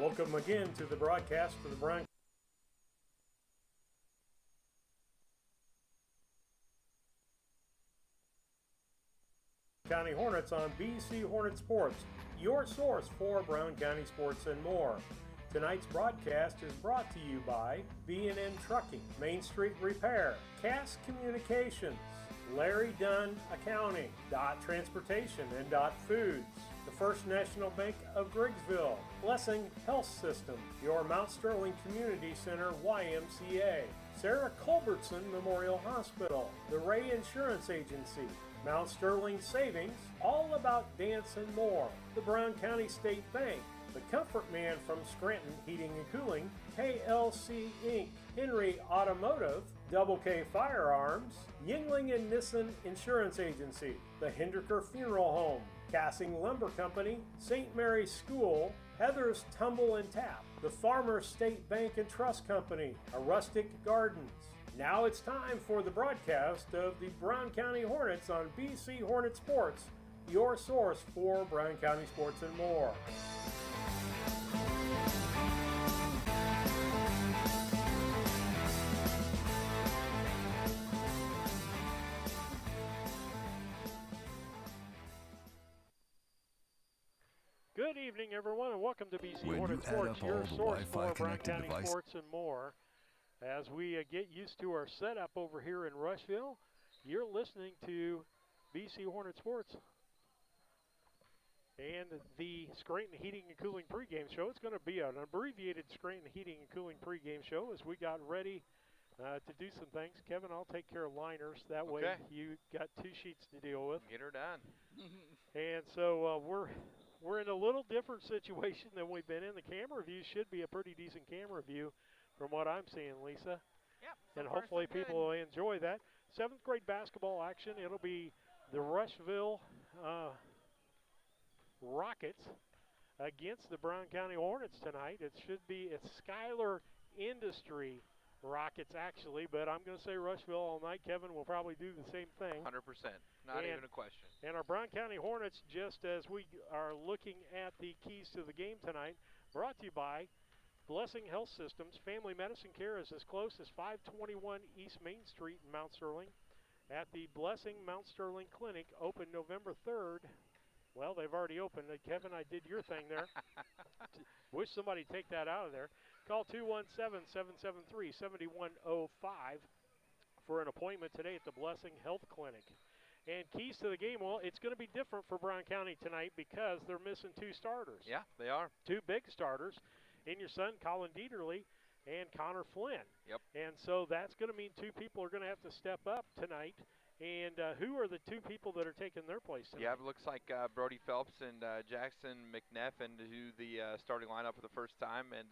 Welcome again to the broadcast of the Brown County Hornets on BC Hornet Sports, your source for Brown County sports and more. Tonight's broadcast is brought to you by B&N Trucking, Main Street Repair, Cass Communications, Larry Dunn Accounting, Dot Transportation and Dot Foods, the First National Bank of Griggsville, Blessing Health System, your Mount Sterling Community Center YMCA, Sarah Culbertson Memorial Hospital, the Ray Insurance Agency, Mount Sterling Savings, All About Dance and More, the Brown County State Bank, the Comfort Man from Scranton Heating and Cooling, KLC Inc., Henry Automotive, Double K Firearms, Yingling and Nissen Insurance Agency, the Hinderker Funeral Home, Cassing Lumber Company, St. Mary's School, Heather's Tumble and Tap, the Farmers State Bank and Trust Company, A Rustic Gardens. Now it's time for the broadcast of the Brown County Hornets on BC Hornet Sports, your source for Brown County sports and more. Good evening, everyone, and welcome to BC Hornet Sports, your source for Brown County sports and more. As we get used to our setup over here in Rushville, you're listening to BC Hornet Sports and the Scranton Heating and Cooling pregame show. It's going to be an abbreviated Scranton Heating and Cooling pregame show as we got ready to do some things. Kevin, I'll take care of liners. That way you got two sheets to deal with. Get her done. And so we're in a little different situation than we've been in. The camera view should be a pretty decent camera view from what I'm seeing, Lisa. Yep. And hopefully people will enjoy that. 7th grade basketball action. It'll be the Rushville Rockets against the Brown County Hornets tonight. It's Schuyler Industry Rockets, actually, but I'm going to say Rushville all night. Kevin will probably do the same thing. 100%. Not even a question. And our Brown County Hornets, just as we are looking at the keys to the game tonight, brought to you by Blessing Health Systems. Family medicine care is as close as 521 East Main Street in Mount Sterling. At the Blessing Mount Sterling Clinic, open November 3rd. Well, they've already opened. Kevin, I did your thing there. Wish somebody would take that out of there. Call 217-773-7105 for an appointment today at the Blessing Health Clinic. And keys to the game, well, it's going to be different for Brown County tonight because they're missing two starters. Yeah, they are. Two big starters in your son, Colin Dieterle, and Connor Flynn. Yep. And so that's going to mean two people are going to have to step up tonight. And who are the two people that are taking their place tonight? Yeah, it looks like Brody Phelps and Jackson McNeff into the starting lineup for the first time. And,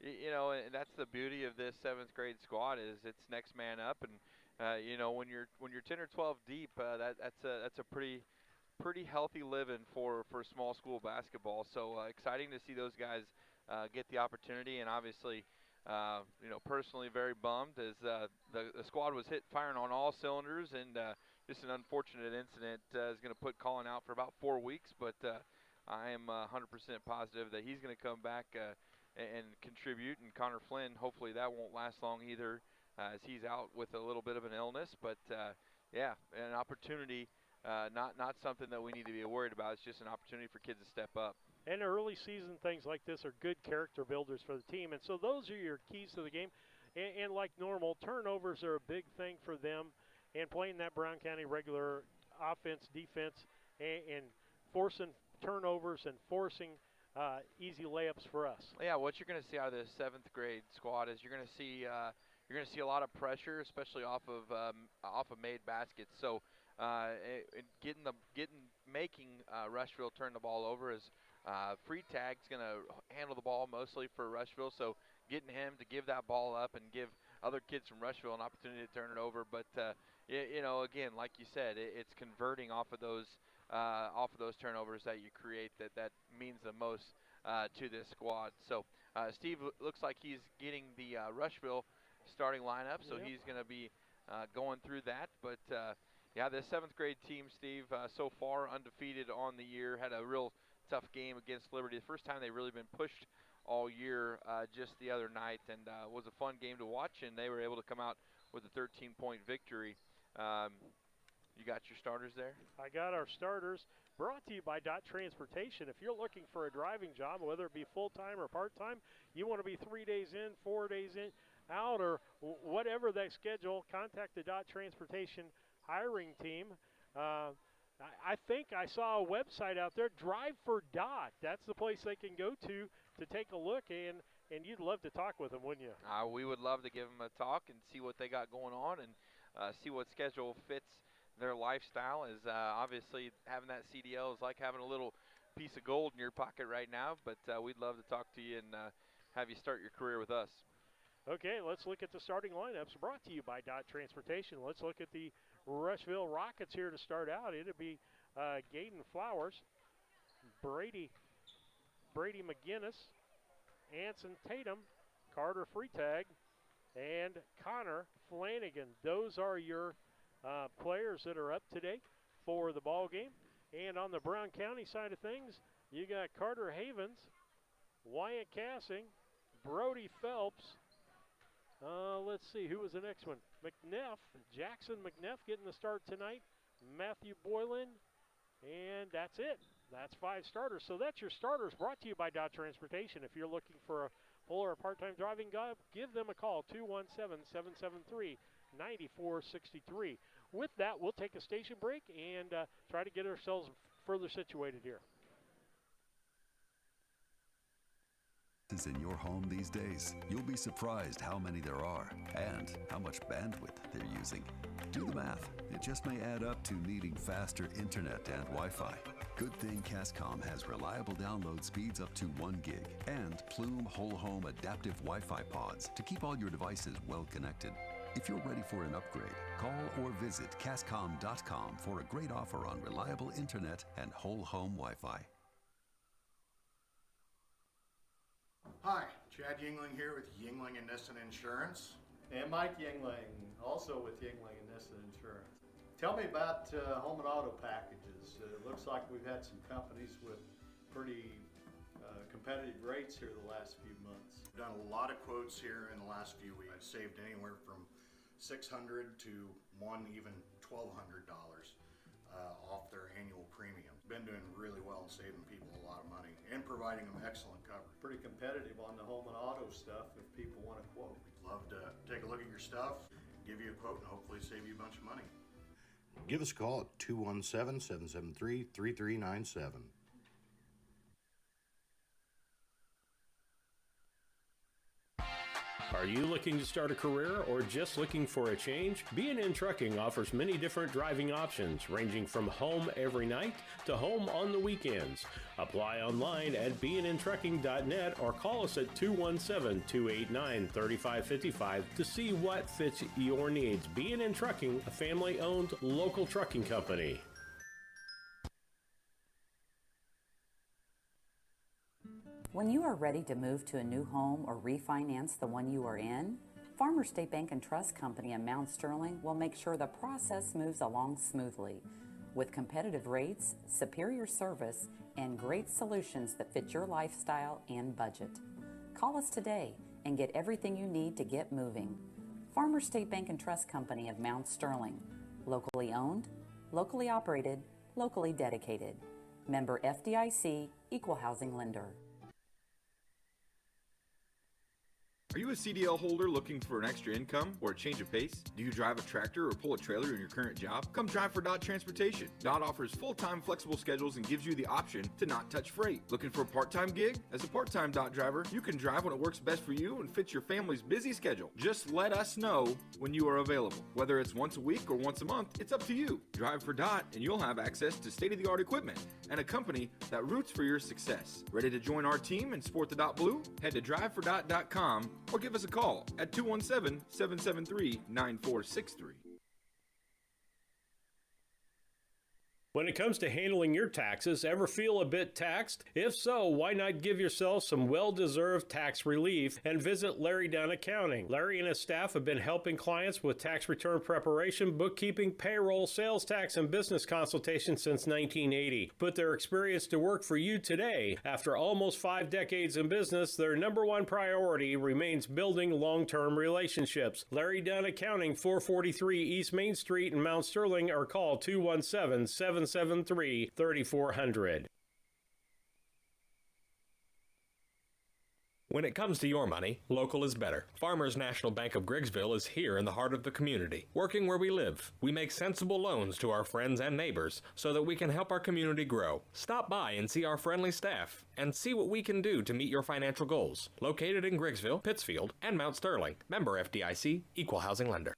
and that's the beauty of this 7th grade squad is it's next man up. And, when you're 10 or 12 deep, that's a pretty healthy living for small school basketball. So exciting to see those guys get the opportunity. And obviously, personally very bummed as the squad was firing on all cylinders, and just an unfortunate incident is going to put Colin out for about 4 weeks. But I am 100% positive that he's going to come back and contribute. And Connor Flynn, hopefully that won't last long either, as he's out with a little bit of an illness. But an opportunity. Not something that we need to be worried about. It's just an opportunity for kids to step up. And early season things like this are good character builders for the team. And so those are your keys to the game. And like normal, turnovers are a big thing for them. And playing that Brown County regular offense, defense, and forcing turnovers and forcing easy layups for us. Yeah, what you're going to see out of this 7th grade squad is you're going to see a lot of pressure, especially off of made baskets. So making Rushville turn the ball over is Free Tag's going to handle the ball mostly for Rushville. So getting him to give that ball up and give other kids from Rushville an opportunity to turn it over. But again, like you said, it's converting off of those turnovers that you create that means the most to this squad. So Steve looks like he's getting the Rushville starting lineup, so he's going to be going through that. But the 7th grade team, Steve, so far undefeated on the year, had a real tough game against Liberty. The first time they've really been pushed all year just the other night, and was a fun game to watch, and they were able to come out with a 13-point victory. You got your starters there? I got our starters. Brought to you by Dot Transportation. If you're looking for a driving job, whether it be full-time or part-time, you want to be 3 days in, 4 days in, out, or whatever that schedule, contact the Dot Transportation hiring team. I think I saw a website out there, Drive for Dot. That's the place they can go to take a look, and you'd love to talk with them, wouldn't you? We would love to give them a talk and see what they got going on, and see what schedule fits their lifestyle. Is obviously having that CDL is like having a little piece of gold in your pocket right now, but we'd love to talk to you and have you start your career with us. Okay, let's look at the starting lineups brought to you by Dot Transportation. Let's look at the Rushville Rockets here to start out. It'll be Gaden Flowers, Brady McGinnis, Anson Tatum, Carter Freitag, and Connor Flanagan. Those are your players that are up today for the ball game. And on the Brown County side of things, you got Carter Havens, Wyatt Cassing, Brody Phelps. Let's see, who was the next one? Jackson McNeff getting the start tonight. Matthew Boylan, and that's it. That's 5 starters. So that's your starters brought to you by Dot Transportation. If you're looking for a full or a part-time driving job, give them a call, 217-773-9463. With that, we'll take a station break and try to get ourselves further situated here. In your home these days, you'll be surprised how many there are and how much bandwidth they're using. Do the math. It just may add up to needing faster internet and Wi-Fi. Good thing Cascom has reliable download speeds up to 1 gig and Plume Whole Home Adaptive Wi-Fi pods to keep all your devices well connected. If you're ready for an upgrade, call or visit Cascom.com for a great offer on reliable internet and whole home Wi-Fi. Hi, Chad Yingling here with Yingling and Nissen Insurance. And Mike Yingling, also with Yingling and Nissen Insurance. Tell me about home and auto packages. It looks like we've had some companies with pretty competitive rates here the last few months. We've done a lot of quotes here in the last few weeks. I've saved anywhere from $600 to even $1,200 off their annual premium. Been doing really well and saving people a lot of money and providing them excellent coverage. Pretty competitive on the home and auto stuff if people want to quote. We'd love to take a look at your stuff, give you a quote, and hopefully save you a bunch of money. Give us a call at 217-773-3397. Are you looking to start a career or just looking for a change? B&N Trucking offers many different driving options, ranging from home every night to home on the weekends. Apply online at bnntrucking.net or call us at 217-289-3555 to see what fits your needs. B&N Trucking, a family-owned local trucking company. When you are ready to move to a new home or refinance the one you are in, Farmer State Bank and Trust Company in Mount Sterling will make sure the process moves along smoothly. With competitive rates, superior service, and great solutions that fit your lifestyle and budget. Call us today and get everything you need to get moving. Farmer State Bank and Trust Company of Mount Sterling. Locally owned, locally operated, locally dedicated. Member FDIC, Equal Housing Lender. Are you a CDL holder looking for an extra income or a change of pace? Do you drive a tractor or pull a trailer in your current job? Come drive for Dot Transportation. Dot offers full-time flexible schedules and gives you the option to not touch freight. Looking for a part-time gig? As a part-time Dot driver, you can drive when it works best for you and fits your family's busy schedule. Just let us know when you are available. Whether it's once a week or once a month, it's up to you. Drive for Dot and you'll have access to state-of-the-art equipment and a company that roots for your success. Ready to join our team and sport the Dot Blue? Head to drivefordot.com or give us a call at 217-773-9463. When it comes to handling your taxes, ever feel a bit taxed? If so, why not give yourself some well-deserved tax relief and visit Larry Dunn Accounting. Larry and his staff have been helping clients with tax return preparation, bookkeeping, payroll, sales tax, and business consultation since 1980. Put their experience to work for you today. After almost 5 decades in business, their number one priority remains building long-term relationships. Larry Dunn Accounting, 443 East Main Street in Mount Sterling, or call 217-773-3400. When it comes to your money, local is better. Farmers National Bank of Griggsville is here in the heart of the community, working where we live. We make sensible loans to our friends and neighbors so that we can help our community grow. Stop by and see our friendly staff and see what we can do to meet your financial goals. Located in Griggsville, Pittsfield, and Mount Sterling. Member FDIC, Equal Housing Lender.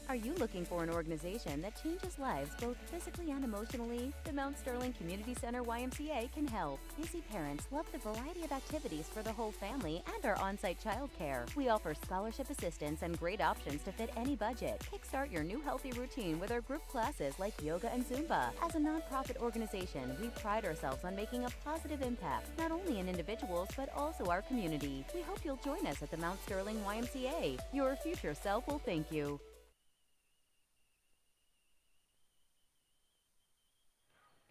Are you looking for an organization that changes lives both physically and emotionally? The Mount Sterling Community Center YMCA can help. Busy parents love the variety of activities for the whole family and our on-site childcare. We offer scholarship assistance and great options to fit any budget. Kickstart your new healthy routine with our group classes like yoga and Zumba. As a nonprofit organization, we pride ourselves on making a positive impact, not only in individuals, but also our community. We hope you'll join us at the Mount Sterling YMCA. Your future self will thank you.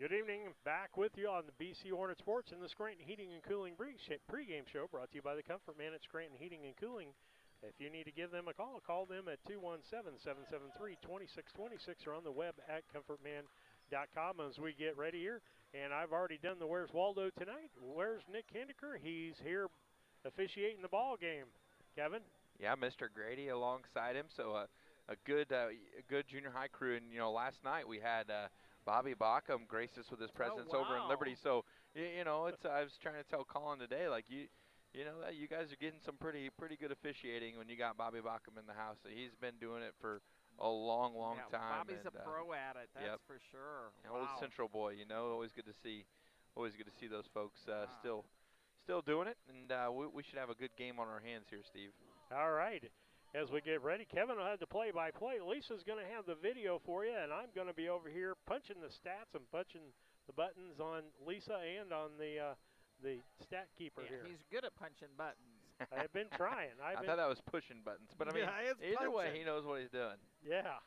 Good evening, back with you on the BC Hornet Sports and the Scranton Heating and Cooling pregame show brought to you by the Comfort Man at Scranton Heating and Cooling. If you need to give them a call them at 217-773-2626 or on the web at comfortman.com as we get ready here. And I've already done the Where's Waldo tonight. Where's Nick Hendeker? He's here officiating the ball game. Kevin? Yeah, Mr. Grady alongside him. So a good junior high crew. And, you know, last night we had Bobby Backham graced us with his presence over in Liberty. So, you know, it's I was trying to tell Colin today, like, you know, that you guys are getting some pretty good officiating when you got Bobby Backham in the house. So he's been doing it for a long time. Bobby's a pro at it, that's for sure. Wow. Old Central boy, you know, always good to see those folks still doing it. And we should have a good game on our hands here, Steve. All right. As we get ready, Kevin will have the play-by-play. Lisa's going to have the video for you, and I'm going to be over here punching the stats and punching the buttons on Lisa and on the stat keeper here. He's good at punching buttons. I've been trying. I thought that was pushing buttons, but I mean, either way, he knows what he's doing. Yeah.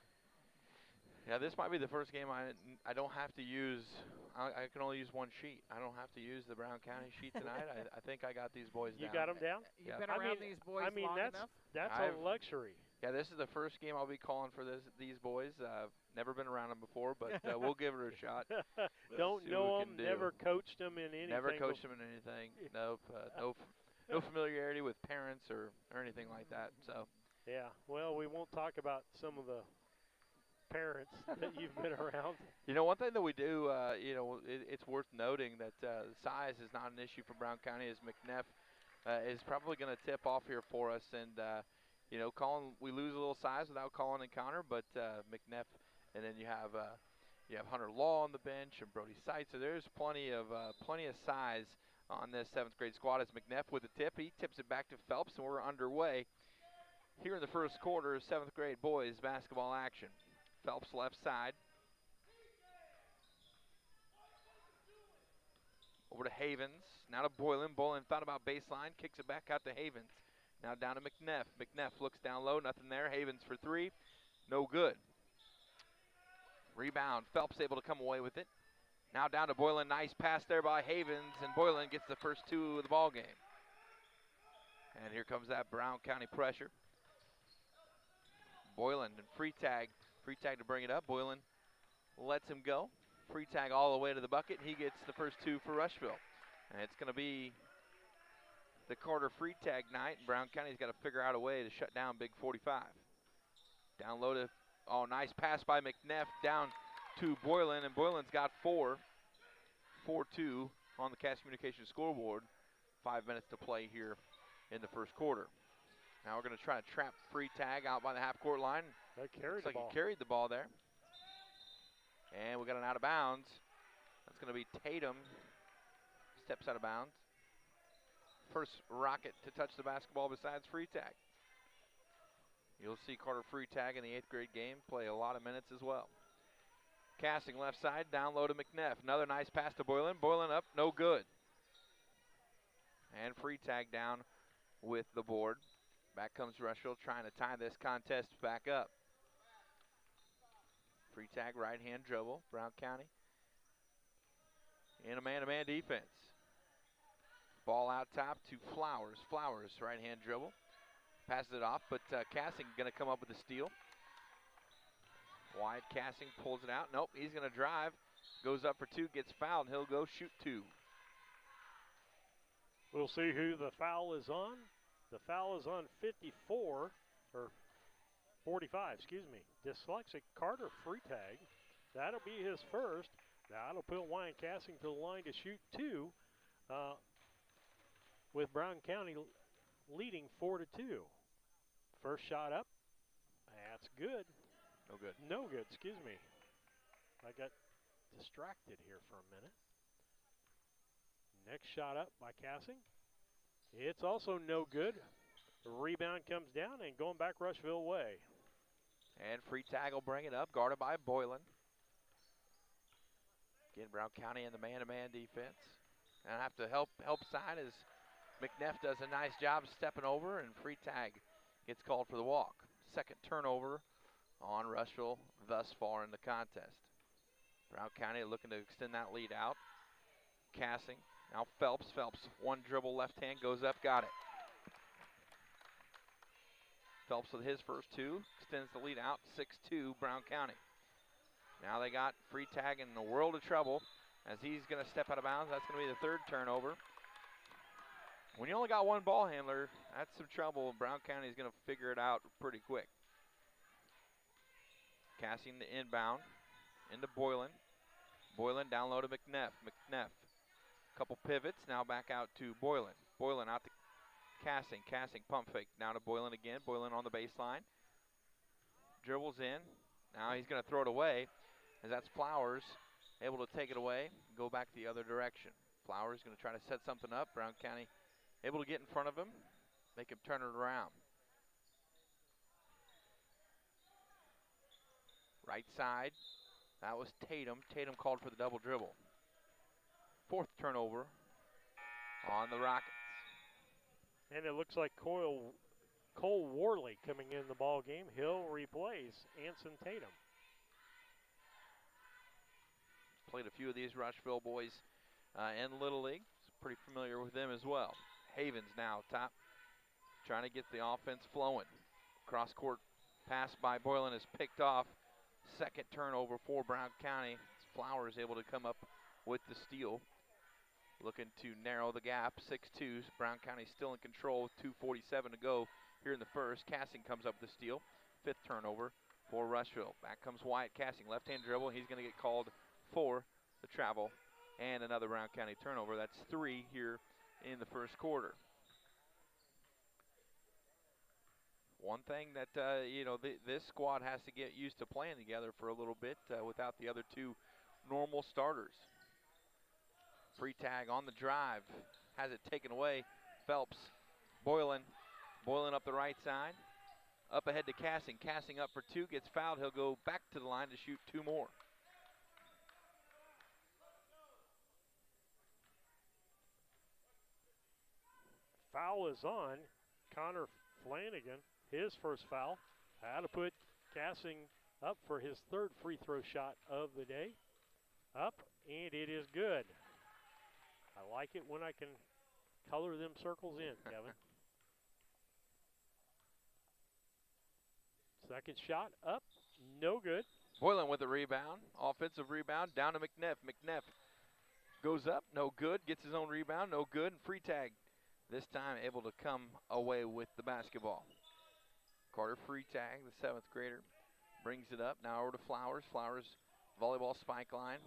Yeah, this might be the first game I don't have to use. I can only use one sheet. I don't have to use the Brown County sheet tonight. I think I got these boys down. You got them down? You've been around these boys long enough? That's a luxury. Yeah, this is the first game I'll be calling for these boys. Never been around them before, but we'll give it a shot. Don't know them, never coached them in anything. Never coached them in anything. Nope. No familiarity with parents or anything like that. So. Yeah, well, we won't talk about some of the parents that you've been around. You know, one thing that we do, you know, it's worth noting that size is not an issue for Brown County, as McNeff is probably going to tip off here for us. And, you know, we lose a little size without Colin and Connor, but McNeff, and then you have Hunter Law on the bench and Brody Seitz. So there's plenty of size on this 7th grade squad. As McNeff with the tip, he tips it back to Phelps, and we're underway here in the first quarter of 7th grade boys basketball action. Phelps left side. Over to Havens. Now to Boylan. Boylan thought about baseline. Kicks it back out to Havens. Now down to McNeff. McNeff looks down low. Nothing there. Havens for 3. No good. Rebound. Phelps able to come away with it. Now down to Boylan. Nice pass there by Havens. And Boylan gets the first 2 of the ball game. And here comes that Brown County pressure. Boylan and free tag. Free tag to bring it up. Boylan lets him go. Free tag all the way to the bucket. He gets the first 2 for Rushville. And it's going to be the Carter free tag night. And Brown County's got to figure out a way to shut down Big 45. Down low to, nice pass by McNeff down to Boylan. And Boylan's got 4. 4-2 on the Cash Communications scoreboard. 5 minutes to play here in the first quarter. Now we're going to try to trap free tag out by the half-court line. Looks like he carried the ball there. And we got an out of bounds. That's going to be Tatum. Steps out of bounds. First Rocket to touch the basketball besides free tag. You'll see Carter Freetag in the 8th grade game play a lot of minutes as well. Casting left side, down low to McNeff. Another nice pass to Boylan. Boylan up, no good. And Freetag down with the board. Back comes Rushville trying to tie this contest back up. Freetag right-hand dribble, Brown County. In a man-to-man defense. Ball out top to Flowers. Flowers, right-hand dribble. Passes it off, but Cassing going to come up with a steal. Wide Cassing pulls it out. Nope, he's going to drive. Goes up for 2, gets fouled, and he'll go shoot 2. We'll see who the foul is on. The foul is on 54, or 45, excuse me. Dyslexic Carter Freetag. That'll be his first. That'll put Wyatt Cassing to the line to shoot 2, with Brown County leading 4-2. First shot up. That's good. No good. No good, excuse me. I got distracted here for a minute. Next shot up by Cassing. It's also no good. The rebound comes down and going back Rushville way. And Freetag will bring it up, guarded by Boylan. Again, Brown County in the man-to-man defense. And I have to help side as McNeff does a nice job stepping over, and Freetag gets called for the walk. Second turnover on Rushville thus far in the contest. Brown County looking to extend that lead out. Cassing. Now Phelps. Phelps, one dribble left hand, goes up, got it. Phelps with his first 2, extends the lead out, 6-2 Brown County. Now they got Freetag in the world of trouble as he's going to step out of bounds. That's going to be the 3rd turnover. When you only got one ball handler, that's some trouble. Brown County is going to figure it out pretty quick. Cassing the inbound into Boylan. Boylan down low to McNeff. McNeff, couple pivots, now back out to Boylan. Boylan out to Cassing. Cassing pump fake down to Boylan again. Boylan on the baseline. Dribbles in. Now he's going to throw it away as that's Flowers able to take it away and go back the other direction. Flowers going to try to set something up. Brown County able to get in front of him, make him turn it around. Right side, that was Tatum. Tatum called for the double dribble. 4th turnover on the Rockets. And it looks like Cole Worley coming in the ball game. He'll replace Anson Tatum. Played a few of these Rushville boys in Little League. Pretty familiar with them as well. Havens now top, trying to get the offense flowing. Cross court pass by Boylan is picked off. 2nd turnover for Brown County. Flowers able to come up with the steal. Looking to narrow the gap. 6-2. Brown County still in control with 2:47 to go here in the first. Cassing comes up with the steal. 5th turnover for Rushville. Back comes Wyatt Cassing. Left-hand dribble. He's going to get called for the travel. And another Brown County turnover. That's 3 here in the first quarter. One thing that, this squad has to get used to playing together for a little bit without the other 2 normal starters. Freetag on the drive, has it taken away. Phelps, Boylan up the right side. Up ahead to Cassing. Cassing up for 2, gets fouled. He'll go back to the line to shoot 2 more. Foul is on Connor Flanagan. His first foul. Had to put Cassing up for his 3rd free throw shot of the day. Up, and it is good. I like it when I can color them circles in, Kevin. Second shot up, no good. Boylan with the rebound. Offensive rebound down to McNeff. McNeff goes up, no good. Gets his own rebound, no good. And Freetag this time able to come away with the basketball. Carter Freetag, the 7th grader, brings it up. Now over to Flowers. Flowers volleyball spike line.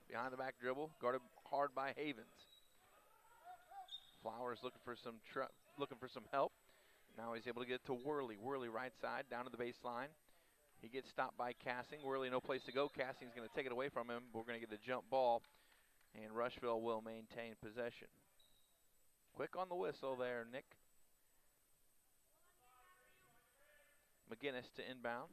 Behind the back dribble, guarded hard by Havens. Flowers looking for some help. Now he's able to get to Worley. Worley right side down to the baseline. He gets stopped by Cassing. Worley no place to go. Cassing's going to take it away from him. We're going to get the jump ball, and Rushville will maintain possession. Quick on the whistle there, Nick. McGinnis to inbound.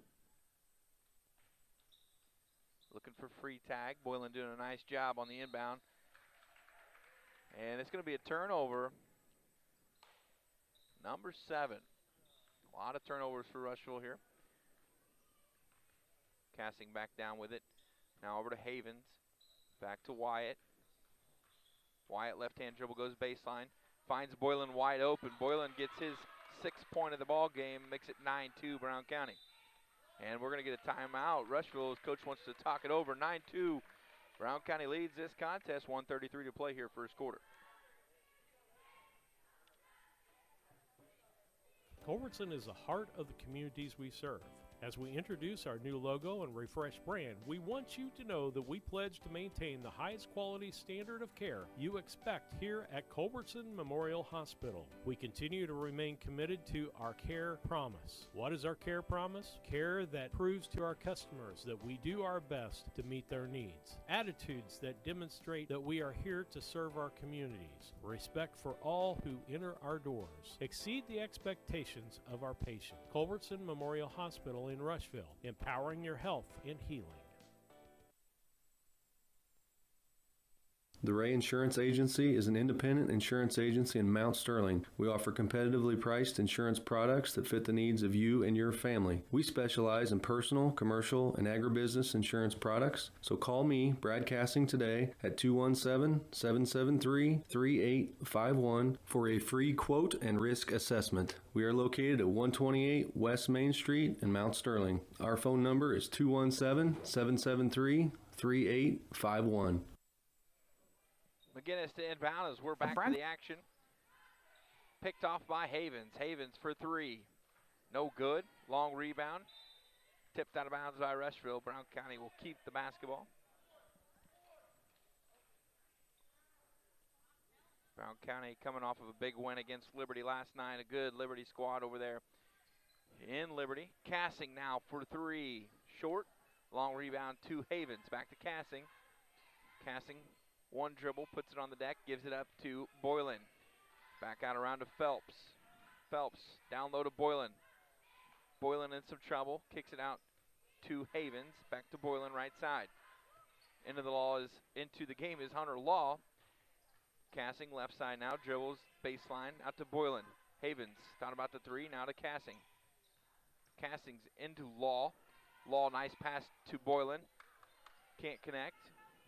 Looking for free tag. Boylan doing a nice job on the inbound. And it's going to be a turnover. Number 7. A lot of turnovers for Rushville here. Casting back down with it. Now over to Havens. Back to Wyatt. Wyatt left-hand dribble goes baseline. Finds Boylan wide open. Boylan gets his 6th point of the ball game. Makes it 9-2 Brown County. And we're going to get a timeout. Rushville's coach wants to talk it over. 9-2. Brown County leads this contest. 1:33 to play here first quarter. Culbertson is the heart of the communities we serve. As we introduce our new logo and refreshed brand, we want you to know that we pledge to maintain the highest quality standard of care you expect here at Culbertson Memorial Hospital. We continue to remain committed to our care promise. What is our care promise? Care that proves to our customers that we do our best to meet their needs. Attitudes that demonstrate that we are here to serve our communities. Respect for all who enter our doors. Exceed the expectations of our patient. Culbertson Memorial Hospital in Rushville, empowering your health and healing. The Ray Insurance Agency is an independent insurance agency in Mount Sterling. We offer competitively priced insurance products that fit the needs of you and your family. We specialize in personal, commercial, and agribusiness insurance products. So call me, Brad Cassing, today at 217-773-3851 for a free quote and risk assessment. We are located at 128 West Main Street in Mount Sterling. Our phone number is 217-773-3851. McGinnis to inbound as we're back to the action. Picked off by Havens. Havens for 3. No good. Long rebound. Tipped out of bounds by Rushville. Brown County will keep the basketball. Brown County coming off of a big win against Liberty last night. A good Liberty squad over there in Liberty. Cassing now for 3. Short. Long rebound to Havens. Back to Cassing. Cassing. One dribble, puts it on the deck, gives it up to Boylan. Back out around to Phelps. Phelps, down low to Boylan. Boylan in some trouble, kicks it out to Havens. Back to Boylan, right side. Into the game is Hunter Law. Cassing, left side now, dribbles, baseline, out to Boylan. Havens, thought about the 3, now to Cassing. Cassing's into Law. Law, nice pass to Boylan. Can't connect,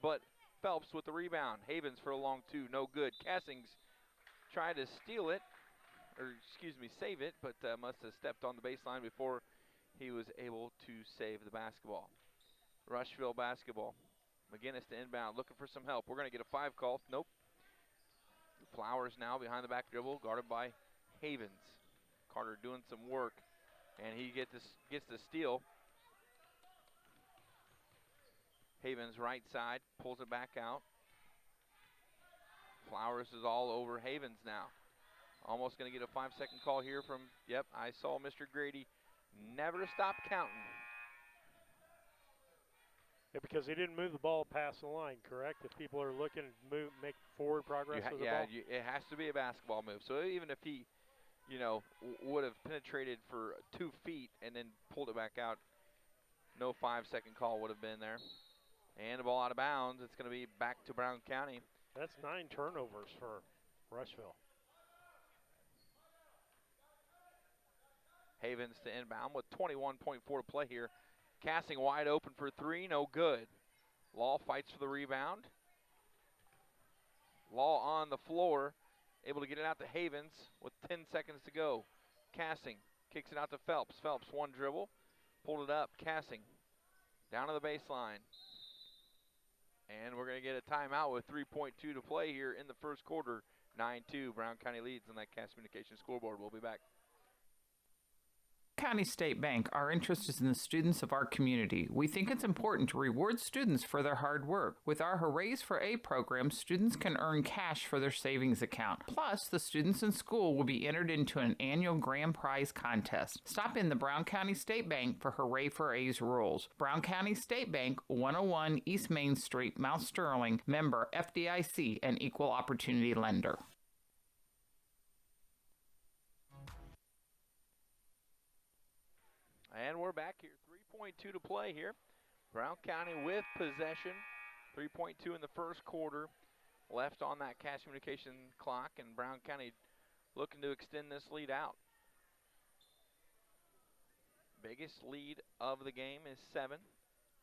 but Phelps with the rebound. Havens for a long 2, no good. Cassings tried to steal it, save it, but must have stepped on the baseline before he was able to save the basketball. Rushville basketball. McGinnis to inbound, looking for some help. We're going to get a 5 call. Nope. Flowers now behind the back dribble, guarded by Havens. Carter doing some work, and he gets the steal. Havens right side, pulls it back out. Flowers is all over Havens now. Almost going to get a 5-second call here from, I saw Mr. Grady never stop counting. Yeah, because he didn't move the ball past the line, correct? If people are looking to make forward progress with the ball? It has to be a basketball move. So even if he, would have penetrated for 2 feet and then pulled it back out, no 5-second call would have been there. And the ball out of bounds. It's going to be back to Brown County. That's 9 turnovers for Rushville. Havens to inbound with 21.4 to play here. Cassing wide open for 3, no good. Law fights for the rebound. Law on the floor, able to get it out to Havens with 10 seconds to go. Cassing kicks it out to Phelps. Phelps, one dribble, pulled it up. Cassing down to the baseline. And we're going to get a timeout with 3.2 to play here in the first quarter. 9-2, Brown County leads on that Cass Communications scoreboard. We'll be back. County State Bank, our interest is in the students of our community. We think it's important to reward students for their hard work. With our Hoorays for A program, students can earn cash for their savings account. Plus, the students in school will be entered into an annual grand prize contest. Stop in the Brown County State Bank for Hooray for A's rules. Brown County State Bank, 101 East Main Street, Mount Sterling, member FDIC, and equal opportunity lender. And we're back here. 3.2 to play here. Brown County with possession. 3.2 in the first quarter. Left on that Cash Communication clock, and Brown County looking to extend this lead out. Biggest lead of the game is 7.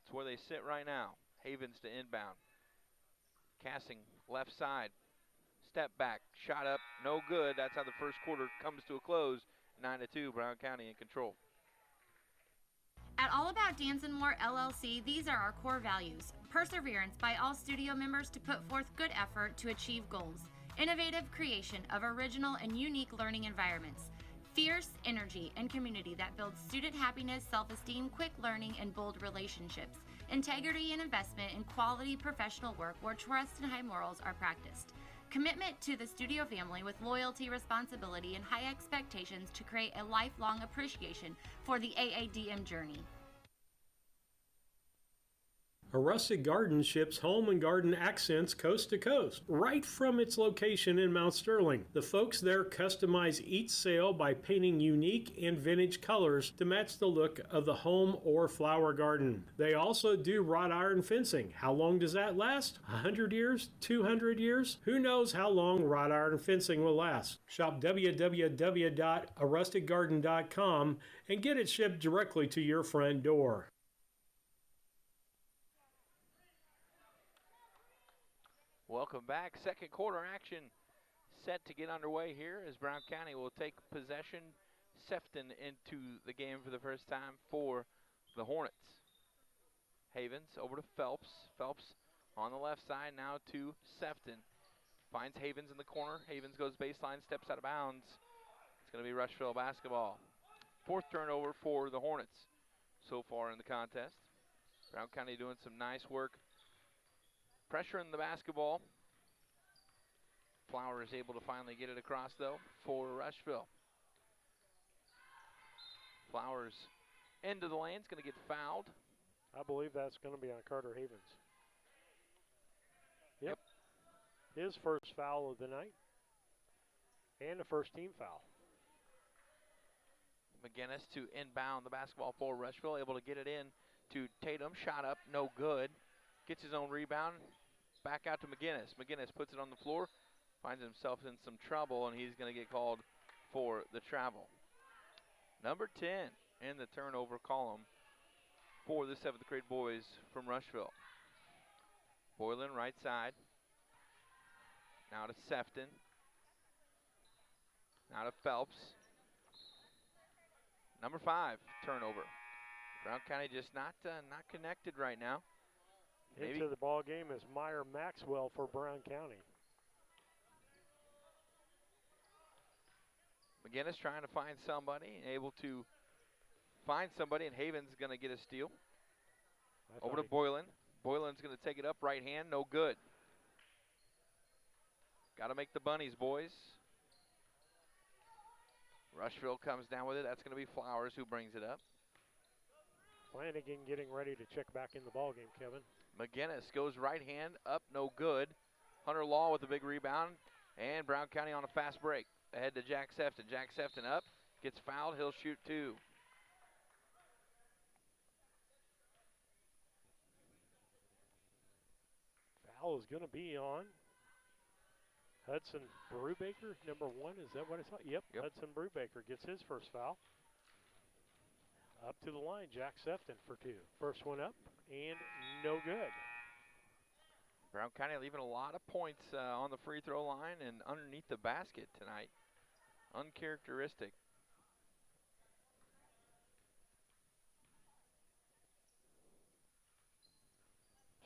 It's where they sit right now. Havens to inbound. Casting left side. Step back. Shot up. No good. That's how the first quarter comes to a close. 9-2. Brown County in control. At All About Dance and More LLC, these are our core values. Perseverance by all studio members to put forth good effort to achieve goals. Innovative creation of original and unique learning environments. Fierce energy and community that builds student happiness, self-esteem, quick learning, and bold relationships. Integrity and investment in quality professional work where trust and high morals are practiced. Commitment to the studio family with loyalty, responsibility, and high expectations to create a lifelong appreciation for the AADM journey. A Rustic Garden ships home and garden accents coast to coast, right from its location in Mount Sterling. The folks there customize each sail by painting unique and vintage colors to match the look of the home or flower garden. They also do wrought iron fencing. How long does that last? 100 years? 200 years? Who knows how long wrought iron fencing will last? Shop www.arusticgarden.com and get it shipped directly to your front door. Welcome back. Second quarter action set to get underway here as Brown County will take possession. Sefton into the game for the first time for the Hornets. Havens over to Phelps. Phelps on the left side now to Sefton. Finds Havens in the corner. Havens goes baseline, steps out of bounds. It's going to be Rushville basketball. Fourth turnover for the Hornets so far in the contest. Brown County doing some nice work pressuring the basketball. Flower is able to finally get it across, though, for Rushville. Flowers into the lane, is going to get fouled. I believe that's going to be on Carter Havens. Yep. His first foul of the night. And a first team foul. McGinnis to inbound the basketball for Rushville, able to get it in to Tatum. Shot up, no good. Gets his own rebound, back out to McGinnis. McGinnis puts it on the floor, finds himself in some trouble, and he's going to get called for the travel. Number 10 in the turnover column for the 7th grade boys from Rushville. Boylan right side. Now to Sefton. Now to Phelps. Number 5 turnover. Brown County just not connected right now. Into the ball game is Meyer Maxwell for Brown County. McGinnis trying to find somebody, able to find somebody, and Havens going to get a steal. Over to Boylan. Boylan's going to take it up, right hand, no good. Got to make the bunnies, boys. Rushville comes down with it. That's going to be Flowers who brings it up. Flanagan getting ready to check back in the ball game, Kevin. McGinnis goes right hand up, no good. Hunter Law with a big rebound, and Brown County on a fast break. Ahead to Jack Sefton. Jack Sefton up, gets fouled, he'll shoot 2. Foul is going to be on Hudson Brubaker, number 1. Is that what I saw? Yep. Hudson Brubaker gets his first foul. Up to the line, Jack Sefton for 2. First one up, and no good. Brown County leaving a lot of points on the free throw line and underneath the basket tonight. Uncharacteristic.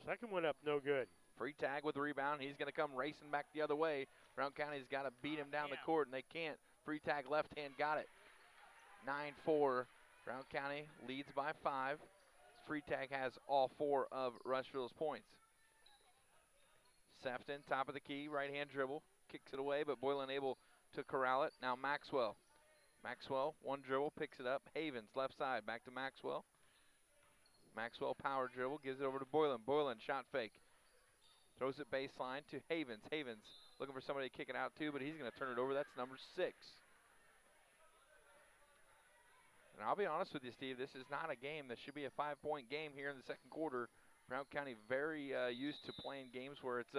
Second one up, no good. Free tag with the rebound. He's going to come racing back the other way. Brown County's got to beat him down the court, and they can't. Free tag left hand, got it. 9-4. Brown County leads by 5. Free tag has all 4 of Rushville's points. Sefton, top of the key, right hand dribble. Kicks it away, but Boylan able to corral it. Now Maxwell. Maxwell, one dribble, picks it up. Havens, left side, back to Maxwell. Maxwell power dribble, gives it over to Boylan. Boylan, shot fake. Throws it baseline to Havens. Havens looking for somebody to kick it out to, but he's going to turn it over. That's number 6. And I'll be honest with you, Steve, this is not a game that should be a 5-point game here in the second quarter. Brown County very used to playing games where it's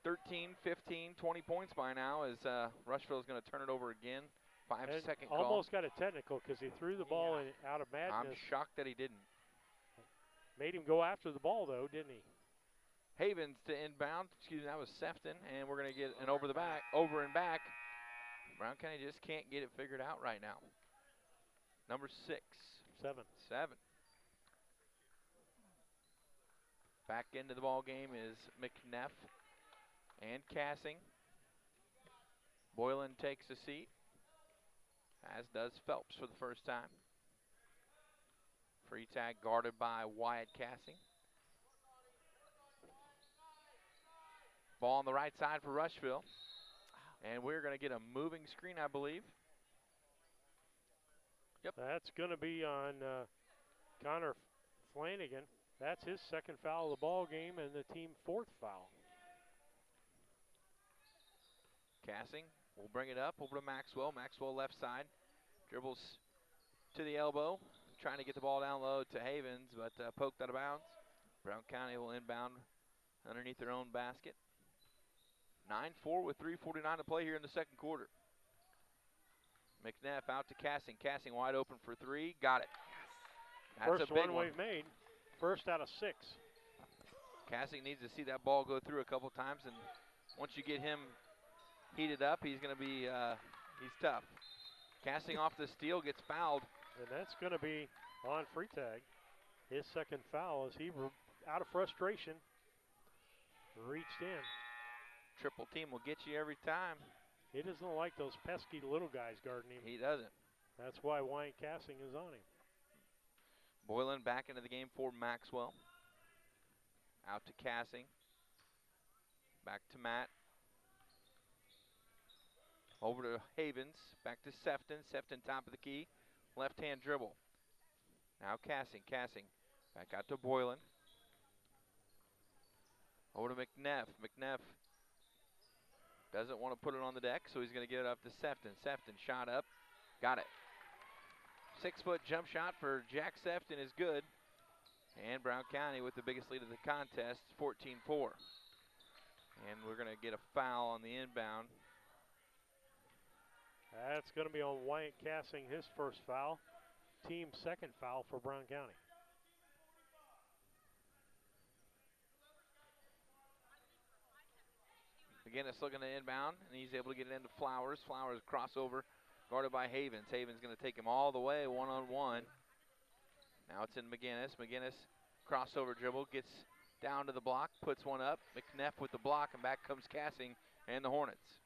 13, 15, 20 points by now as Rushville is going to turn it over again. 5-second call. Almost got a technical because he threw the ball in, out of madness. I'm shocked that he didn't. Made him go after the ball, though, didn't he? Havens to inbound. Excuse me, that was Sefton, and we're going to get an over and back. Brown County just can't get it figured out right now. Number 6. 7. Back into the ball game is McNeff and Cassing. Boylan takes a seat, as does Phelps for the first time. Free tag guarded by Wyatt Cassing. Ball on the right side for Rushville. And we're going to get a moving screen, I believe. Yep. That's going to be on Connor Flanagan. That's his second foul of the ball game and the team 4th foul. Cassing will bring it up over to Maxwell. Maxwell left side. Dribbles to the elbow. Trying to get the ball down low to Havens, but poked out of bounds. Brown County will inbound underneath their own basket. 9-4 with 3:49 to play here in the second quarter. McNeff out to Cassing. Cassing wide open for 3. Got it. That's First a big one we've made. First out of 6. Cassing needs to see that ball go through a couple times, and once you get him heated up, he's going to be he's tough. Cassing off the steal, gets fouled. And that's going to be on free tag. His second foul as he, out of frustration, reached in. Triple team will get you every time. He doesn't like those pesky little guys guarding him. He doesn't. That's why Wyatt Cassing is on him. Boylan back into the game for Maxwell. Out to Cassing. Back to Matt. Over to Havens. Back to Sefton. Sefton top of the key. Left-hand dribble. Now Cassing. Cassing. Back out to Boylan. Over to McNeff. McNeff doesn't want to put it on the deck, so he's going to get it up to Sefton. Sefton shot up. Got it. 6-foot jump shot for Jack Sefton is good. And Brown County with the biggest lead of the contest, 14-4. And we're going to get a foul on the inbound. That's going to be on Wyatt Cassing, his first foul. Team second foul for Brown County. McGinnis looking to inbound, and he's able to get it into Flowers. Flowers crossover, guarded by Havens. Havens going to take him all the way, one-on-one. Now it's in McGinnis. McGinnis crossover dribble, gets down to the block, puts one up. McNeff with the block, and back comes Cassing and the Hornets.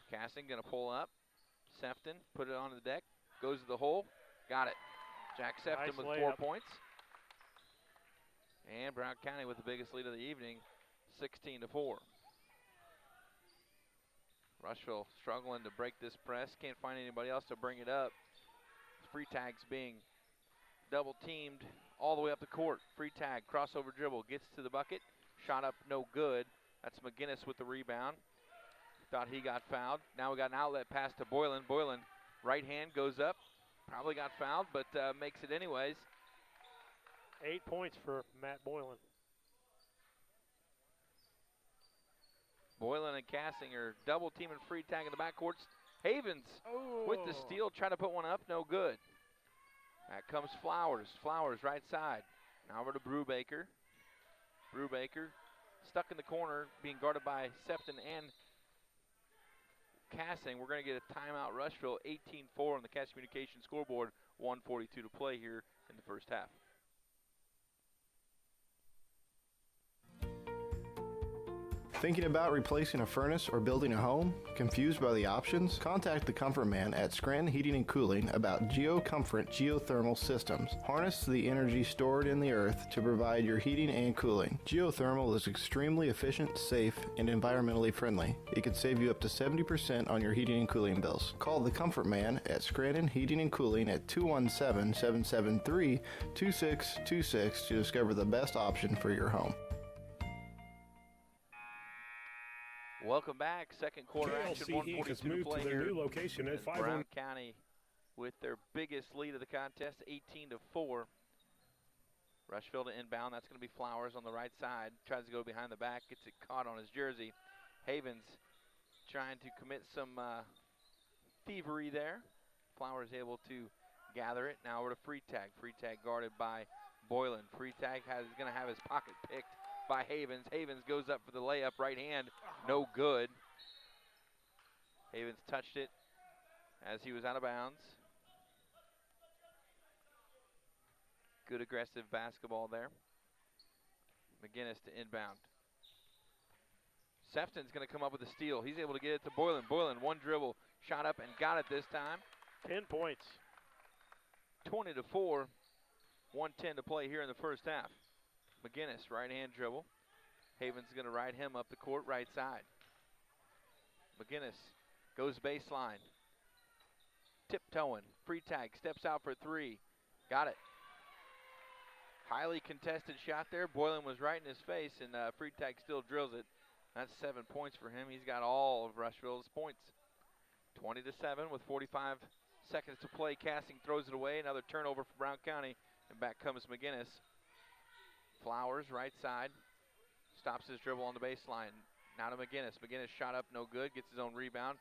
Cassing going to pull up. Sefton put it on the deck, goes to the hole, got it. Jack Sefton with 4 points. And Brown County with the biggest lead of the evening, 16-4. Rushville struggling to break this press. Can't find anybody else to bring it up. Free tags being double teamed all the way up the court. Free tag, crossover dribble, gets to the bucket. Shot up, no good. That's McGinnis with the rebound. Thought he got fouled. Now we got an outlet pass to Boylan. Boylan, right hand goes up. Probably got fouled, but makes it anyways. 8 points for Matt Boylan. Boylan and Cassing are double teaming free tag in the backcourts. Havens with the steal, trying to put one up, no good. Back comes Flowers. Flowers right side. Now over to Brubaker. Brubaker stuck in the corner, being guarded by Sefton and Cassing. We're going to get a timeout. Rushville 18-4 on the Cash Communication scoreboard. 1:42 to play here in the first half. Thinking about replacing a furnace or building a home? Confused by the options? Contact the Comfort Man at Scranton Heating and Cooling about GeoComfort geothermal systems. Harness the energy stored in the earth to provide your heating and cooling. Geothermal is extremely efficient, safe, and environmentally friendly. It could save you up to 70% on your heating and cooling bills. Call the Comfort Man at Scranton Heating and Cooling at 217-773-2626 to discover the best option for your home. Welcome back. Second quarter action. 1:42 to play here. New location at Brown County with their biggest lead of the contest, 18-4. Rushville to inbound. That's going to be Flowers on the right side. Tries to go behind the back. Gets it caught on his jersey. Havens trying to commit some thievery there. Flowers able to gather it. Now over to Freetag. Freetag guarded by Boylan. Freetag is going to have his pocket picked by Havens. Havens goes up for the layup. Right hand. No good. Havens touched it as he was out of bounds. Good aggressive basketball there. McGinnis to inbound. Sefton's going to come up with a steal. He's able to get it to Boylan. Boylan, one dribble, shot up and got it this time. 10 points. 20-4. 1:10 to play here in the first half. McGinnis, right-hand dribble. Havens going to ride him up the court, right side. McGinnis goes baseline. Tiptoeing. Freetag steps out for three. Got it. Highly contested shot there. Boylan was right in his face, and Freetag still drills it. That's 7 points for him. He's got all of Rushville's points. 20-7 with 45 seconds to play. Casting throws it away. Another turnover for Brown County, and back comes McGinnis. Flowers, right side. Stops his dribble on the baseline. Now to McGinnis. McGinnis shot up, no good. Gets his own rebound.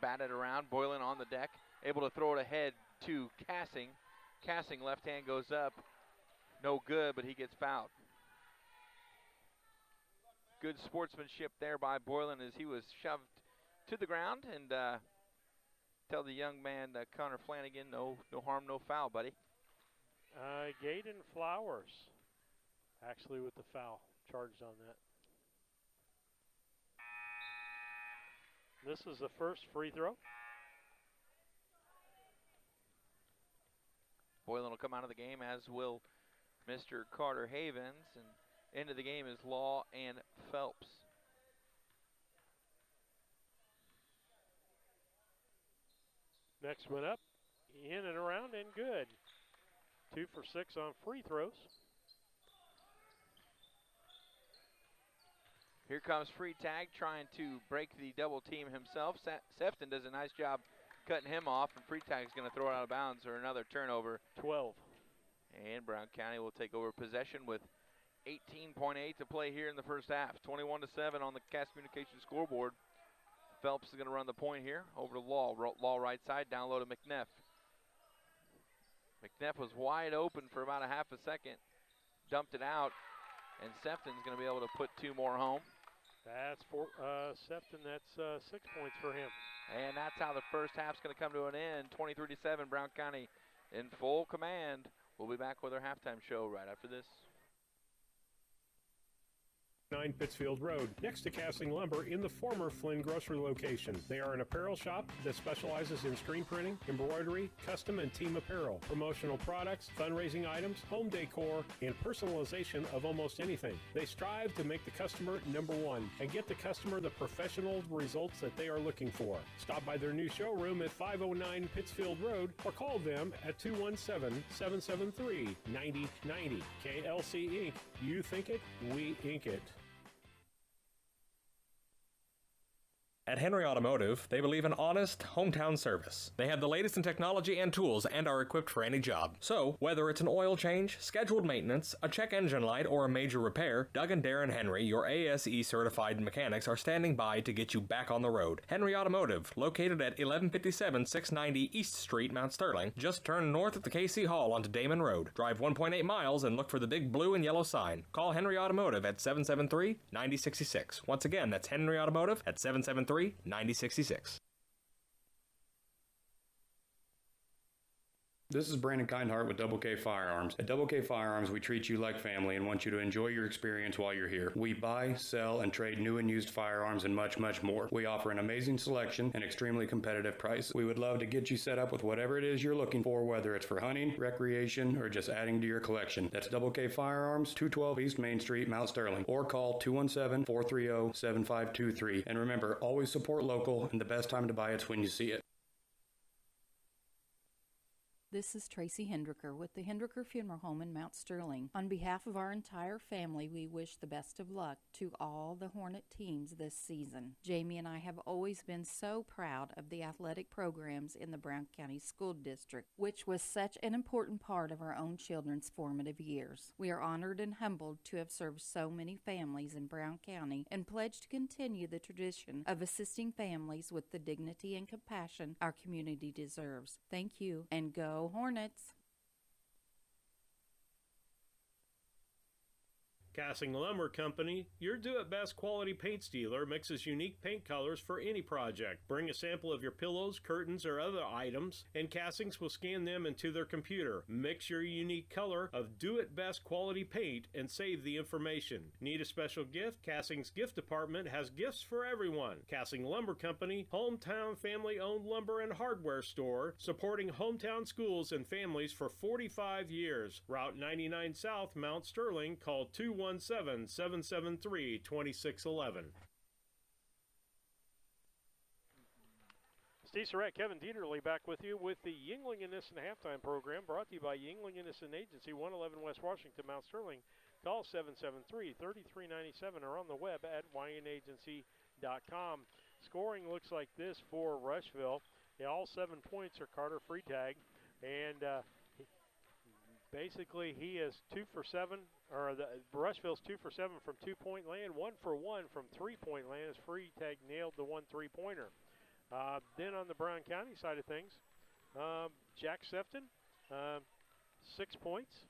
Batted around. Boylan on the deck. Able to throw it ahead to Casting. Casting, left hand goes up. No good, but he gets fouled. Good sportsmanship there by Boylan as he was shoved to the ground, and tell the young man, Connor Flanagan, no harm, no foul, buddy. Gaden Flowers, actually with the foul, charged on that. This is the first free throw. Boylan will come out of the game, as will Mr. Carter Havens, and into the game is Law and Phelps. Next one up, in and around and good. 2 for 6 on free throws. Here comes Freetag trying to break the double team himself. Sefton does a nice job cutting him off, and Freetag's going to throw it out of bounds or another turnover. 12. And Brown County will take over possession with 18.8 to play here in the first half. 21-7 on the Cass Communications scoreboard. Phelps is going to run the point here. Over to Law. Law right side, down low to McNeff. McNeff was wide open for about a half a second. Dumped it out, and Sefton's going to be able to put 2 more home. That's for Sefton. That's 6 points for him. And that's how the first half's going to come to an end. 23-7, Brown County in full command. We'll be back with our halftime show right after this. 9 Pittsfield Road, next to Casting Lumber in the former Flynn Grocery location. They are an apparel shop that specializes in screen printing, embroidery, custom and team apparel, promotional products, fundraising items, home decor, and personalization of almost anything. They strive to make the customer number one and get the customer the professional results that they are looking for. Stop by their new showroom at 509 Pittsfield Road or call them at 217-773-9090. KLC Inc. You think it, we ink it. At Henry Automotive, they believe in honest, hometown service. They have the latest in technology and tools and are equipped for any job. So, whether it's an oil change, scheduled maintenance, a check engine light, or a major repair, Doug and Darren Henry, your ASE certified mechanics, are standing by to get you back on the road. Henry Automotive, located at 1157 690 East Street, Mount Sterling. Just turn north at the KC Hall onto Damon Road. Drive 1.8 miles and look for the big blue and yellow sign. Call Henry Automotive at 773-9066. Once again, that's Henry Automotive at 773-9066. This is Brandon Kindhart with Double K Firearms. At Double K Firearms, we treat you like family and want you to enjoy your experience while you're here. We buy, sell, and trade new and used firearms and much, much more. We offer an amazing selection and extremely competitive prices. We would love to get you set up with whatever it is you're looking for, whether it's for hunting, recreation, or just adding to your collection. That's Double K Firearms, 212 East Main Street, Mount Sterling, or call 217-430-7523. And remember, always support local, and the best time to buy it's when you see it. This is Tracy Hendricker with the Hendricker Funeral Home in Mount Sterling. On behalf of our entire family, we wish the best of luck to all the Hornet teams this season. Jamie and I have always been so proud of the athletic programs in the Brown County School District, which was such an important part of our own children's formative years. We are honored and humbled to have served so many families in Brown County and pledge to continue the tradition of assisting families with the dignity and compassion our community deserves. Thank you, and go Hornets! Cassing Lumber Company, your do-it-best quality paint dealer, mixes unique paint colors for any project. Bring a sample of your pillows, curtains, or other items, and Cassings will scan them into their computer. Mix your unique color of do-it-best quality paint and save the information. Need a special gift? Cassing's gift department has gifts for everyone. Cassing Lumber Company, hometown family-owned lumber and hardware store, supporting hometown schools and families for 45 years. Route 99 South, Mount Sterling. Call 217-773-2611. Steve Surratt, Kevin Dieterle back with you with the Yingling and Nissen halftime program, brought to you by Yingling and Nissen Agency, 111 West Washington, Mount Sterling. Call 773-3397 or on the web at ynagency.com. Scoring looks like this for Rushville. All 7 points are Carter Freitag, and basically he is 2 for 7. Rushville's 2 for 7 from 2-point land, 1 for 1 from 3-point land as Freitag nailed the 1 3-pointer. Then on the Brown County side of things, Jack Sefton, 6 points.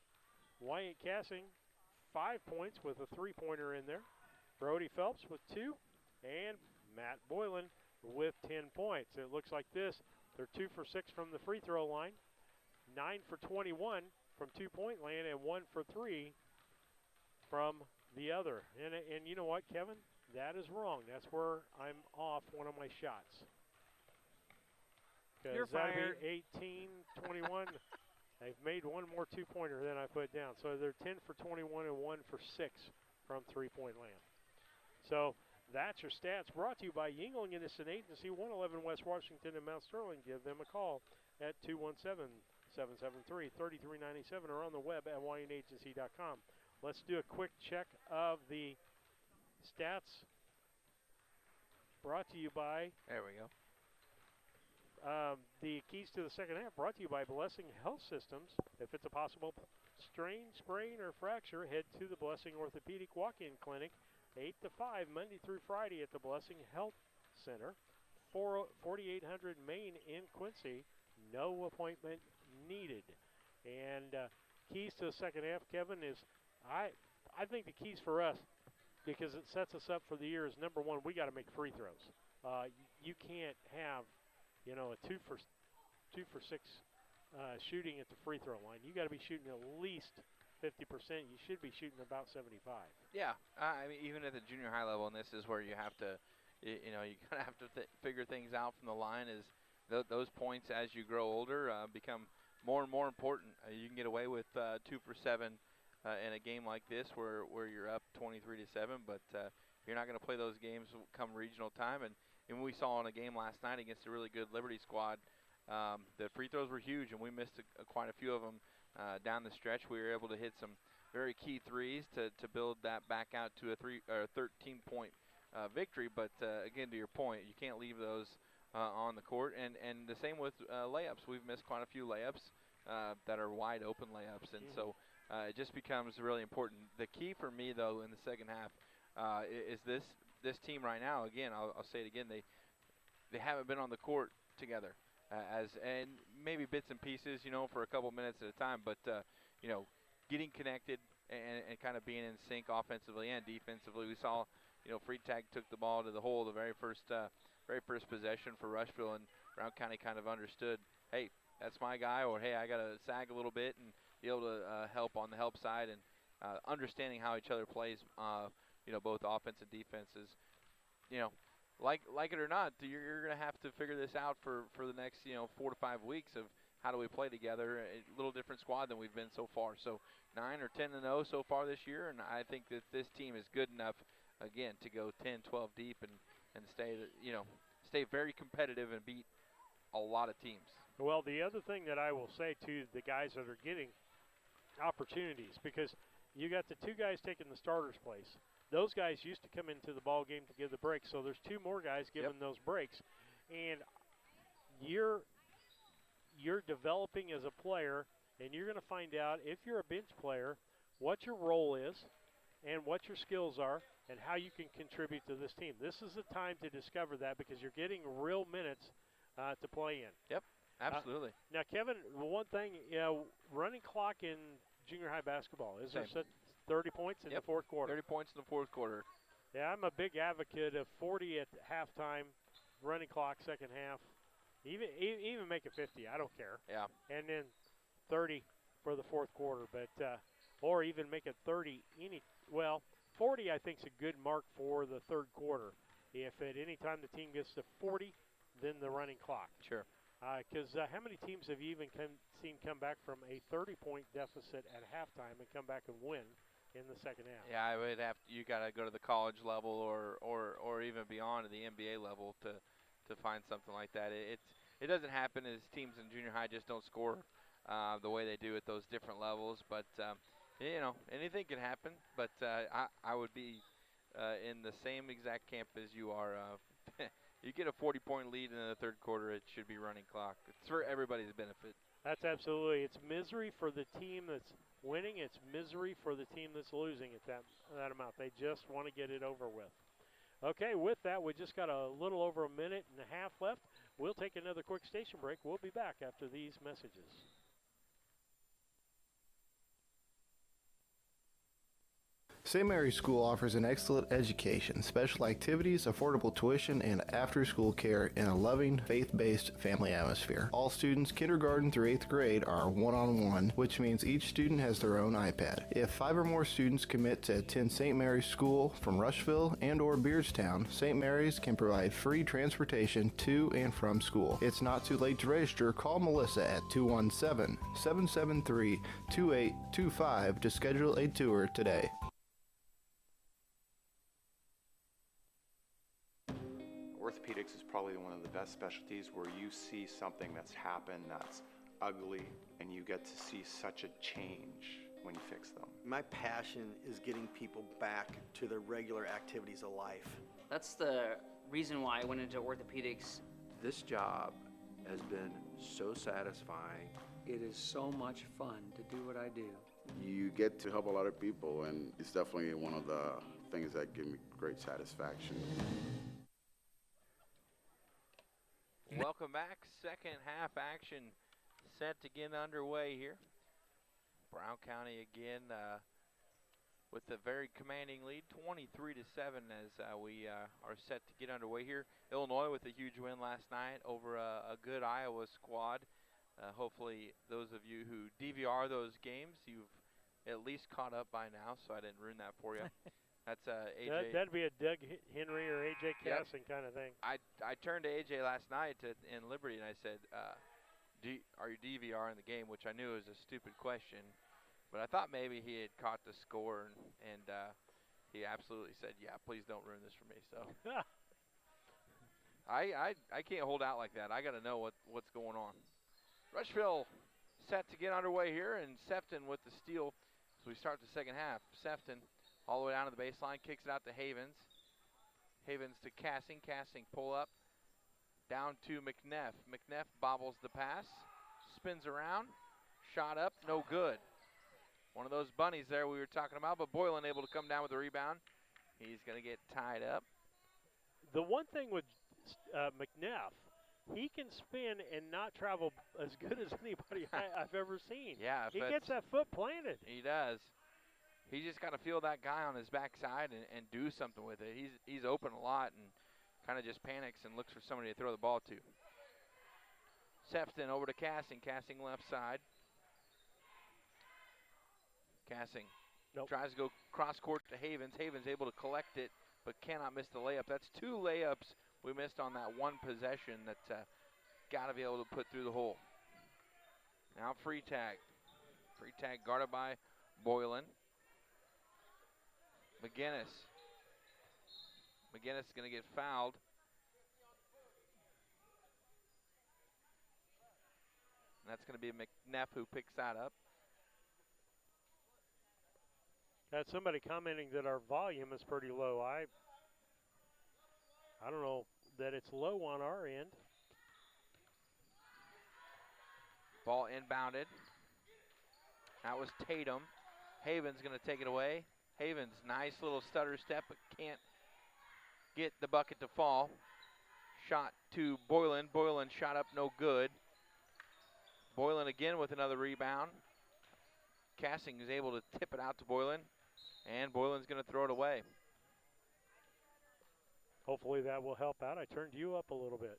Wyatt Cassing, 5 points with a 3-pointer in there. Brody Phelps with 2, and Matt Boylan with 10 points. It looks like this. They're 2 for 6 from the free throw line, 9 for 21 from 2-point land, and 1 for 3 from the other. And you know what, Kevin? That is wrong. That's where I'm off one of my shots. You're fired. That'd be 18-21. They've made one more 2-pointer than I put down. So they're 10 for 21 and 1 for 6 from 3-point land. So that's your stats, brought to you by Yingling and Nissen Agency, 111 West Washington in Mount Sterling. Give them a call at 217-773-3397 or on the web at ynagency.com. Let's do a quick check of the stats, brought to you by... There we go. The keys to the second half brought to you by Blessing Health Systems. If it's a possible strain, sprain, or fracture, head to the Blessing Orthopedic Walk-In Clinic, 8 to 5, Monday through Friday at the Blessing Health Center, 4800 Main in Quincy. No appointment needed. And keys to the second half, Kevin, is I think the keys for us, because it sets us up for the year, is number one, we got to make free throws. You can't have, a 2 for 6 shooting at the free throw line. You got to be shooting at least 50%. You should be shooting about 75. Yeah, I mean, even at the junior high level, and this is where you have to, you kind of have to figure things out from the line. Is those points as you grow older become more and more important. You can get away with 2 for 7 in a game like this where you're up 23-7, but you're not going to play those games come regional time. And we saw in a game last night against a really good Liberty squad, the free throws were huge, and we missed quite a few of them down the stretch. We were able to hit some very key threes to build that back out to a 13-point victory. But again, to your point, you can't leave those on the court. And the same with layups. We've missed quite a few layups that are wide open layups, and so it just becomes really important. The key for me, though, in the second half is this team right now. Again, I'll say it again. They haven't been on the court together and maybe bits and pieces, for a couple minutes at a time. But getting connected and kind of being in sync offensively and defensively. We saw, Freitag took the ball to the hole the very first possession for Rushville, and Brown County kind of understood, hey, that's my guy, or hey, I got to sag a little bit and be able to help on the help side, and understanding how each other plays, both offense and defenses. Like it or not, you're going to have to figure this out for the next 4 to 5 weeks of how do we play together. A little different squad than we've been so far. So 9 or 10-0 so far this year, and I think that this team is good enough again to go 10, 12 deep and stay very competitive and beat a lot of teams. Well, the other thing that I will say to the guys that are getting opportunities, because you got the two guys taking the starter's place. Those guys used to come into the ball game to give the breaks, so there's two more guys giving those breaks, and you're developing as a player, and you're going to find out if you're a bench player what your role is and what your skills are and how you can contribute to this team. This is the time to discover that because you're getting real minutes to play in. Yep, absolutely. Now, Kevin, one thing, running clock in junior high basketball, is there such 30 points in the fourth quarter? 30 points in the fourth quarter. Yeah, I'm a big advocate of 40 at halftime, running clock second half. Even make it 50, I don't care. Yeah. And then 30 for the fourth quarter, but or even make it 30 40 I think is a good mark for the third quarter. If at any time the team gets to 40, then the running clock. Sure. Because how many teams have you even seen come back from a 30-point deficit at halftime and come back and win in the second half? Yeah, I would have. You got to go to the college level or even beyond to the NBA level to find something like that. It doesn't happen as teams in junior high just don't score the way they do at those different levels. But anything can happen. But I would be in the same exact camp as you are. You get a 40-point lead in the third quarter, it should be running clock. It's for everybody's benefit. That's absolutely. It's misery for the team that's winning. It's misery for the team that's losing at that amount. They just want to get it over with. Okay, with that, we just got a little over a minute and a half left. We'll take another quick station break. We'll be back after these messages. St. Mary's School offers an excellent education, special activities, affordable tuition, and after-school care in a loving, faith-based family atmosphere. All students, kindergarten through 8th grade, are one-on-one, which means each student has their own iPad. If 5 or more students commit to attend St. Mary's School from Rushville and or Beardstown, St. Mary's can provide free transportation to and from school. It's not too late to register. Call Melissa at 217-773-2825 to schedule a tour today. Orthopedics is probably one of the best specialties where you see something that's happened that's ugly and you get to see such a change when you fix them. My passion is getting people back to their regular activities of life. That's the reason why I went into orthopedics. This job has been so satisfying. It is so much fun to do what I do. You get to help a lot of people, and it's definitely one of the things that give me great satisfaction. Welcome back. Second half action set to get underway here. Brown County again with a very commanding lead, 23-7 as we are set to get underway here. Illinois with a huge win last night over a good Iowa squad. Hopefully those of you who DVR those games, you've at least caught up by now, so I didn't ruin that for you. That's AJ. That'd be a Doug Henry or AJ Casson kind of thing. I turned to AJ last night in Liberty and I said, are you DVRing the game? Which I knew was a stupid question, but I thought maybe he had caught the score and he absolutely said, yeah, please don't ruin this for me. So I can't hold out like that. I got to know what's going on. Rushville set to get underway here, and Sefton with the steal as we start the second half. Sefton all the way down to the baseline, kicks it out to Havens. Havens to Cassing. Cassing pull up. Down to McNeff. McNeff bobbles the pass. Spins around. Shot up. No good. One of those bunnies there we were talking about, but Boylan able to come down with the rebound. He's going to get tied up. The one thing with McNeff, he can spin and not travel as good as anybody I've ever seen. Yeah. He gets that foot planted. He does. He just got to feel that guy on his backside and do something with it. He's open a lot and kind of just panics and looks for somebody to throw the ball to. Sefton over to Cassing. Cassing left side. Cassing tries to go cross court to Havens. Havens able to collect it but cannot miss the layup. That's 2 layups we missed on that one possession that's got to be able to put through the hole. Now free tag. Free tag guarded by Boylan. McGinnis is going to get fouled. That's going to be McNeff who picks that up. Got somebody commenting that our volume is pretty low. I don't know that it's low on our end. Ball inbounded. That was Tatum. Haven's going to take it away. Haven's nice little stutter step, but can't get the bucket to fall. Shot to Boylan. Boylan shot up no good. Boylan again with another rebound. Cassing is able to tip it out to Boylan, and Boylan's going to throw it away. Hopefully that will help out. I turned you up a little bit.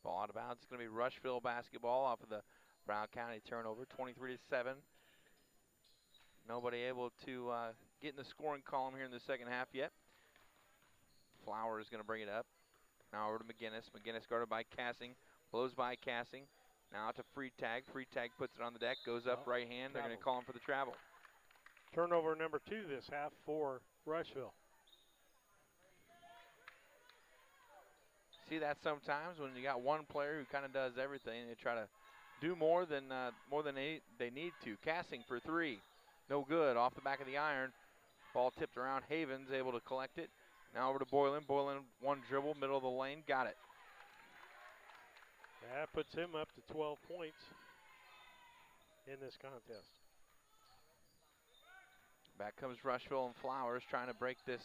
Ball out of bounds. It's going to be Rushville basketball off of the Brown County turnover, 23-7. Nobody able to get in the scoring column here in the second half yet. Flower is going to bring it up. Now over to McGinnis. McGinnis guarded by Cassing. Blows by Cassing. Now to Freitag. Freitag puts it on the deck. Goes up right hand. They're going to call him for the travel. Turnover number 2 this half for Rushville. See that sometimes when you got one player who kind of does everything and they try to do more than they need to. Cassing for 3. No good. Off the back of the iron. Ball tipped around. Havens able to collect it. Now over to Boylan. Boylan, one dribble, middle of the lane. Got it. That puts him up to 12 points in this contest. Back comes Rushville and Flowers trying to break this.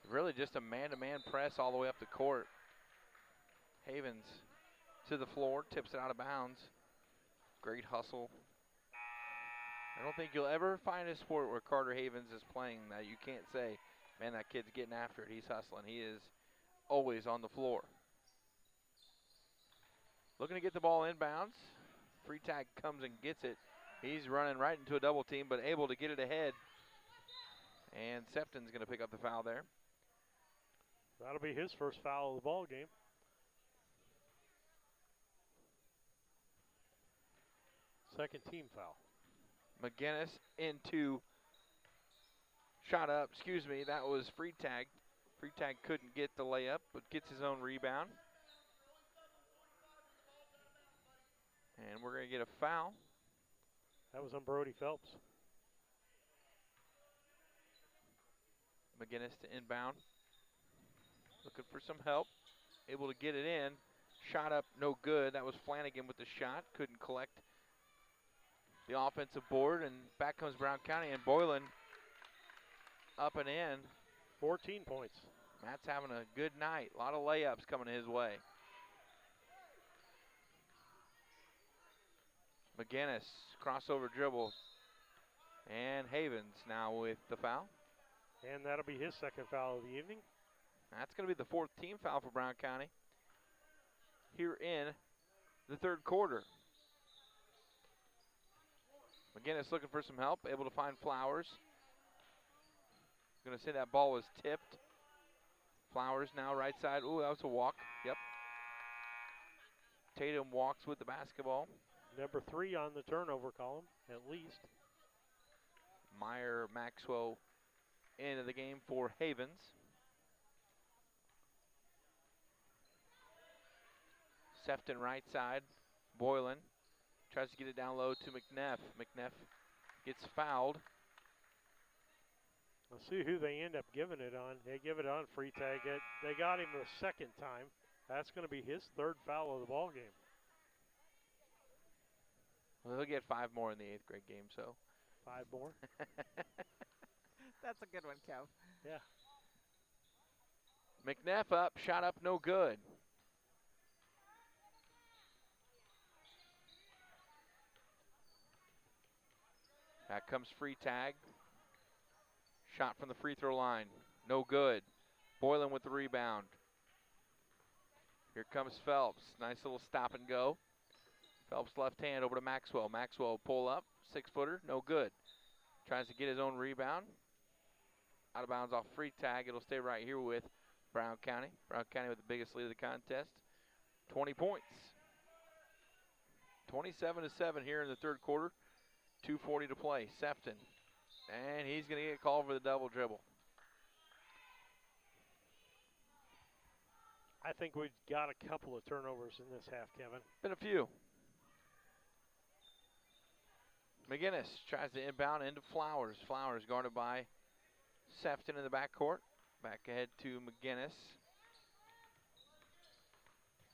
Really just a man-to-man press all the way up the court. Havens to the floor, tips it out of bounds. Great hustle. I don't think you'll ever find a sport where Carter Havens is playing that you can't say, man, that kid's getting after it. He's hustling. He is always on the floor. Looking to get the ball inbounds. Freitag comes and gets it. He's running right into a double team, but able to get it ahead. And Sefton's going to pick up the foul there. That'll be his first foul of the ball game. Second team foul. McGinnis into shot up. Excuse me, that was Freitag. Freitag couldn't get the layup, but gets his own rebound. And we're going to get a foul. That was on Brody Phelps. McGinnis to inbound. Looking for some help. Able to get it in. Shot up, no good. That was Flanagan with the shot. Couldn't collect the offensive board. And back comes Brown County. And Boylan up and in. 14 points. Matt's having a good night. A lot of layups coming his way. McGinnis, crossover dribble. And Havens now with the foul. And that'll be his second foul of the evening. That's going to be the 4th team foul for Brown County here in the 3rd quarter. McGinnis looking for some help, able to find Flowers. Going to say that ball was tipped. Flowers now right side. Ooh, that was a walk. Yep. Tatum walks with the basketball. Number 3 on the turnover column, at least. Meyer Maxwell into the game for Havens. Sefton right side. Boylan tries to get it down low to McNeff. McNeff gets fouled. Let's see who they end up giving it on. They give it on Freitag. They got him the second time. That's going to be his 3rd foul of the ball game. Well, he'll get 5 more in the 8th grade game, so. 5 more? That's a good one, Kev. Yeah. McNeff up, shot up, no good. Back comes Freitag. Shot from the free throw line, no good. Boylan with the rebound. Here comes Phelps, nice little stop and go. Phelps left hand over to Maxwell. Maxwell pull up, 6-footer, no good. Tries to get his own rebound. Out of bounds off Freitag. It'll stay right here with Brown County. Brown County with the biggest lead of the contest, 20 points. 27-7 here in the 3rd quarter. 2:40 to play. Sefton. And he's going to get called for the double dribble. I think we've got a couple of turnovers in this half, Kevin. Been a few. McGinnis tries to inbound into Flowers. Flowers guarded by Sefton in the backcourt. Back ahead to McGinnis.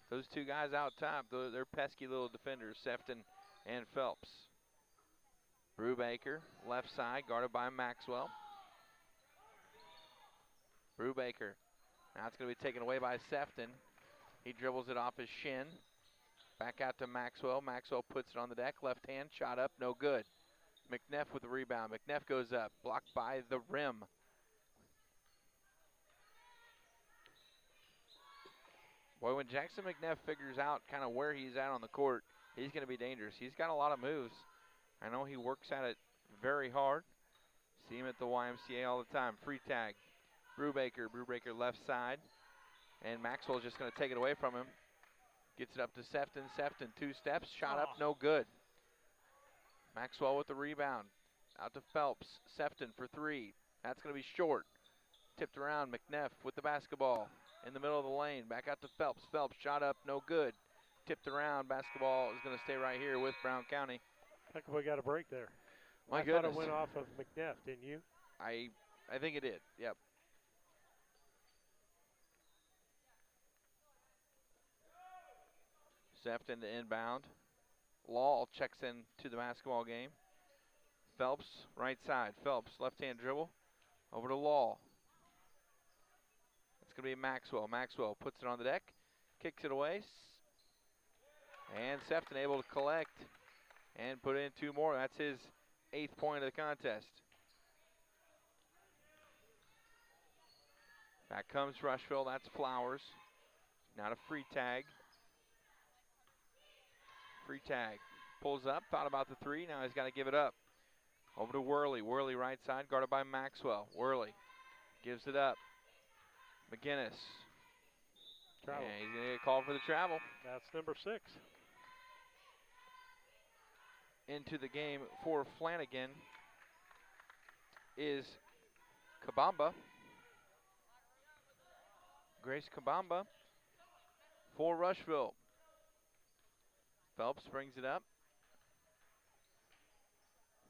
Those two guys out top, they're pesky little defenders, Sefton and Phelps. Brubaker, left side, guarded by Maxwell. Brubaker, now it's going to be taken away by Sefton. He dribbles it off his shin. Back out to Maxwell. Maxwell puts it on the deck. Left hand, shot up, no good. McNeff with the rebound. McNeff goes up, blocked by the rim. Boy, when Jackson McNeff figures out kind of where he's at on the court, he's going to be dangerous. He's got a lot of moves. I know he works at it very hard. See him at the YMCA all the time. Free tag. Brubaker left side. And Maxwell's just going to take it away from him. Gets it up to Sefton. Sefton, 2 steps. Shot up, no good. Maxwell with the rebound. Out to Phelps. Sefton for 3. That's going to be short. Tipped around. McNeff with the basketball. In the middle of the lane. Back out to Phelps. Phelps shot up, no good. Tipped around. Basketball is going to stay right here with Brown County. I think we got a break there. My I goodness. thought it went off of McNeff, didn't you? I think it did, yep. Sefton to inbound. Law checks in to the basketball game. Phelps, right side. Phelps, left-hand dribble. Over to Law. It's going to be Maxwell. Maxwell puts it on the deck. Kicks it away. And Sefton able to collect and put in 2 more. That's his 8th point of the contest. Back comes Rushville. That's Flowers. Not a free tag. Free tag. Pulls up. Thought about the 3. Now he's got to give it up. Over to Worley. Worley right side. Guarded by Maxwell. Worley gives it up. McGinnis. Travel. And he's going to get called for the travel. That's number 6. Into the game for Flanagan is Kabamba. Grace Kabamba for Rushville. Phelps brings it up.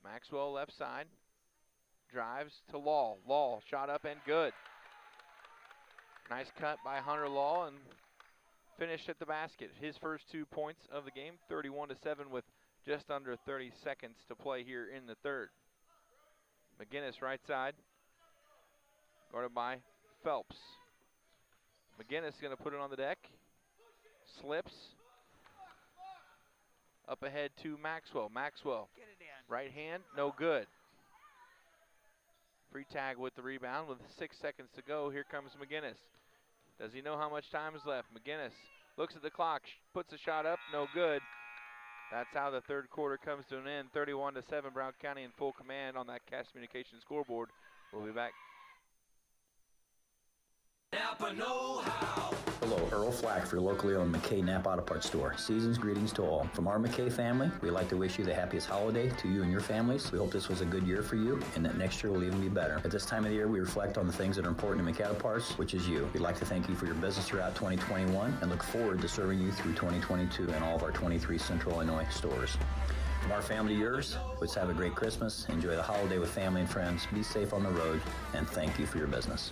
Maxwell left side. Drives to Law. Law shot up and good. Nice cut by Hunter Law and finished at the basket. His first 2 points of the game, 31-7 with just under 30 seconds to play here in the third. McGinnis right side. Guarded by Phelps. McGinnis going to put it on the deck. Slips. Up ahead to Maxwell. Maxwell. Right hand, no good. Free tag with the rebound with 6 seconds to go. Here comes McGinnis. Does he know how much time is left? McGinnis looks at the clock, puts a shot up, no good. That's how the third quarter comes to an end. 31-7, Brown County in full command on that Cash Communications scoreboard. We'll be back. Napa know-how. Hello, Earl Flack for your locally owned McKay Napa Auto Parts store. Season's greetings to all. From our McKay family, we'd like to wish you the happiest holiday to you and your families. We hope this was a good year for you and that next year will even be better. At this time of the year, we reflect on the things that are important to McKay Auto Parts, which is you. We'd like to thank you for your business throughout 2021 and look forward to serving you through 2022 in all of our 23 Central Illinois stores. From our family to yours, let's have a great Christmas. Enjoy the holiday with family and friends. Be safe on the road, and thank you for your business.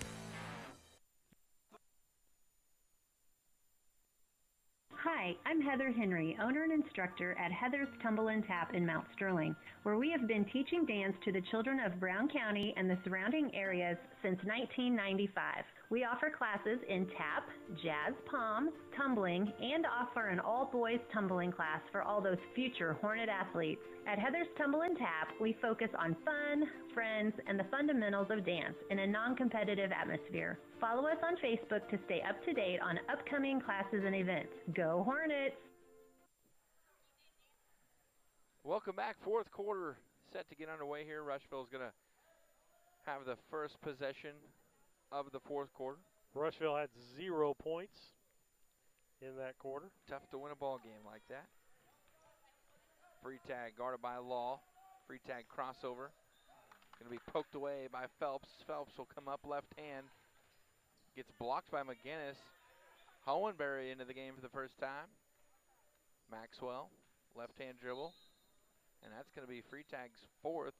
Hi, I'm Heather Henry, owner and instructor at Heather's Tumble and Tap in Mount Sterling, where we have been teaching dance to the children of Brown County and the surrounding areas since 1995. We offer classes in tap, jazz palm, tumbling, and offer an all-boys tumbling class for all those future Hornet athletes. At Heather's Tumble and Tap, we focus on fun, friends, and the fundamentals of dance in a non-competitive atmosphere. Follow us on Facebook to stay up to date on upcoming classes and events. Go Hornets! Welcome back. Fourth quarter set to get underway here. Rushville is going to have the first possession of the fourth quarter. Rushville had 0 points in that quarter. Tough to win a ball game like that. Free tag guarded by Law. Free tag crossover. Going to be poked away by Phelps. Phelps will come up left hand. Gets blocked by McGinnis. Hohenberry into the game for the first time. Maxwell, left-hand dribble. And that's going to be Freetag's fourth.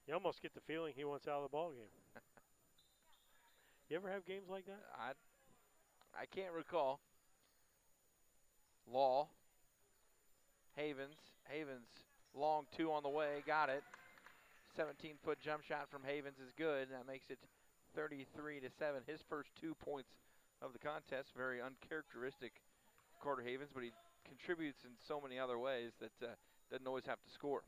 You almost get the feeling he wants out of the ball game. You ever have games like that? I can't recall. Law. Havens. Havens, long two on the way, got it. 17-foot jump shot from Havens is good. That makes it 33-7. His first 2 points of the contest. Very uncharacteristic of Carter Havens, but he contributes in so many other ways that doesn't always have to score.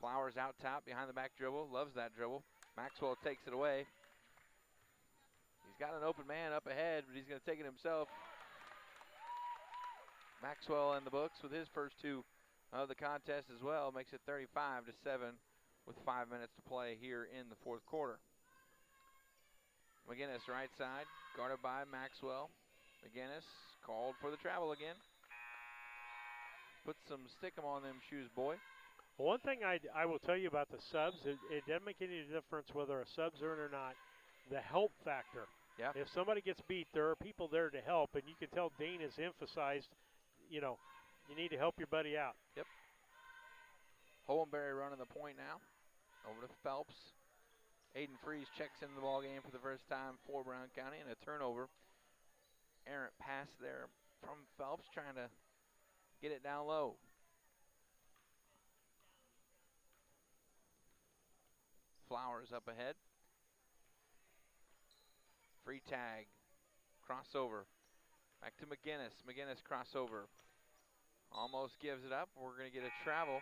Flowers out top behind the back dribble. Loves that dribble. Maxwell takes it away. He's got an open man up ahead, but he's going to take it himself. Maxwell in the books with his first two of the contest as well. Makes it 35-7 with 5 minutes to play here in the fourth quarter. McGinnis right side, guarded by Maxwell. McGinnis called for the travel again. Put some stick 'em on them shoes, boy. Well, one thing I will tell you about the subs, it doesn't make any difference whether a sub's in or not. The help factor. Yeah. If somebody gets beat, there are people there to help, and you can tell Dane has emphasized, you know, you need to help your buddy out. Yep. Hohenberry running the point now. Over to Phelps. Aiden Freeze checks into the ball game for the first time for Brown County, and a turnover. Errant pass there from Phelps, trying to get it down low. Flowers up ahead. Free tag. Crossover. Back to McGinnis. McGinnis crossover. Almost gives it up. We're going to get a travel.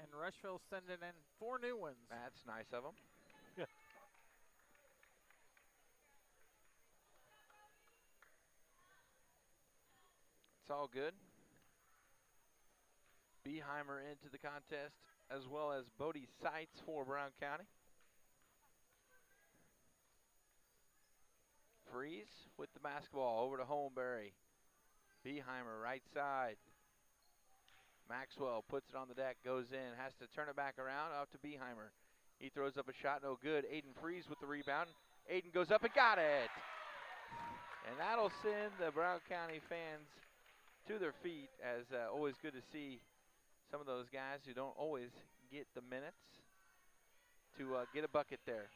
And Rushville sending in 4 new ones. That's nice of them. It's all good. Beheimer into the contest, as well as Bodie Seitz for Brown County. Freeze with the basketball over to Hohenberry. Beheimer right side. Maxwell puts it on the deck, goes in, has to turn it back around, out to Beheimer. He throws up a shot, no good. Aiden Freeze with the rebound. Aiden goes up and got it. And that'll send the Brown County fans to their feet, as always good to see some of those guys who don't always get the minutes to get a bucket there.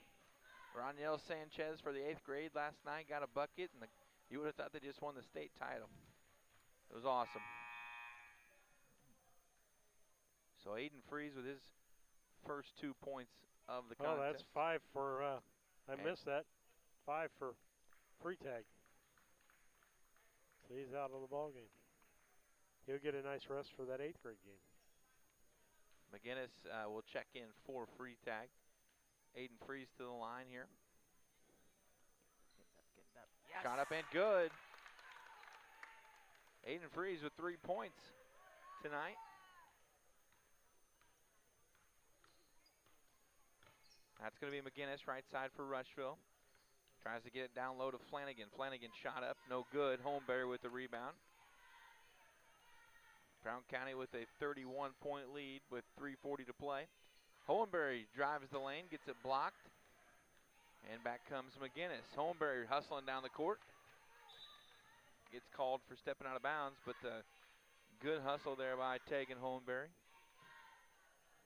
Roniel Sanchez for the 8th grade last night got a bucket, and you would have thought they just won the state title. It was awesome. So Aiden Freeze with his first 2 points of the contest. Oh, that's 5 for, I missed that, 5 for free tag. So he's out of the ball game. He'll get a nice rest for that 8th grade game. McGinnis will check in for free tag. Aiden Freeze to the line here. Yes. Shot up and good. Aiden Freeze with 3 points tonight. That's going to be McGinnis right side for Rushville. Tries to get it down low to Flanagan. Flanagan shot up, no good. Hohenberry with the rebound. Brown County with a 31-point lead with 3:40 to play. Hohenberry drives the lane, gets it blocked. And back comes McGinnis. Hohenberry hustling down the court. Gets called for stepping out of bounds, but good hustle there by Tegan Hohenberry.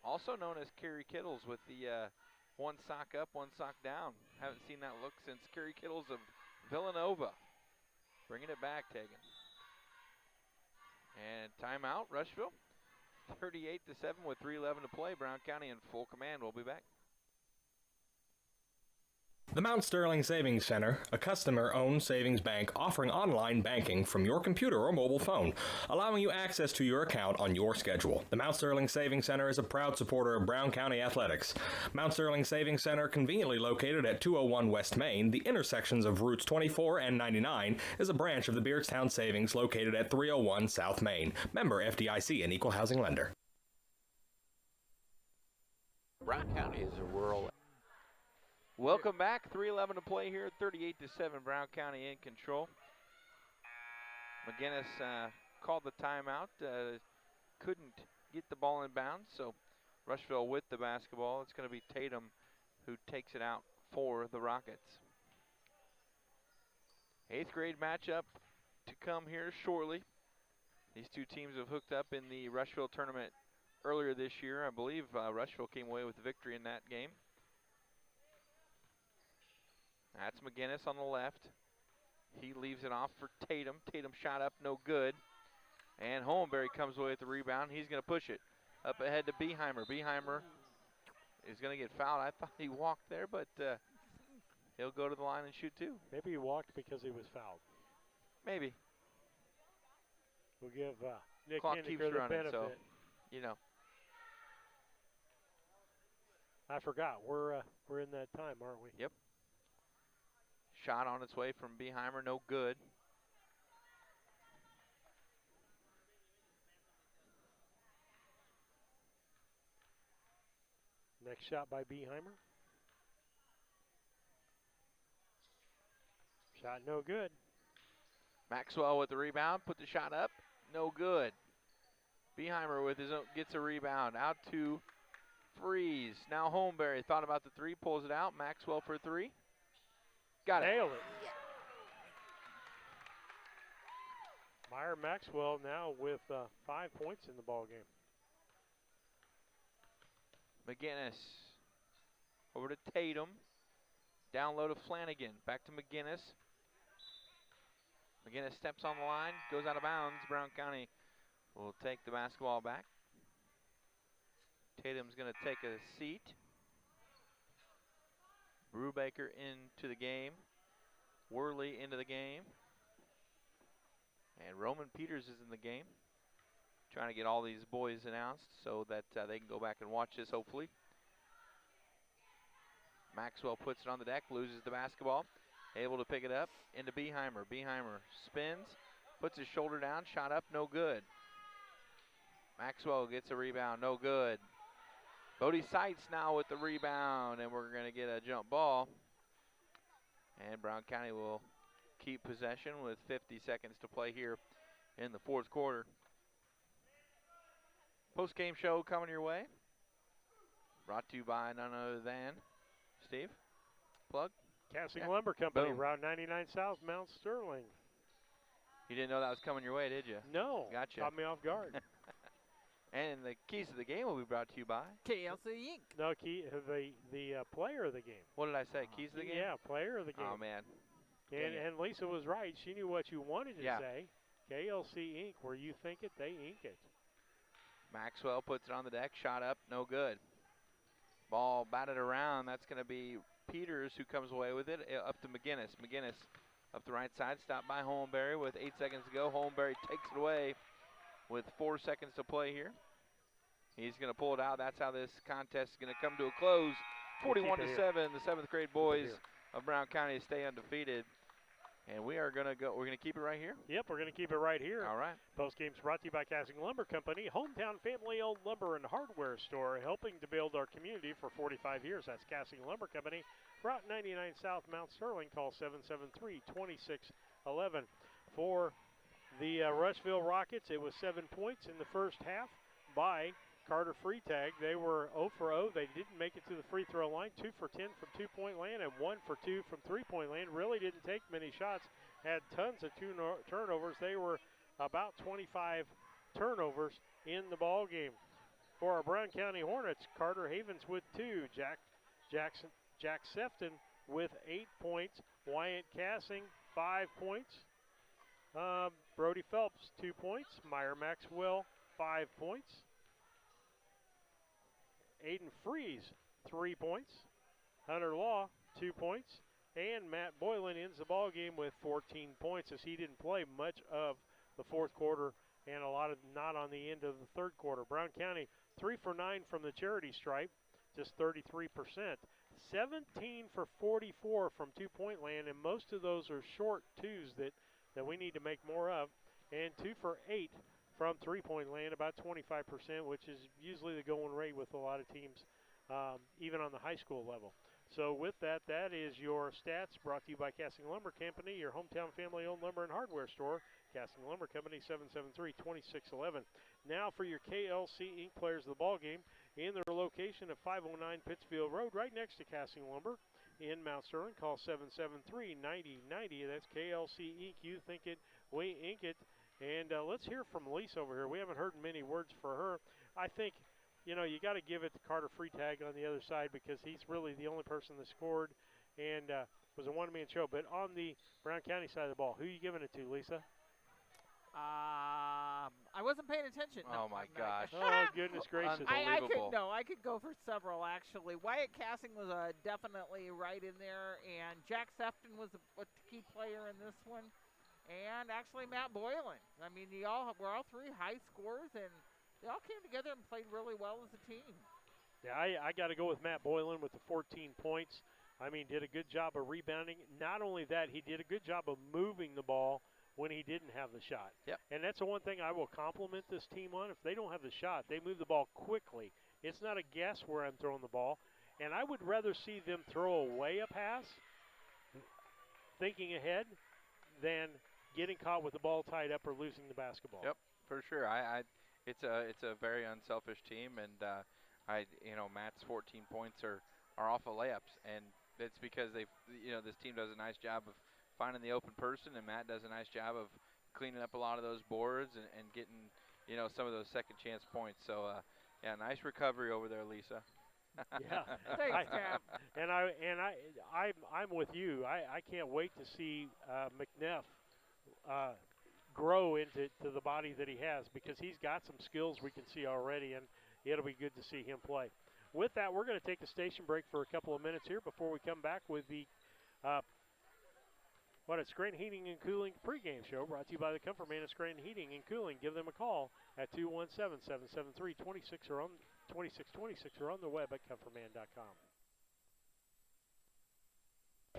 Also known as Kerry Kittles with the one sock up, one sock down. Haven't seen that look since Kerry Kittles of Villanova. Bringing it back, Tegan. And timeout, Rushville. 38-7 with 3:11 to play. Brown County in full command. We'll be back. The Mount Sterling Savings Center, a customer-owned savings bank offering online banking from your computer or mobile phone, allowing you access to your account on your schedule. The Mount Sterling Savings Center is a proud supporter of Brown County athletics. Mount Sterling Savings Center, conveniently located at 201 West Main, the intersections of routes 24 and 99, is a branch of the Beardstown Savings located at 301 South Main. Member FDIC, an equal housing lender. Brown County is a rural. Welcome back. 3:11 to play here. 38-7. Brown County in control. McGinnis called the timeout. Couldn't get the ball in bounds, so Rushville with the basketball. It's going to be Tatum who takes it out for the Rockets. 8th grade matchup to come here shortly. These two teams have hooked up in the Rushville tournament earlier this year. I believe Rushville came away with the victory in that game. That's McGinnis on the left. He leaves it off for Tatum. Tatum shot up, no good. And Holmberry comes away with the rebound. He's going to push it up ahead to Beheimer. Beheimer is going to get fouled. I thought he walked there, but he'll go to the line and shoot two. Maybe he walked because he was fouled. Maybe. We'll give Nick Clock Henniker keeps the running, benefit. so, you know. I forgot. We're in that time, aren't we? Yep. Shot on its way from Beheimer, no good. Next shot by Beheimer. Shot no good. Maxwell with the rebound, put the shot up, no good. Beheimer with his own, gets a rebound, out to Freeze. Now Holmberry thought about the three, pulls it out. Maxwell for three. Got it. Nailed it. Meyer Maxwell now with 5 points in the ball game. McGinnis over to Tatum. Down low to Flanagan. Back to McGinnis. McGinnis steps on the line, goes out of bounds. Brown County will take the basketball back. Tatum's going to take a seat. Brubaker into the game. Worley into the game. And Roman Peters is in the game. Trying to get all these boys announced so that they can go back and watch this, hopefully. Maxwell puts it on the deck, loses the basketball. Able to pick it up into Beheimer. Beheimer spins, puts his shoulder down, shot up, no good. Maxwell gets a rebound, no good. Bodie Seitz now with the rebound, and we're going to get a jump ball. And Brown County will keep possession with 50 seconds to play here in the fourth quarter. Post-game show coming your way. Brought to you by none other than Steve. Plug. Casting Lumber Company, Boom. Route 99 South, Mount Sterling. You didn't know that was coming your way, did you? No. Gotcha. Caught me off guard. And the keys to the game will be brought to you by KLC Inc. No, the player of the game. What did I say? Keys to the game? Yeah, player of the game. Oh, man. And Lisa was right. She knew what you wanted to Yeah. say. KLC Inc., where you think it, they ink it. Maxwell puts it on the deck, shot up, no good. Ball batted around. That's going to be Peters who comes away with it, up to McGinnis. McGinnis up the right side, stopped by Holmberry with 8 seconds to go. Holmberry takes it away with 4 seconds to play here. He's going to pull it out. That's how this contest is going to come to a close. 41-7, the 7th grade boys of Brown County stay undefeated. And we are going to go, we're going to keep it right here? Yep, we're going to keep it right here. All right. Post game's brought to you by Casting Lumber Company, hometown family-owned lumber and hardware store, helping to build our community for 45 years. That's Casting Lumber Company, Route 99 South, Mount Sterling. Call 773-2611. For the Rushville Rockets, it was 7 points in the first half by Carter Freitag. They were 0 for 0. They didn't make it to the free throw line. 2 for 10 from two-point land and 1 for 2 from three-point land. Really didn't take many shots. Had tons of turnovers. They were about 25 turnovers in the ball game. For our Brown County Hornets, Carter Havens with 2. Jack Sefton with 8 points. Wyatt Cassing 5 points. Brody Phelps 2 points. Meyer Maxwell 5 points. Aiden Freeze, 3 points. Hunter Law, 2 points. And Matt Boylan ends the ball game with 14 points as he didn't play much of the fourth quarter and a lot of not on the end of the third quarter. Brown County, 3 for 9 from the charity stripe, just 33%. 17 for 44 from two-point land, and most of those are short twos that we need to make more of. And 2 for 8 from three-point land, about 25%, which is usually the going rate with a lot of teams, even on the high school level. So with that, that is your stats brought to you by Casting Lumber Company, your hometown family-owned lumber and hardware store. Casting Lumber Company, 773-2611. Now for your KLC Inc. players of the ball game, in their location at 509 Pittsfield Road, right next to Casting Lumber in Mount Sterling. Call 773-9090. That's KLC-EQ. Think it, we ink it. And let's hear from Lisa over here. We haven't heard many words for her. I think, you got to give it to Carter Freitag on the other side because he's really the only person that scored and was a one-man show. But on the Brown County side of the ball, who are you giving it to, Lisa? I wasn't paying attention. Oh my gosh! Oh goodness gracious! Unbelievable. I could go for several actually. Wyatt Casting was definitely right in there, and Jack Sefton was a key player in this one, and actually Matt Boylan. I mean, we're all three high scorers, and they all came together and played really well as a team. Yeah, I got to go with Matt Boylan with the 14 points. I mean, did a good job of rebounding. Not only that, he did a good job of moving the ball when he didn't have the shot. Yep. And that's the one thing I will compliment this team on. If they don't have the shot, they move the ball quickly. It's not a guess where I'm throwing the ball. And I would rather see them throw away a pass, thinking ahead, than getting caught with the ball tied up or losing the basketball. Yep, for sure. It's a very unselfish team, and Matt's 14 points are off of layups, and it's because this team does a nice job of finding the open person, and Matt does a nice job of cleaning up a lot of those boards and getting, some of those second chance points. So, nice recovery over there, Lisa. Yeah, thanks, Cap. And I'm with you. I can't wait to see McNeff grow into the body that he has because he's got some skills we can see already, and it'll be good to see him play. With that, we're going to take a station break for a couple of minutes here before we come back with the Scranton Heating and Cooling pregame show brought to you by the Comfort Man of Scranton Heating and Cooling. Give them a call at 217-773-2626 or on their web at comfortman.com.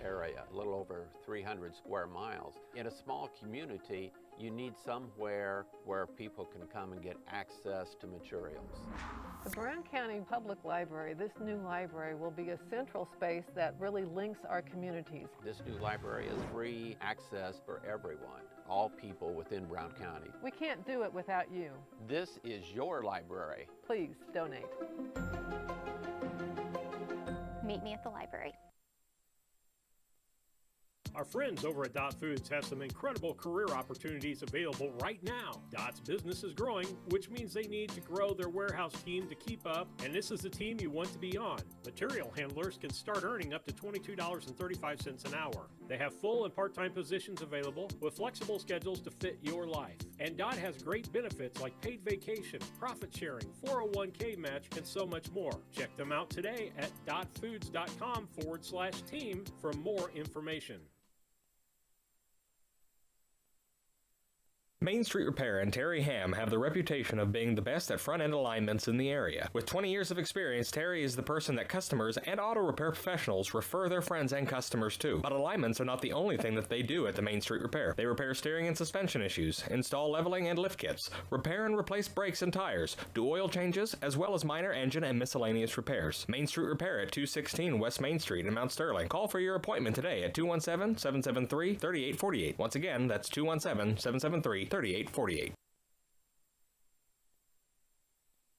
Area, a little over 300 square miles. In a small community, you need somewhere where people can come and get access to materials. The Brown County Public Library, this new library, will be a central space that really links our communities. This new library is free access for everyone, all people within Brown County. We can't do it without you. This is your library. Please donate. Meet me at the library. Our friends over at Dot Foods have some incredible career opportunities available right now. Dot's business is growing, which means they need to grow their warehouse team to keep up, and this is the team you want to be on. Material handlers can start earning up to $22.35 an hour. They have full and part-time positions available with flexible schedules to fit your life. And Dot has great benefits like paid vacation, profit sharing, 401k match, and so much more. Check them out today at dotfoods.com/team for more information. Main Street Repair and Terry Ham have the reputation of being the best at front-end alignments in the area. With 20 years of experience, Terry is the person that customers and auto repair professionals refer their friends and customers to. But alignments are not the only thing that they do at the Main Street Repair. They repair steering and suspension issues, install leveling and lift kits, repair and replace brakes and tires, do oil changes, as well as minor engine and miscellaneous repairs. Main Street Repair at 216 West Main Street in Mount Sterling. Call for your appointment today at 217-773-3848. Once again, that's 217-773-3848.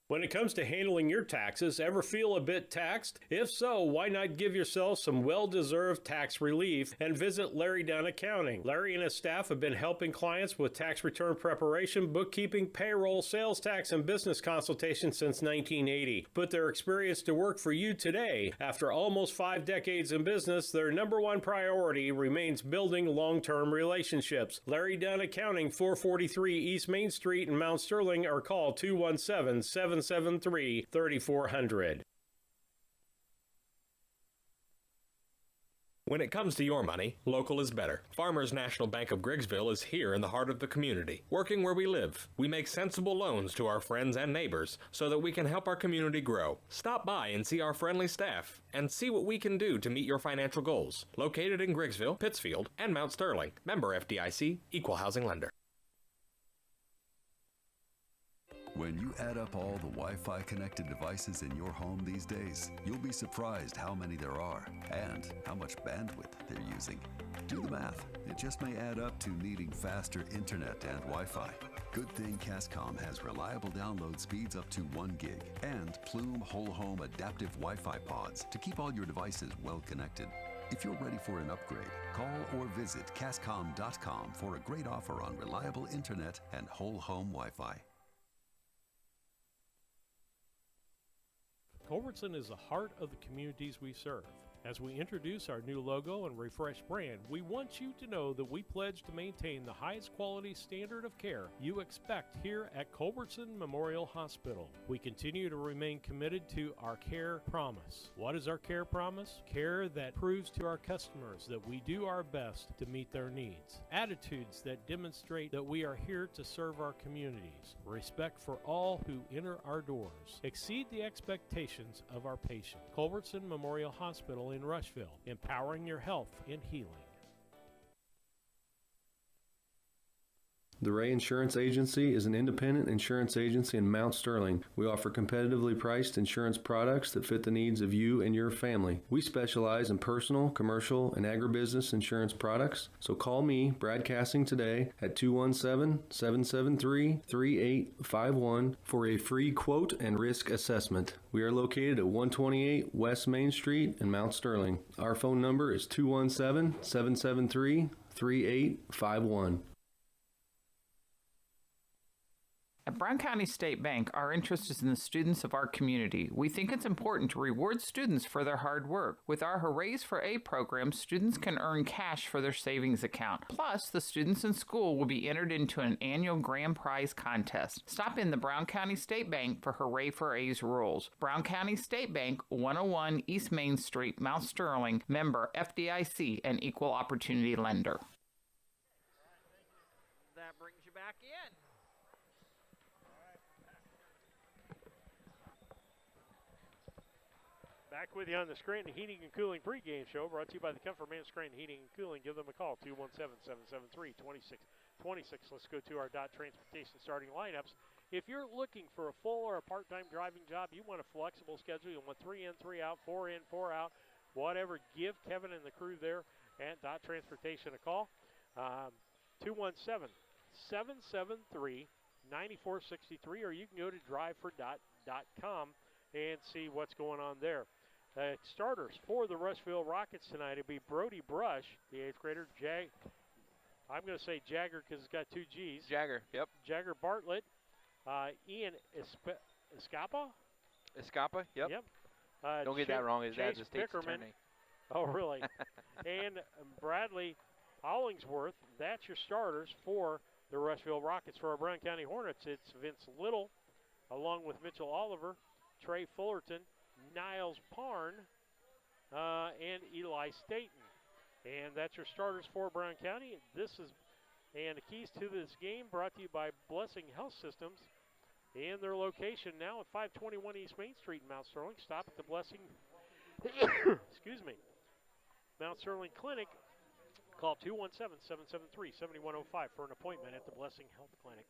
When it comes to handling your taxes, ever feel a bit taxed? If so, why not give yourself some well-deserved tax relief and visit Larry Dunn Accounting. Larry and his staff have been helping clients with tax return preparation, bookkeeping, payroll, sales tax, and business consultation since 1980. Put their experience to work for you today. After almost 5 decades in business, their number one priority remains building long-term relationships. Larry Dunn Accounting, 443 East Main Street in Mount Sterling, or call 217-773-3400. When it comes to your money, local is better. Farmers National Bank of Griggsville is here in the heart of the community, working where we live. We make sensible loans to our friends and neighbors so that we can help our community grow. Stop by and see our friendly staff and see what we can do to meet your financial goals. Located in Griggsville, Pittsfield, and Mount Sterling. Member FDIC, Equal Housing Lender. When you add up all the Wi-Fi connected devices in your home these days, you'll be surprised how many there are and how much bandwidth they're using. Do the math. It just may add up to needing faster internet and Wi-Fi. Good thing Cascom has reliable download speeds up to 1 gig and Plume whole home adaptive Wi-Fi pods to keep all your devices well connected. If you're ready for an upgrade, call or visit Cascom.com for a great offer on reliable internet and whole home Wi-Fi. Culbertson is the heart of the communities we serve. As we introduce our new logo and refreshed brand, we want you to know that we pledge to maintain the highest quality standard of care you expect here at Culbertson Memorial Hospital. We continue to remain committed to our care promise. What is our care promise? Care that proves to our customers that we do our best to meet their needs. Attitudes that demonstrate that we are here to serve our communities. Respect for all who enter our doors. Exceed the expectations of our patient. Culbertson Memorial Hospital in Rushville, empowering your health and healing. The Ray Insurance Agency is an independent insurance agency in Mount Sterling. We offer competitively priced insurance products that fit the needs of you and your family. We specialize in personal, commercial, and agribusiness insurance products. So call me, Brad Cassing, today at 217-773-3851 for a free quote and risk assessment. We are located at 128 West Main Street in Mount Sterling. Our phone number is 217-773-3851. At Brown County State Bank, our interest is in the students of our community. We think it's important to reward students for their hard work. With our Hoorays for A program, students can earn cash for their savings account. Plus, the students in school will be entered into an annual grand prize contest. Stop in the Brown County State Bank for Hooray for A's rules. Brown County State Bank, 101 East Main Street, Mount Sterling, member FDIC, and equal opportunity lender. That brings you back in. Back with you on the Scranton Heating and Cooling pregame show, brought to you by the Comfort Man Scranton Heating and Cooling. Give them a call, 217-773-2626. Let's go to our Dot Transportation starting lineups. If you're looking for a full or a part-time driving job, you want a flexible schedule, you want 3 in, 3 out, 4 in, 4 out, whatever, give Kevin and the crew there at Dot Transportation a call. 217-773-9463, or you can go to drivefordot.com and see what's going on there. Starters for the Rushville Rockets tonight, it'll be Brody Brush, the 8th grader. I'm going to say Jagger because it's got 2 G's. Jagger, yep. Jagger Bartlett. Ian Escapa? Escapa, yep. Don't get that wrong. His dad's a state's attorney. Oh, really? And Bradley Hollingsworth. That's your starters for the Rushville Rockets. For our Brown County Hornets, it's Vince Little, along with Mitchell Oliver, Trey Fullerton, Niles Parn, and Eli Staten. And that's your starters for Brown County. And the keys to this game brought to you by Blessing Health Systems and their location now at 521 East Main Street in Mount Sterling. Stop at the Blessing, Mount Sterling Clinic. Call 217-773-7105 for an appointment at the Blessing Health Clinic.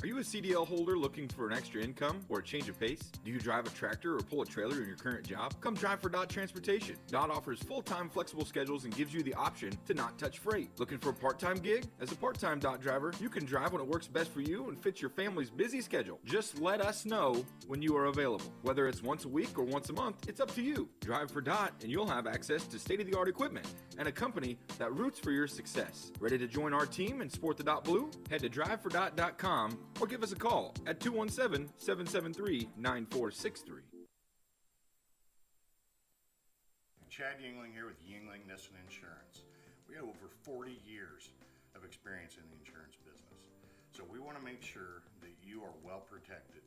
Are you a CDL holder looking for an extra income or a change of pace? Do you drive a tractor or pull a trailer in your current job? Come drive for Dot Transportation. Dot offers full-time flexible schedules and gives you the option to not touch freight. Looking for a part-time gig? As a part-time Dot driver, you can drive when it works best for you and fits your family's busy schedule. Just let us know when you are available. Whether it's once a week or once a month, it's up to you. Drive for Dot and you'll have access to state-of-the-art equipment and a company that roots for your success. Ready to join our team and sport the Dot Blue? Head to drivefordot.com or give us a call at 217-773-9463. Chad Yingling here with Yingling Nissen Insurance. We have over 40 years of experience in the insurance business. So we want to make sure that you are well protected.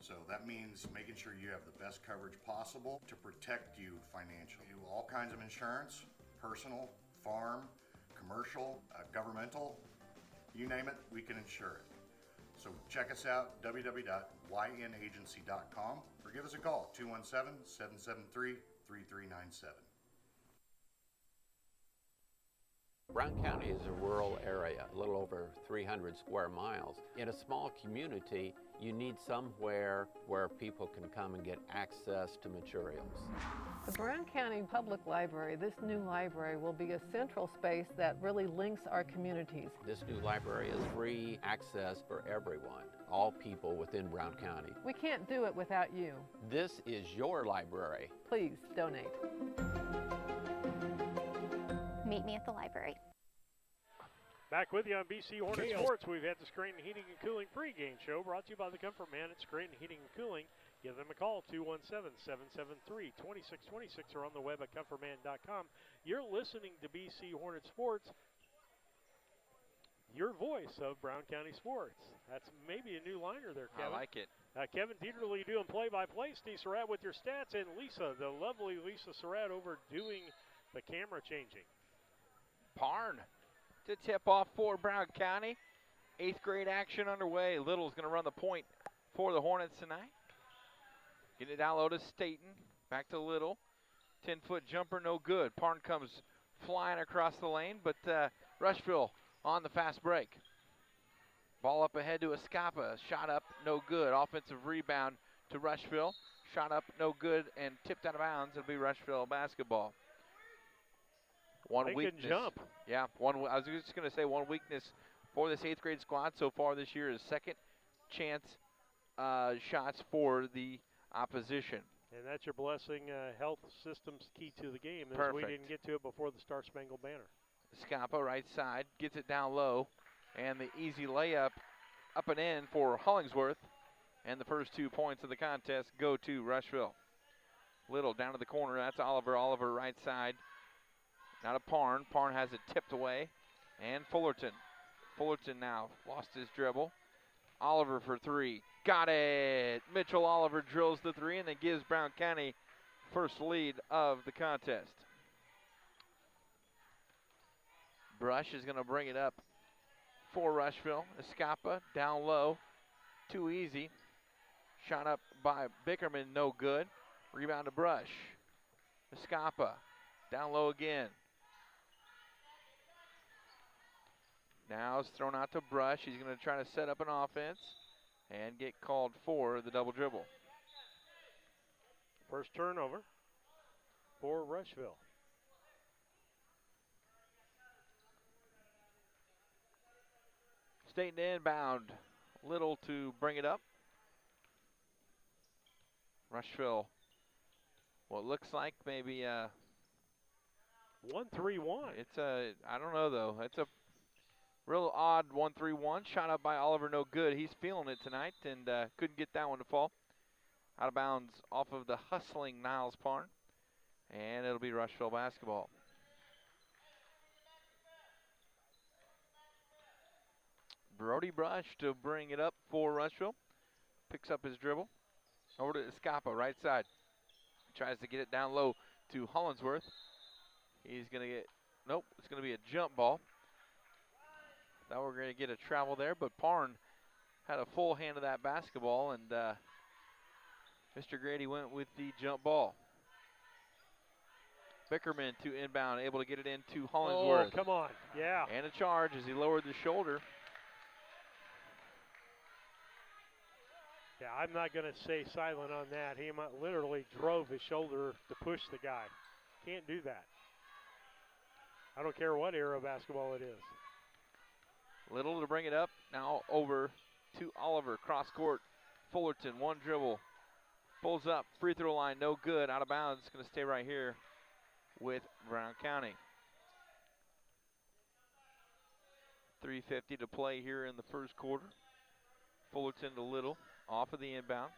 So that means making sure you have the best coverage possible to protect you financially. We do all kinds of insurance, personal, farm, commercial, governmental, you name it, we can insure it. So check us out, www.ynagency.com, or give us a call, 217-773-3397. Brown County is a rural area, a little over 300 square miles. In a small community, you need somewhere where people can come and get access to materials. The Brown County Public Library, this new library, will be a central space that really links our communities. This new library is free access for everyone, all people within Brown County. We can't do it without you. This is your library. Please donate. Meet me at the library. Back with you on BC Hornet Sports. We've had the Scranton Heating and Cooling pregame show brought to you by the Comfort Man at Scranton Heating and Cooling. Give them a call, 217-773-2626, or on the web at comfortman.com. You're listening to BC Hornet Sports, your voice of Brown County sports. That's maybe a new liner there, Kevin. I like it. Kevin Dieterle doing play-by-play. Steve Surratt with your stats, and Lisa, the lovely Lisa Surratt, over doing the camera changing. Parn to tip off for Brown County. 8th grade action underway. Little's going to run the point for the Hornets tonight. Getting it down low to Staten. Back to Little. 10-foot jumper, no good. Parn comes flying across the lane, but Rushville on the fast break. Ball up ahead to Escapa. Shot up, no good. Offensive rebound to Rushville. Shot up, no good, and tipped out of bounds. It'll be Rushville basketball. One weakness. Jump. Yeah, I was just going to say one weakness for this 8th grade squad so far this year is second chance shots for the opposition. And that's your blessing health system's key to the game. As we didn't get to it before the Star Spangled Banner. Scapa, right side, gets it down low. And the easy layup up and in for Hollingsworth. And the first 2 points of the contest go to Rushville. Little down to the corner. That's Oliver. Oliver right side. Now to Parn. Parn has it tipped away. And Fullerton. Fullerton now lost his dribble. Oliver for three. Got it. Mitchell Oliver drills the three and then gives Brown County first lead of the contest. Brush is going to bring it up for Rushville. Escapa down low. Too easy. Shot up by Bickerman, no good. Rebound to Brush. Escapa down low again. Now it's thrown out to Brush. He's going to try to set up an offense and get called for the double dribble. First turnover for Rushville. Staten inbound. Little to bring it up. Rushville, what looks like maybe 1-3-1. It's a, I don't know though. It's a real odd 1-3-1. Shot up by Oliver, no good. He's feeling it tonight and couldn't get that one to fall. Out of bounds off of the hustling Niles Parn. And it'll be Rushville basketball. Brody Brush to bring it up for Rushville. Picks up his dribble. Over to Escapa, right side. Tries to get it down low to Hollingsworth. He's going to get, nope, it's going to be a jump ball. Thought we were going to get a travel there, but Parn had a full hand of that basketball, and Mr. Grady went with the jump ball. Bickerman to inbound, able to get it into Hollingsworth. Oh, come on, yeah. And a charge as he lowered the shoulder. Yeah, I'm not going to say silent on that. He literally drove his shoulder to push the guy. Can't do that. I don't care what era of basketball it is. Little to bring it up. Now over to Oliver. Cross court. Fullerton, one dribble. Pulls up. Free throw line, no good. Out of bounds. Going to stay right here with Brown County. 3:50 to play here in the first quarter. Fullerton to Little. Off of the inbound.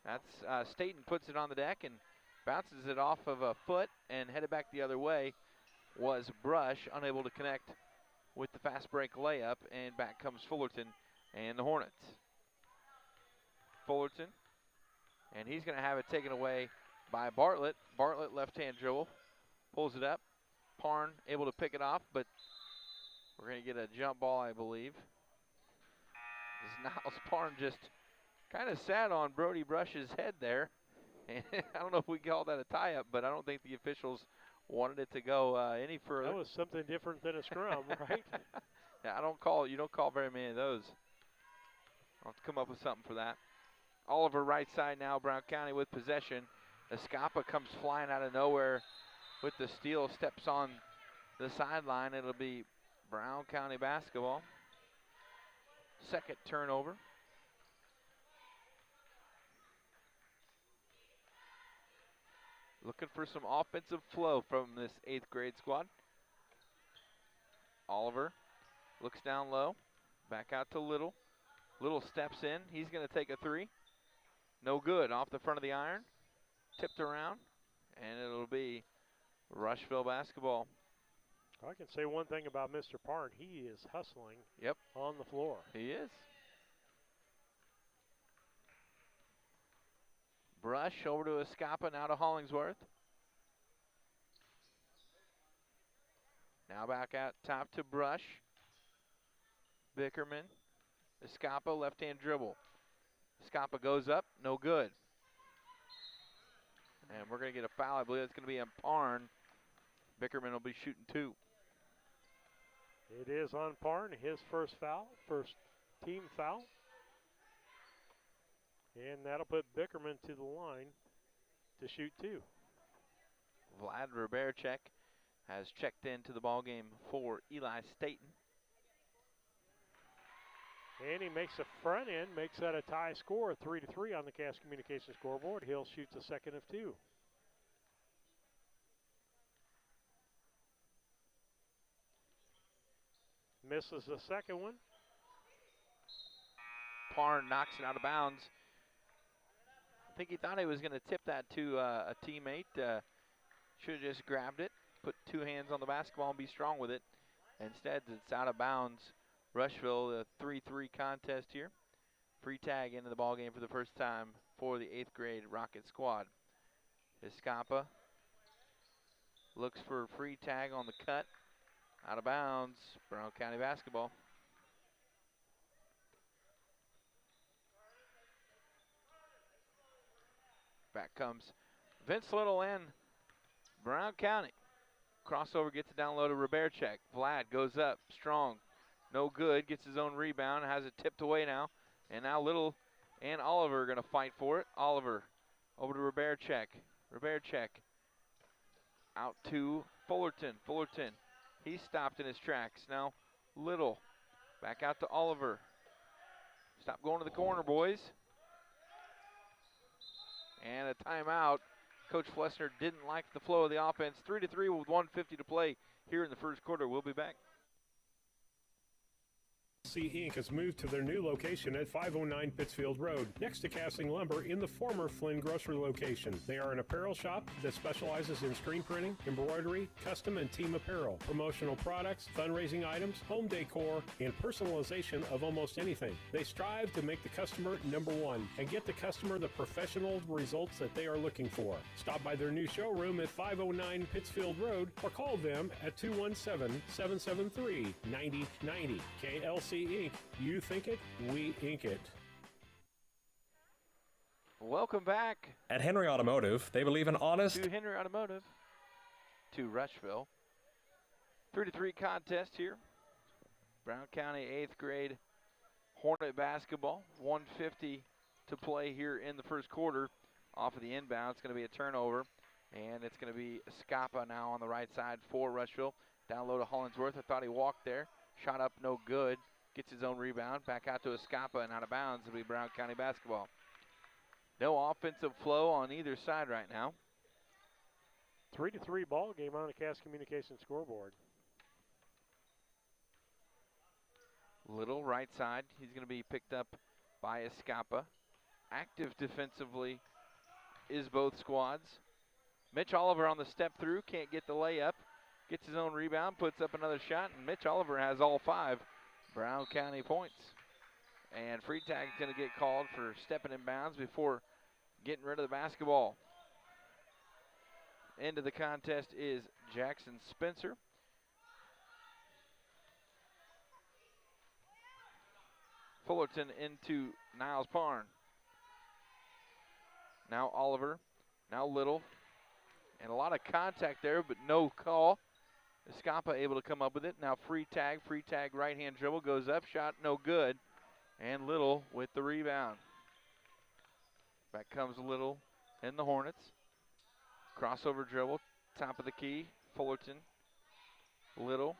That's Staten puts it on the deck and bounces it off of a foot and headed back the other way was Brush, unable to connect with the fast break layup, and back comes Fullerton and the Hornets. Fullerton, and he's going to have it taken away by Bartlett. Bartlett left-hand dribble, pulls it up. Parn able to pick it off, but we're going to get a jump ball, I believe. Niles Parn just kind of sat on Brody Brush's head there. And I don't know if we call that a tie-up, but I don't think the officials wanted it to go any further. That was something different than a scrum, right? Yeah, you don't call very many of those. I'll have to come up with something for that. Oliver right side now, Brown County with possession. Escapa comes flying out of nowhere with the steal, steps on the sideline. It'll be Brown County basketball. Second turnover. Looking for some offensive flow from this 8th grade squad. Oliver looks down low, back out to Little. Little steps in, he's gonna take a three. No good, off the front of the iron. Tipped around, and it'll be Rushville basketball. I can say one thing about Mr. Parn. He is hustling on the floor. He is. Brush over to Escapa, now to Hollingsworth. Now back out top to Brush. Bickerman. Escapa, left-hand dribble. Escapa goes up, no good. And we're going to get a foul. I believe it's going to be on Parn. Bickerman will be shooting 2. It is on Parn, his first foul, first team foul. And that'll put Bickerman to the line to shoot 2. Vlad Roberchek has checked into the ball game for Eli Staten. And he makes a front end, makes that a tie score, 3-3 on the Cass Communications scoreboard. Hill shoots a second of 2. Misses the second one. Parn knocks it out of bounds. I think he thought he was going to tip that to a teammate. Should have just grabbed it, put 2 hands on the basketball and be strong with it. Instead, it's out of bounds. Rushville, the 3-3 contest here. Free tag into the ball game for the first time for the 8th grade Rocket squad. Escapa looks for a free tag on the cut. Out of bounds, Brown County basketball. Back comes Vince Little and Brown County. Crossover gets it down low to Roberchek. Vlad goes up, strong. No good, gets his own rebound, has it tipped away now. And now Little and Oliver are going to fight for it. Oliver over to Roberchek. Roberchek out to Fullerton. Fullerton, he's stopped in his tracks. Now Little back out to Oliver. Stop going to the corner, boys. And a timeout. Coach Flessner didn't like the flow of the offense. 3-3 with 1:50 to play here in the first quarter. We'll be back. Inc. has moved to their new location at 509 Pittsfield Road, next to Casting Lumber in the former Flynn Grocery location. They are an apparel shop that specializes in screen printing, embroidery, custom and team apparel, promotional products, fundraising items, home decor, and personalization of almost anything. They strive to make the customer number one and get the customer the professional results that they are looking for. Stop by their new showroom at 509 Pittsfield Road or call them at 217-773-9090. KLC Inc. You think it, we ink it. Welcome back. At Henry Automotive, they believe in honest. To Henry Automotive. To Rushville. 3-3 contest here. Brown County 8th grade Hornet basketball. 1:50 to play here in the first quarter. Off of the inbound, it's going to be a turnover. And it's going to be Escapa now on the right side for Rushville. Down low to Hollingsworth. I thought he walked there. Shot up, no good. Gets his own rebound. Back out to Escapa and out of bounds. It'll be Brown County basketball. No offensive flow on either side right now. 3-3 ball game on the Cass Communications scoreboard. Little right side. He's going to be picked up by Escapa. Active defensively is both squads. Mitch Oliver on the step through. Can't get the layup. Gets his own rebound. Puts up another shot. And Mitch Oliver has all 5 Brown County points. And free tag's going to get called for stepping in bounds before getting rid of the basketball. End of the contest is Jackson Spencer. Fullerton into Niles Parn. Now Oliver. Now Little. And a lot of contact there, but no call. Escapa able to come up with it. Now free tag, right-hand dribble, goes up, shot no good. And Little with the rebound. Back comes Little and the Hornets. Crossover dribble, top of the key, Fullerton. Little,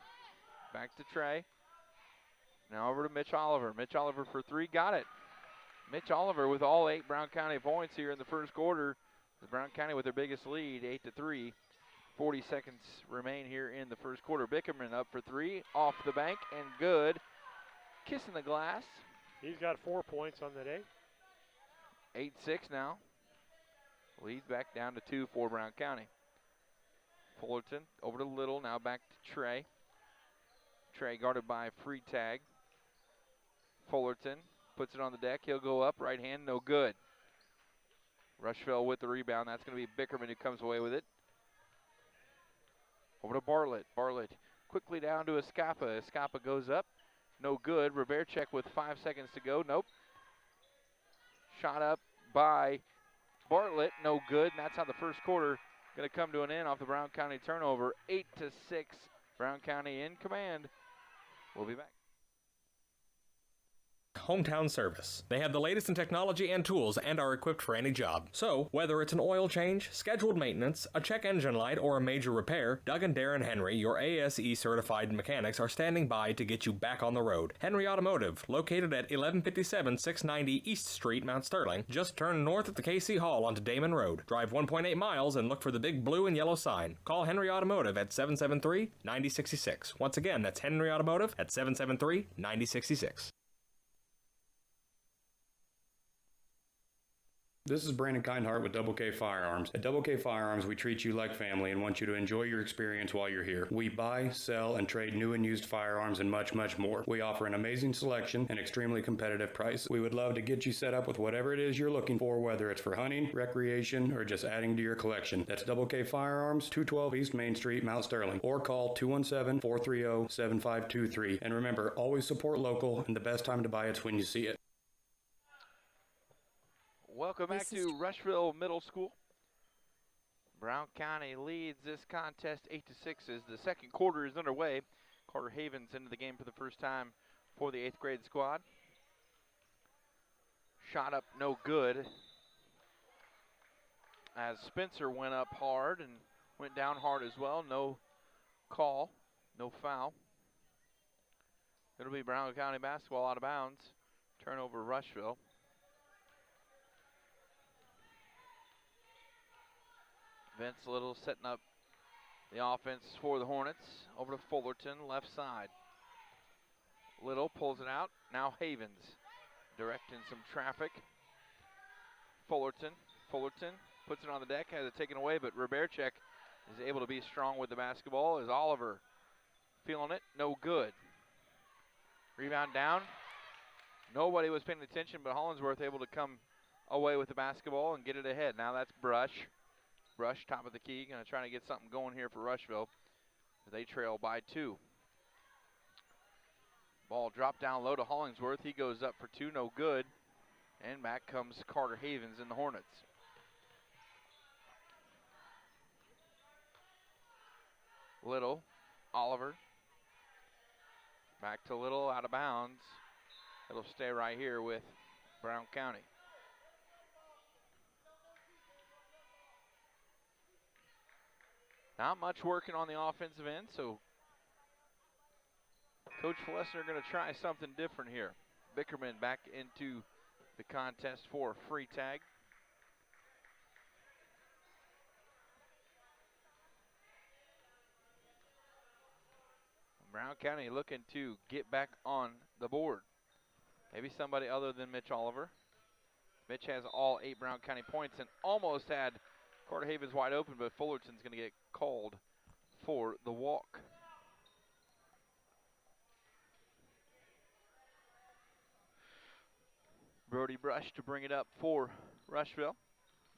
back to Trey. Now over to Mitch Oliver. Mitch Oliver for three, got it. Mitch Oliver with all 8 Brown County points here in the first quarter. Brown County with their biggest lead, 8-3. 40 seconds remain here in the first quarter. Bickerman up for three, off the bank, and good. Kissing the glass. He's got 4 points on the day. 8-6 now. Lead back down to 2 for Brown County. Fullerton over to Little, now back to Trey. Trey guarded by free tag. Fullerton puts it on the deck. He'll go up, right hand, no good. Rushville with the rebound. That's going to be Bickerman who comes away with it. Over to Bartlett. Bartlett quickly down to Escapa. Escapa goes up, no good. Roberchek with 5 seconds to go, nope. Shot up by Bartlett, no good. And that's how the first quarter going to come to an end off the Brown County turnover. 8-6, Brown County in command. We'll be back. Hometown Service. They have the latest in technology and tools and are equipped for any job. So, whether it's an oil change, scheduled maintenance, a check engine light, or a major repair, Doug and Darren Henry, your ASE certified mechanics, are standing by to get you back on the road. Henry Automotive, located at 1157 690 East Street, Mount Sterling. Just turn north at the KC Hall onto Damon Road. Drive 1.8 miles and look for the big blue and yellow sign. Call Henry Automotive at 773-9066. Once again, that's Henry Automotive at 773-9066. This is Brandon Kindhart with Double K Firearms. At Double K Firearms, we treat you like family and want you to enjoy your experience while you're here. We buy, sell, and trade new and used firearms and much, much more. We offer an amazing selection and extremely competitive prices. We would love to get you set up with whatever it is you're looking for, whether it's for hunting, recreation, or just adding to your collection. That's Double K Firearms, 212 East Main Street, Mount Sterling, or call 217-430-7523. And remember, always support local, and the best time to buy it's when you see it. Welcome back to Rushville Middle School. Brown County leads this contest 8-6 as the second quarter is underway. Carter Havens into the game for the first time for the 8th grade squad. Shot up no good as Spencer went up hard and went down hard as well. No call, no foul. It'll be Brown County basketball out of bounds. Turnover Rushville. Vince Little setting up the offense for the Hornets. Over to Fullerton, left side. Little pulls it out. Now Havens directing some traffic. Fullerton puts it on the deck, has it taken away, but Roberchek is able to be strong with the basketball. Is Oliver feeling it? No good. Rebound down. Nobody was paying attention, but Hollingsworth able to come away with the basketball and get it ahead. Now that's Brush. Brush, top of the key, going to try to get something going here for Rushville. They trail by 2. Ball dropped down low to Hollingsworth. He goes up for 2, no good. And back comes Carter Havens in the Hornets. Little, Oliver. Back to Little, out of bounds. It'll stay right here with Brown County. Not much working on the offensive end, so Coach Flessner going to try something different here. Bickerman back into the contest for a free tag. Brown County looking to get back on the board. Maybe somebody other than Mitch Oliver. Mitch has all 8 Brown County points and almost had Carter Havens wide open, but Fullerton's going to get called for the walk. Brody Brush to bring it up for Rushville.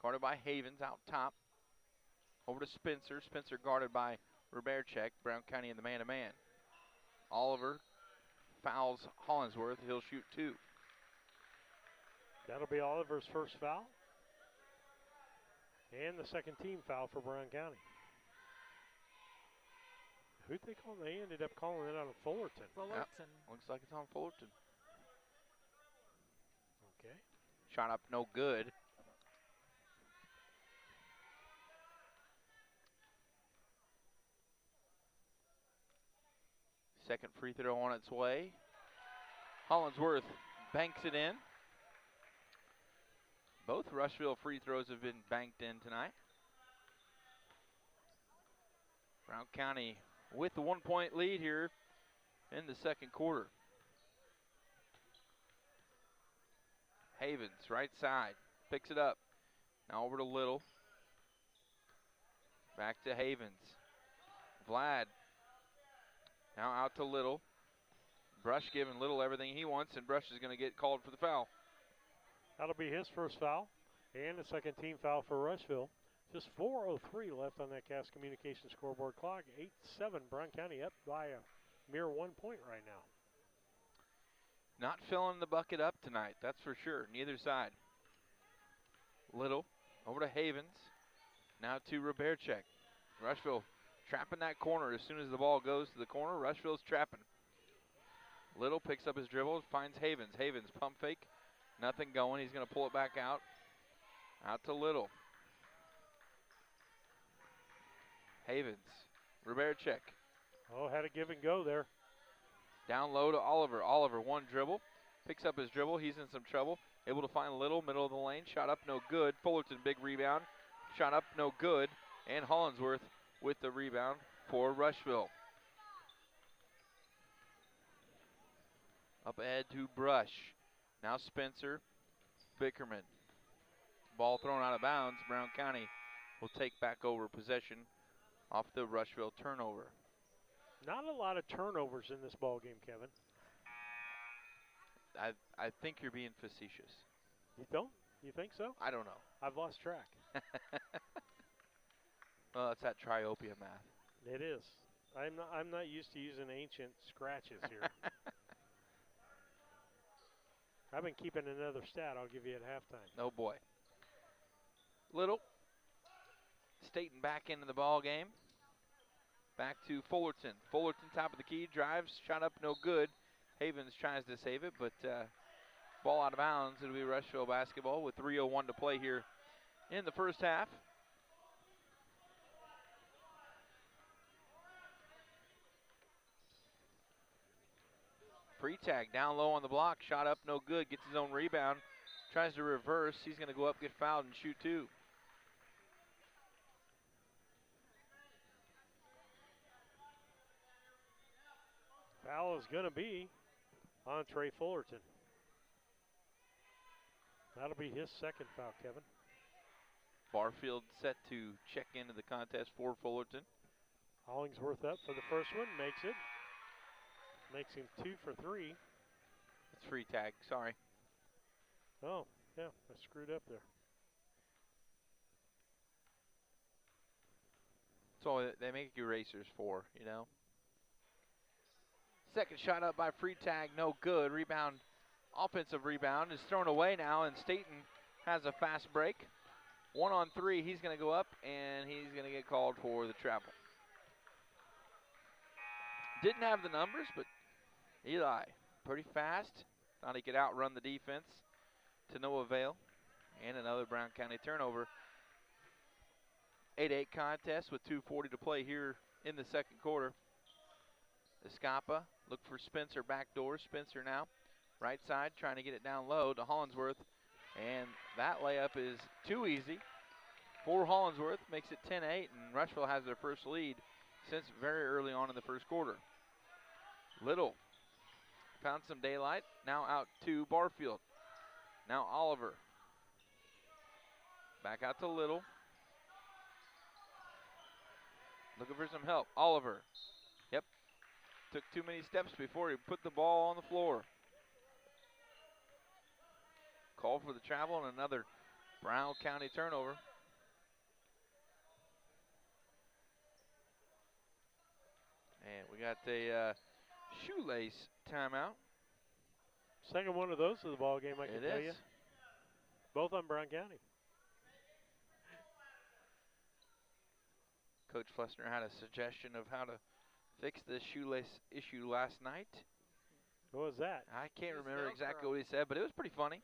Guarded by Havens out top. Over to Spencer. Spencer guarded by Roberchek. Brown County in the man-to-man. Oliver fouls Hollingsworth. He'll shoot 2. That'll be Oliver's first foul. And the second team foul for Brown County. Who'd they call? They ended up calling it out of Fullerton. Fullerton. Yep. Looks like it's on Fullerton. Okay. Shot up, no good. Second free throw on its way. Hollinsworth banks it in. Both Rushville free throws have been banked in tonight. Brown County with the 1-point lead here in the second quarter. Havens, right side, picks it up. Now over to Little. Back to Havens. Vlad. Now out to Little. Brush giving Little everything he wants, and Brush is going to get called for the foul. That'll be his first foul, and the second team foul for Rushville. Just 4:03 left on that Cass Communications scoreboard clock. 8-7, Brown County up by a mere 1 point right now. Not filling the bucket up tonight, that's for sure, neither side. Little, over to Havens. Now to Roberchek. Rushville trapping that corner as soon as the ball goes to the corner. Rushville's trapping. Little picks up his dribble, finds Havens. Havens pump fake, nothing going. He's going to pull it back out. Out to Little. Havens, Roberchek. Oh, had a give and go there. Down low to Oliver. Oliver, one dribble. Picks up his dribble. He's in some trouble. Able to find Little, middle of the lane. Shot up, no good. Fullerton, big rebound. Shot up, no good. And Hollinsworth with the rebound for Rushville. Up ahead to Brush. Now Spencer Bickerman. Ball thrown out of bounds. Brown County will take back over possession off the Rushville turnover. Not a lot of turnovers in this ball game, Kevin. I think you're being facetious. You don't? You think so? I don't know. I've lost track. Well, it's that triopia math. It is. I'm not used to using ancient scratches here. I've been keeping another stat I'll give you at halftime. Oh boy. Little. Staten back into the ball game. Back to Fullerton. Fullerton top of the key, drives, shot up, no good. Havens tries to save it, but ball out of bounds. It'll be Rushville basketball with 3:01 to play here in the first half. Freetag down low on the block, shot up, no good, gets his own rebound, tries to reverse. He's going to go up, get fouled, and shoot two. Foul is going to be on Trey Fullerton. That'll be his second foul, Kevin. Barfield set to check into the contest for Fullerton. Hollingsworth up for the first one, makes it. Makes him 2 for 3. It's Freetag, sorry. Oh, yeah, I screwed up there. So they make erasers for, you know. Second shot up by Freetag, no good. Rebound, offensive rebound is thrown away now, and Staten has a fast break. 1-on-3, he's going to go up, and he's going to get called for the travel. Didn't have the numbers, but Eli, pretty fast. Thought he could outrun the defense to no avail. And another Brown County turnover. 8-8 contest with 2:40 to play here in the second quarter. Escapa, look for Spencer backdoor. Spencer now, right side, trying to get it down low to Hollinsworth. And that layup is too easy for Hollinsworth. Makes it 10-8, and Rushville has their first lead since very early on in the first quarter. Little found some daylight. Now out to Barfield. Now Oliver. Back out to Little. Looking for some help. Oliver. Yep. Took too many steps before he put the ball on the floor. Call for the travel and another Brown County turnover. And we got a shoelace timeout. Second one of those of the ball game, I can tell you. Both on Brown County. Coach Flessner had a suggestion of how to fixed the shoelace issue last night. What was that? I can't remember exactly what he said, but it was pretty funny.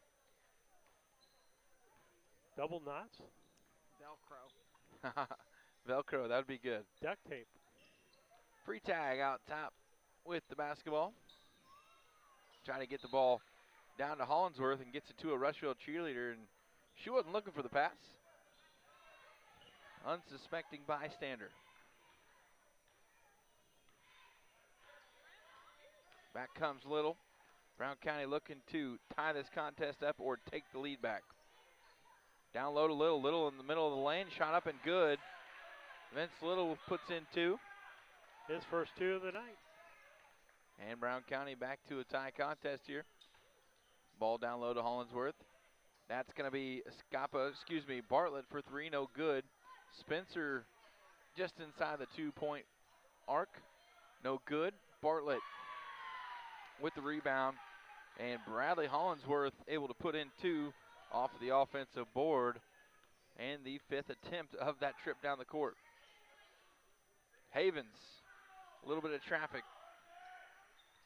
Double knots? Velcro. Velcro, that would be good. Duct tape. Free tag out top with the basketball. Trying to get the ball down to Hollingsworth and gets it to a Rushville cheerleader, and she wasn't looking for the pass. Unsuspecting bystander. Back comes Little. Brown County looking to tie this contest up or take the lead back. Down low to Little. Little in the middle of the lane. Shot up and good. Vince Little puts in 2. His first 2 of the night. And Brown County back to a tie contest here. Ball down low to Hollingsworth. That's going to be Bartlett for 3, no good. Spencer just inside the 2-point arc, no good. Bartlett with the rebound, and Bradley Hollingsworth able to put in 2 off of the offensive board, and the 5th attempt of that trip down the court. Havens, a little bit of traffic.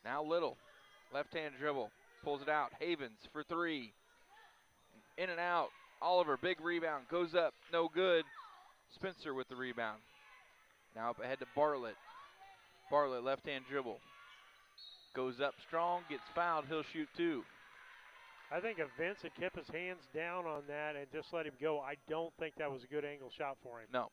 Now Little, left-hand dribble, pulls it out. Havens for 3, in and out. Oliver, big rebound, goes up, no good. Spencer with the rebound. Now up ahead to Bartlett. Bartlett, left-hand dribble. Goes up strong, gets fouled, he'll shoot 2. I think if Vince had kept his hands down on that and just let him go, I don't think that was a good angle shot for him. No.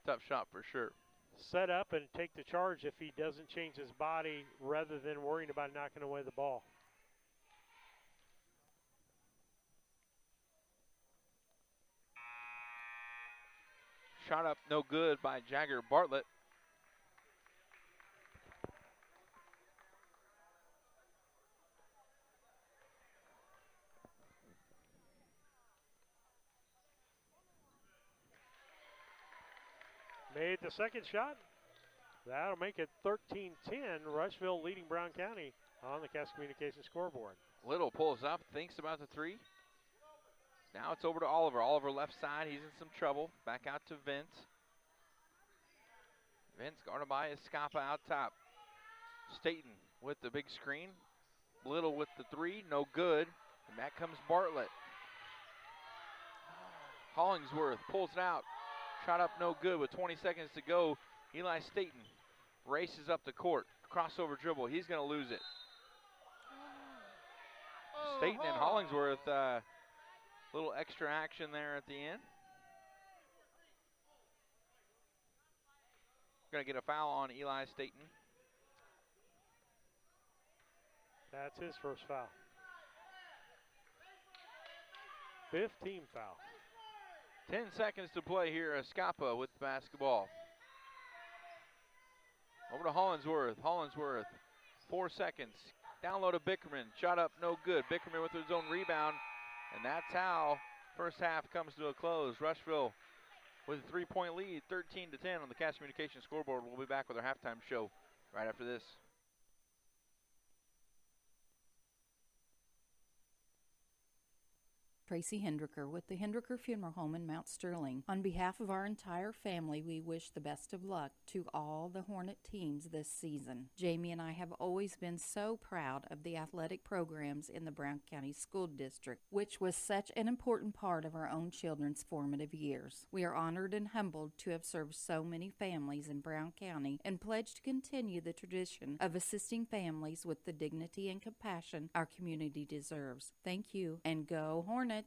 Tough shot for sure. Set up and take the charge if he doesn't change his body rather than worrying about knocking away the ball. Shot up no good by Jagger Bartlett. Made the second shot. That'll make it 13-10. Rushville leading Brown County on the Cass Communications scoreboard. Little pulls up, thinks about the 3. Now it's over to Oliver. Oliver left side, he's in some trouble. Back out to Vince. Vince guarded by Escapa out top. Staten with the big screen. Little with the 3, no good. And back comes Bartlett. Hollingsworth pulls it out. Shot up no good with 20 seconds to go. Eli Staten races up the court. Crossover dribble, he's going to lose it. Staten and Hollingsworth, little extra action there at the end. Going to get a foul on Eli Staten. That's his first foul. 15 foul. 10 seconds to play here. Escapa with the basketball. Over to Hollingsworth. Hollingsworth, 4 seconds. Down low to Bickerman. Shot up, no good. Bickerman with his own rebound. And that's how first half comes to a close. Rushville with a 3-point lead, 13-10 on the Cass Communications scoreboard. We'll be back with our halftime show right after this. Tracy Hendricker with the Hendricker Funeral Home in Mount Sterling. On behalf of our entire family, we wish the best of luck to all the Hornet teams this season. Jamie and I have always been so proud of the athletic programs in the Brown County School District, which was such an important part of our own children's formative years. We are honored and humbled to have served so many families in Brown County and pledge to continue the tradition of assisting families with the dignity and compassion our community deserves. Thank you, and go Hornets!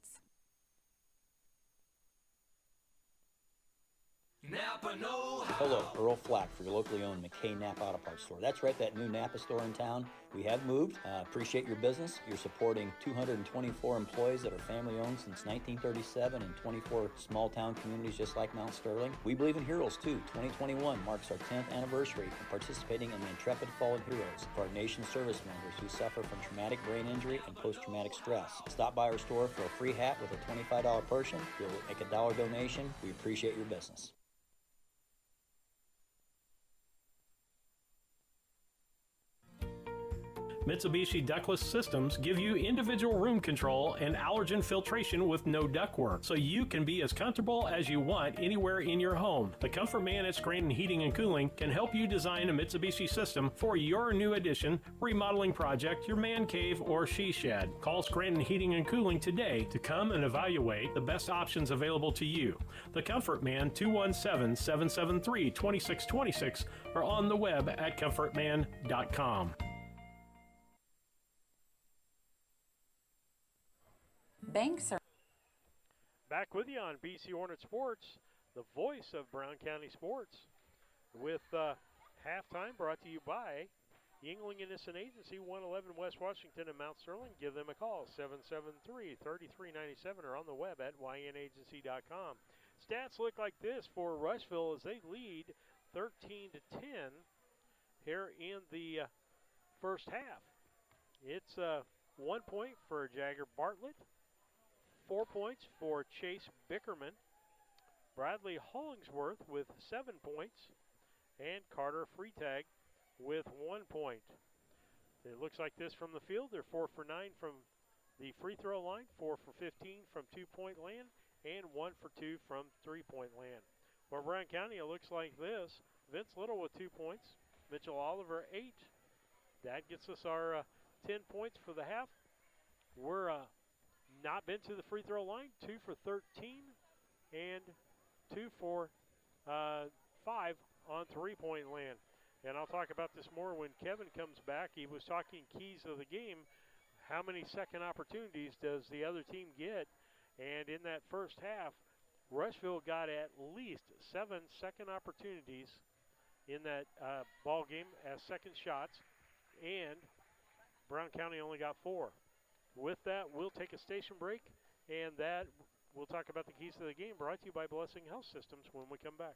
Napa know-how. Hello, Earl Flack for your locally owned McKay Napa Auto Parts store. That's right, that new Napa store in town. We have moved. Appreciate your business. You're supporting 224 employees that are family owned since 1937 and 24 small town communities just like Mount Sterling. We believe in heroes too. 2021 marks our 10th anniversary of participating in the Intrepid Fallen Heroes for our nation's service members who suffer from traumatic brain injury and post-traumatic stress. Stop by our store for a free hat with a $25 portion. You'll make a $1 donation. We appreciate your business. Mitsubishi ductless systems give you individual room control and allergen filtration with no ductwork, so you can be as comfortable as you want anywhere in your home. The Comfort Man at Scranton Heating and Cooling can help you design a Mitsubishi system for your new addition, remodeling project, your man cave, or she shed. Call Scranton Heating and Cooling today to come and evaluate the best options available to you. The Comfort Man, 217-773-2626, or on the web at comfortman.com. Banks are back with you on BC Hornet Sports, the voice of Brown County sports, with halftime brought to you by Yingling Innocent Agency, 111 West Washington and Mount Sterling. Give them a call, 773-3397, or on the web at ynagency.com. Stats look like this for Rushville as they lead 13-10 here in the first half. It's 1 point for Jagger Bartlett, 4 points for Chase Bickerman, Bradley Hollingsworth with 7 points, and Carter Freetag with 1 point. It looks like this from the field. They're 4 for 9 from the free throw line, 4 for 15 from 2-point land, and 1 for 2 from 3-point land. For Brown County, it looks like this. Vince Little with 2 points, Mitchell Oliver 8. That gets us our 10 points for the half. We're not been to the free throw line, 2 for 13 and 2 for 5 on 3-point land. And I'll talk about this more when Kevin comes back. He was talking keys of the game. How many second opportunities does the other team get? And in that first half, Rushville got at least 7 second opportunities in that ball game as second shots, and Brown County only got 4. With that, we'll take a station break, and that we'll talk about the keys to the game, brought to you by Blessing Health Systems when we come back.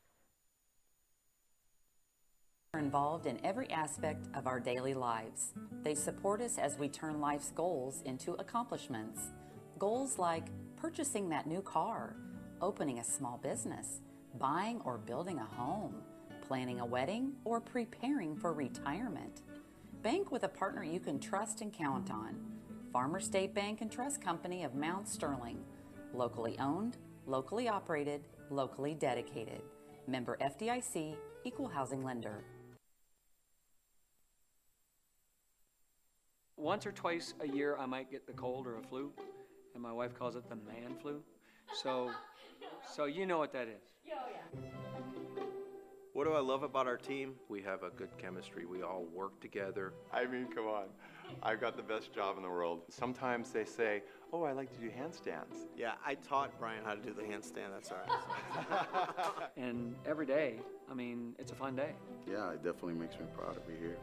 Are involved in every aspect of our daily lives. They support us as we turn life's goals into accomplishments. Goals like purchasing that new car, opening a small business, buying or building a home, planning a wedding, or preparing for retirement. Bank with a partner you can trust and count on. Farmer State Bank and Trust Company of Mount Sterling. Locally owned, locally operated, locally dedicated. Member FDIC, Equal Housing Lender. Once or twice a year I might get the cold or a flu, and my wife calls it the man flu. So you know what that is. What do I love about our team? We have a good chemistry. We all work together. I mean, come on. I've got the best job in the world. Sometimes they say, oh, I like to do handstands. Yeah, I taught Brian how to do the handstand. That's all right. And every day, I mean, it's a fun day. Yeah, it definitely makes me proud to be here.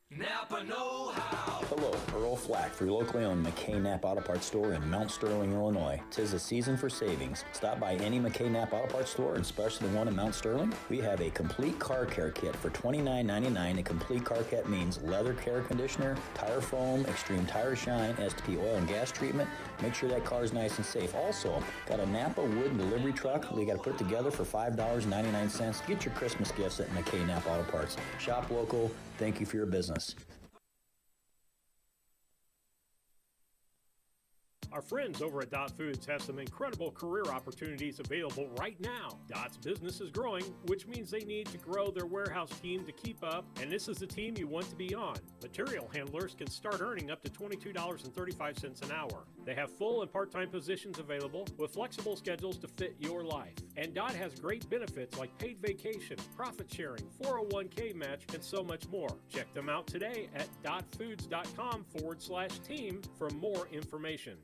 Napa know-how. Hello, Earl Flack for your locally owned McKay Knapp Auto Parts store in Mount Sterling, Illinois. 'Tis the season for savings. Stop by any McKay Knapp Auto Parts store, and especially the one in Mount Sterling. We have a complete car care kit for $29.99. A complete car kit means leather care conditioner, tire foam, extreme tire shine, STP oil and gas treatment. Make sure that car is nice and safe. Also, got a Napa wood delivery truck we got to put together for $5.99. Get your Christmas gifts at McKay Knapp Auto Parts. Shop local. Thank you for your business. Our friends over at Dot Foods have some incredible career opportunities available right now. Dot's business is growing, which means they need to grow their warehouse team to keep up, and this is the team you want to be on. Material handlers can start earning up to $22.35 an hour. They have full and part-time positions available with flexible schedules to fit your life. And Dot has great benefits like paid vacation, profit sharing, 401k match, and so much more. Check them out today at dotfoods.com/team for more information.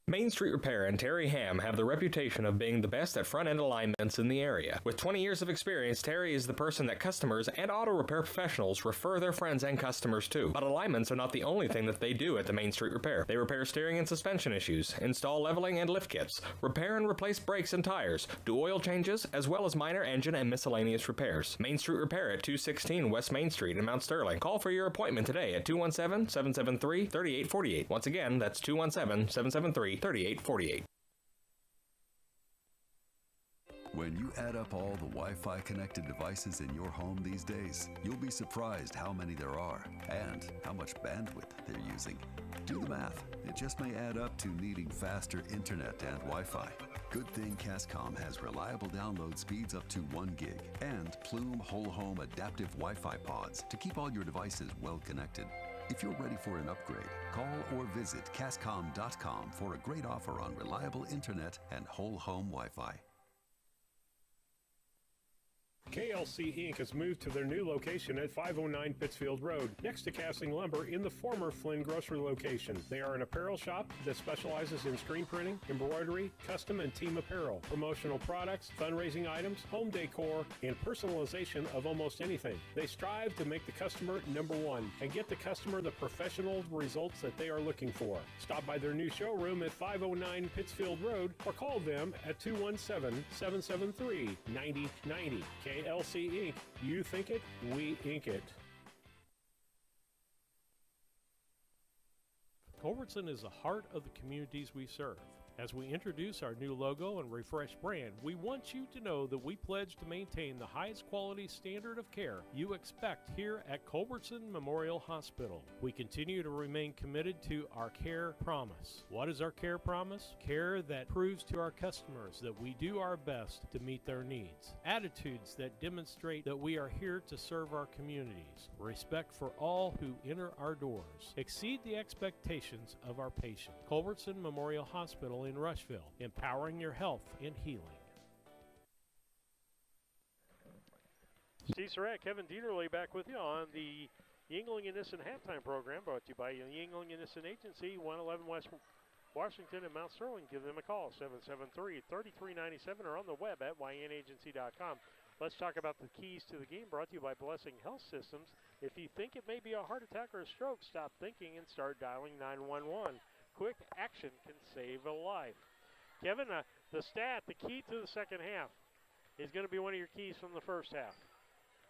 Main Street Repair and Terry Ham have the reputation of being the best at front-end alignments in the area. With 20 years of experience, Terry is the person that customers and auto repair professionals refer their friends and customers to. But alignments are not the only thing that they do at the Main Street Repair. They repair steering and suspension issues, install leveling and lift kits, repair and replace brakes and tires, do oil changes, as well as minor engine and miscellaneous repairs. Main Street Repair at 216 West Main Street in Mount Sterling. Call for your appointment today at 217-773-3848. Once again, that's 217-773-3848. When you add up all the Wi-Fi connected devices in your home these days, you'll be surprised how many there are and how much bandwidth they're using. Do the math. It just may add up to needing faster internet and Wi-Fi. Good thing Cascom has reliable download speeds up to 1 gig and Plume Whole Home Adaptive Wi-Fi pods to keep all your devices well connected. If you're ready for an upgrade, call or visit Cascom.com for a great offer on reliable internet and whole home Wi-Fi. KLC Inc. has moved to their new location at 509 Pittsfield Road, next to Casting Lumber in the former Flynn Grocery location. They are an apparel shop that specializes in screen printing, embroidery, custom and team apparel, promotional products, fundraising items, home decor, and personalization of almost anything. They strive to make the customer number one and get the customer the professional results that they are looking for. Stop by their new showroom at 509 Pittsfield Road or call them at 217-773-9090. KLC Inc. You think it, we ink it. Culbertson is the heart of the communities we serve. As we introduce our new logo and refreshed brand, we want you to know that we pledge to maintain the highest quality standard of care you expect here at Culbertson Memorial Hospital. We continue to remain committed to our care promise. What is our care promise? Care that proves to our customers that we do our best to meet their needs. Attitudes that demonstrate that we are here to serve our communities. Respect for all who enter our doors. Exceed the expectations of our patient. Culbertson Memorial Hospital in Rushville, empowering your health and healing. Steve Surratt, Kevin Dieterle back with you on the Yingling and Nissen halftime program, brought to you by Yingling and Nissen Agency, 111 West Washington and Mount Sterling. Give them a call, 773-3397, or on the web at ynagency.com. Let's talk about the keys to the game, brought to you by Blessing Health Systems. If you think it may be a heart attack or a stroke, stop thinking and start dialing 911. Quick action can save a life. Kevin, the key to the second half is going to be one of your keys from the first half,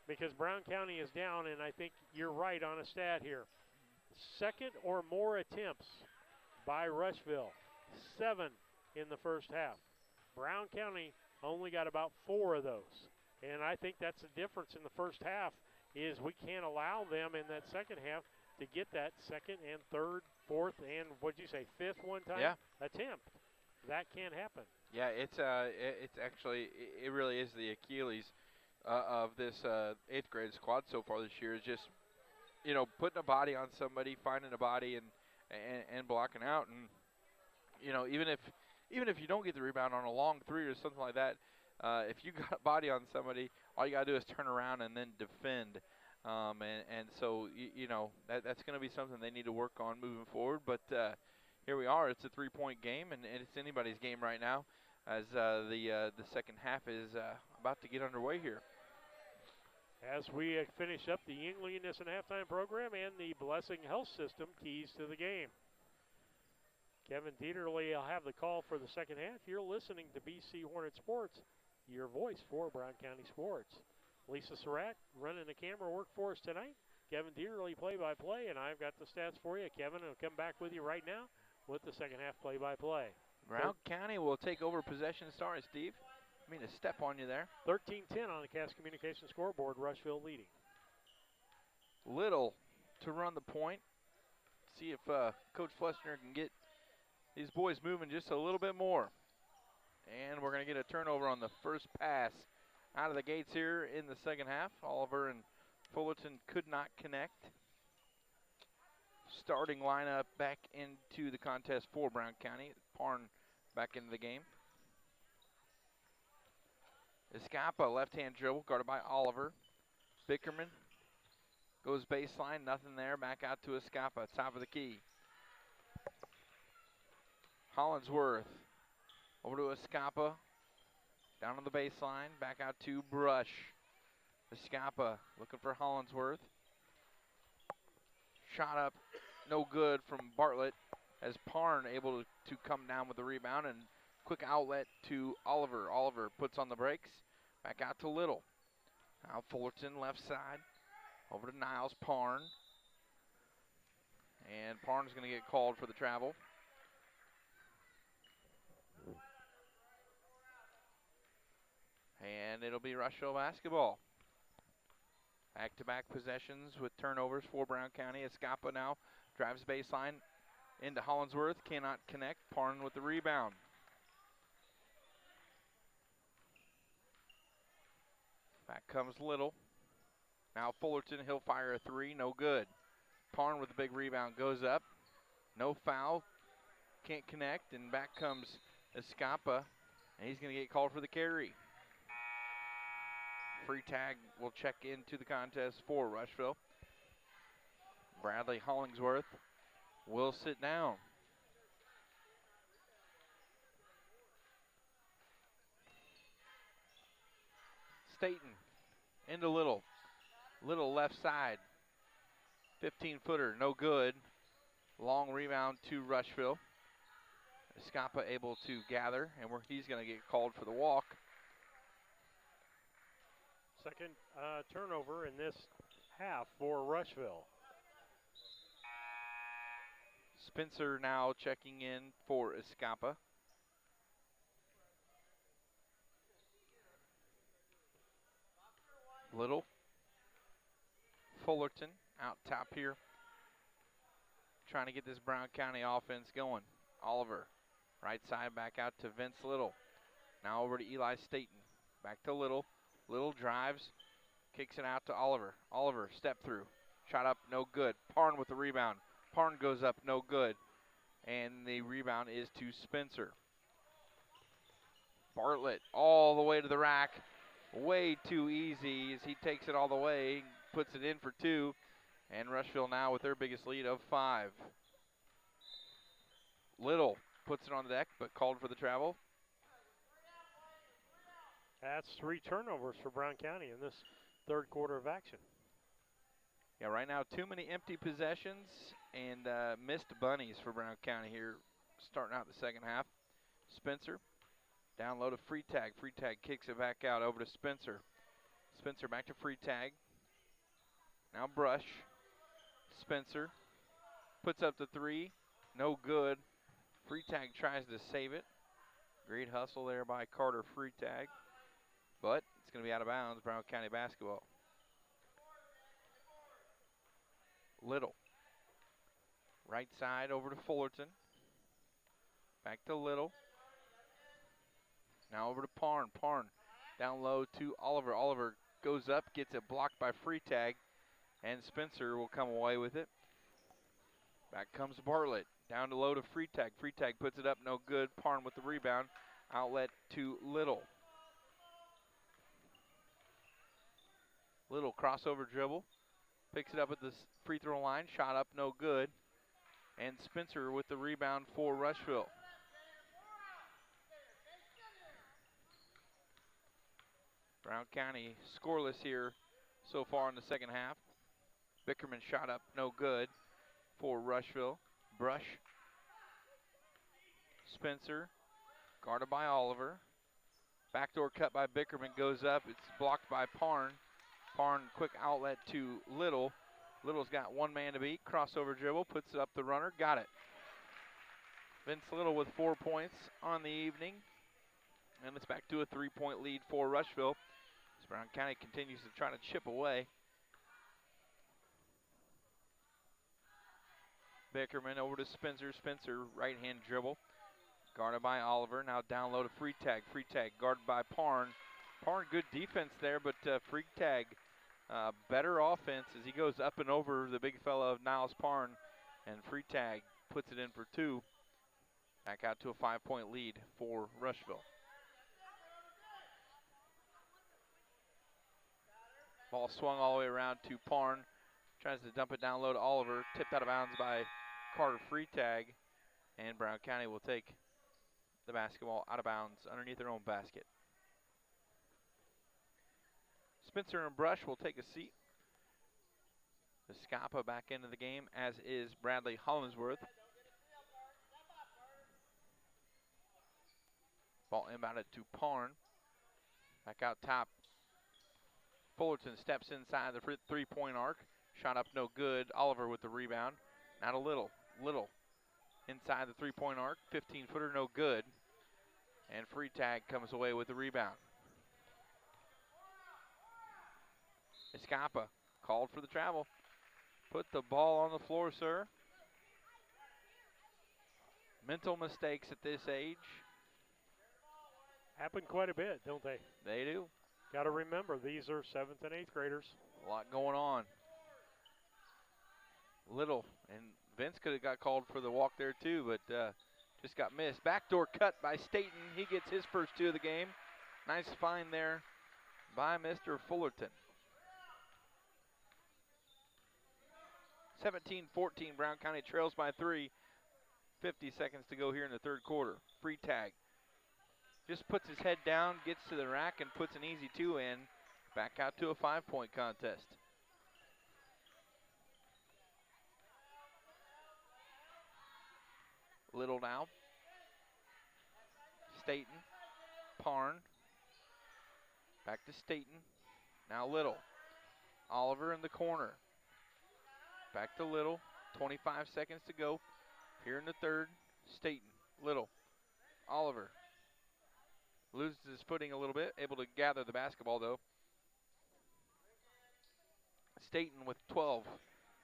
because Brown County is down, and I think you're right on a stat here. Second or more attempts by Rushville, 7 in the first half. Brown County only got about 4 of those, and I think that's the difference in the first half is we can't allow them in that second half to get that second and third, fourth, and what'd you say, fifth one time? Yeah. Attempt. That can't happen. Yeah, it's actually, it really is the Achilles of this 8th grade squad so far this year, is just, putting a body on somebody, finding a body and blocking out. And, even if you don't get the rebound on a long three or something like that, if you got a body on somebody, all you got to do is turn around and then defend. So that's going to be something they need to work on moving forward. But here we are. It's a 3-point game, and it's anybody's game right now, as the second half is about to get underway here. As we finish up the Yingling and Nissen halftime program and the Blessing Health System keys to the game. Kevin Dieterle will have the call for the second half. You're listening to BC Hornet Sports, your voice for Brown County sports. Lisa Surratt running the camera work for us tonight. Kevin Dieterle play-by-play, and I've got the stats for you. Kevin will come back with you right now with the second half play-by-play. Brown County will take over possession starting, Steve. I mean to step on you there. 13-10 on the Cass Communications scoreboard, Rushville leading. Little to run the point. See if Coach Fleshner can get these boys moving just a little bit more. And we're going to get a turnover on the first pass out of the gates here in the second half. Oliver and Fullerton could not connect. Starting lineup back into the contest for Brown County. Parn back into the game. Escapa, left-hand dribble, guarded by Oliver. Bickerman goes baseline, nothing there. Back out to Escapa, top of the key. Hollinsworth over to Escapa. Down on the baseline, back out to Brush. Escapa looking for Hollinsworth. Shot up, no good from Bartlett, as Parn able to come down with the rebound, and quick outlet to Oliver. Oliver puts on the brakes, back out to Little. Now Fullerton left side, over to Niles. Parn. And Parn's going to get called for the travel. And it'll be Rushville basketball. Back-to-back possessions with turnovers for Brown County. Escapa now drives baseline into Hollingsworth. Cannot connect. Parn with the rebound. Back comes Little. Now Fullerton, he'll fire a three. No good. Parn with the big rebound goes up. No foul. Can't connect. And back comes Escapa. And he's going to get called for the carry. Free tag will check into the contest for Rushville. Bradley Hollingsworth will sit down. Staten into Little. Little left side. 15-footer, no good. Long rebound to Rushville. Escapa able to gather, and he's going to get called for the walk. Second turnover in this half for Rushville. Spencer now checking in for Escapa. Little. Fullerton out top here. Trying to get this Brown County offense going. Oliver, right side back out to Vince Little. Now over to Eli Staten. Back to Little. Little drives, kicks it out to Oliver. Oliver, step through. Shot up, no good. Parn with the rebound. Parn goes up, no good. And the rebound is to Spencer. Bartlett all the way to the rack. Way too easy as he takes it all the way, puts it in for two. And Rushville now with their biggest lead of 5. Little puts it on the deck, but called for the travel. That's 3 turnovers for Brown County in this third quarter of action. Yeah, right now too many empty possessions and missed bunnies for Brown County here starting out the second half. Spencer, down low to Free Tag. Free Tag kicks it back out over to Spencer. Spencer back to Free Tag. Now Brush. Spencer puts up the 3. No good. Free Tag tries to save it. Great hustle there by Carter Free Tag. But it's going to be out of bounds, Brown County basketball. Little. Right side over to Fullerton. Back to Little. Now over to Parn. Parn down low to Oliver. Oliver goes up, gets it blocked by Free Tag, and Spencer will come away with it. Back comes Bartlett. Down to low to Free Tag. Free Tag puts it up, no good. Parn with the rebound. Outlet to Little. Little crossover dribble. Picks it up at the free throw line. Shot up, no good. And Spencer with the rebound for Rushville. Brown County scoreless here so far in the second half. Bickerman shot up, no good for Rushville. Brush. Spencer, guarded by Oliver. Backdoor cut by Bickerman goes up. It's blocked by Parn. Parn, quick outlet to Little. Little's got one man to beat. Crossover dribble, puts it up the runner, got it. Vince Little with 4 points on the evening. And it's back to a 3-point lead for Rushville. As Brown County continues to try to chip away. Bickerman over to Spencer. Spencer, right-hand dribble. Guarded by Oliver. Now down low to Free Tag. Free Tag guarded by Parn. Parn, good defense there, but Free Tag, better offense as he goes up and over the big fella of Niles Parn. And Free Tag puts it in for 2. Back out to a 5-point lead for Rushville. Ball swung all the way around to Parn. Tries to dump it down low to Oliver. Tipped out of bounds by Carter Free Tag. And Brown County will take the basketball out of bounds underneath their own basket. Spencer and Brush will take a seat. Escapa back into the game, as is Bradley Hollingsworth. Ball inbounded to Parn. Back out top. Fullerton steps inside the 3-point arc. Shot up, no good. Oliver with the rebound. Now to Little. Little inside the 3-point arc. 15-footer, no good. And Free Tag comes away with the rebound. Escapa called for the travel. Put the ball on the floor, sir. Mental mistakes at this age. Happen quite a bit, don't they? They do. Got to remember, these are 7th and 8th graders. A lot going on. Little, and Vince could have got called for the walk there too, but just got missed. Backdoor cut by Staten. He gets his first 2 of the game. Nice find there by Mr. Fullerton. 17-14, Brown County trails by 3. 50 seconds to go here in the third quarter. Free tag. Just puts his head down, gets to the rack, and puts an easy 2 in. Back out to a 5-point contest. Little now. Staten. Parn. Back to Staten. Now Little. Oliver in the corner. Back to Little. 25 seconds to go. Here in the third. Staten. Little. Oliver. Loses his footing a little bit. Able to gather the basketball though. Staten with 12.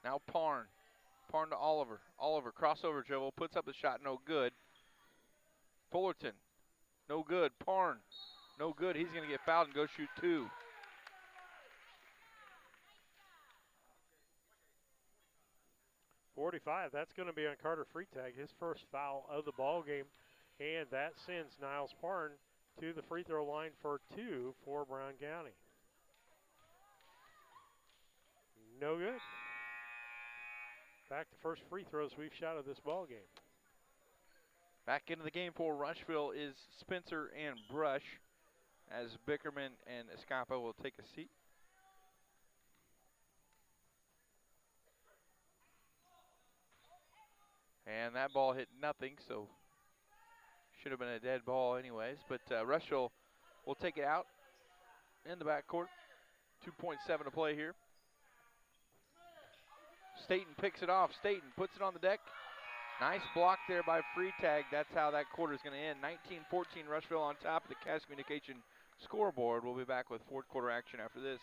Now Parn. Parn to Oliver. Oliver crossover dribble. Puts up the shot. No good. Fullerton. No good. Parn. No good. He's going to get fouled and go shoot 2. .45, that's going to be on Carter Freitag, his first foul of the ball game, and that sends Niles Parn to the free throw line for 2 for Brown County. No good. Back to first free throws we've shot of this ball game. Back into the game for Rushville is Spencer and Brush, as Bickerman and Escapa will take a seat. And that ball hit nothing, so should have been a dead ball anyways. But Rushville will take it out in the backcourt. 2.7 to play here. Staten picks it off. Staten puts it on the deck. Nice block there by Freitag. That's how that quarter is going to end. 19-14, Rushville on top of the Cash Communication scoreboard. We'll be back with fourth quarter action after this.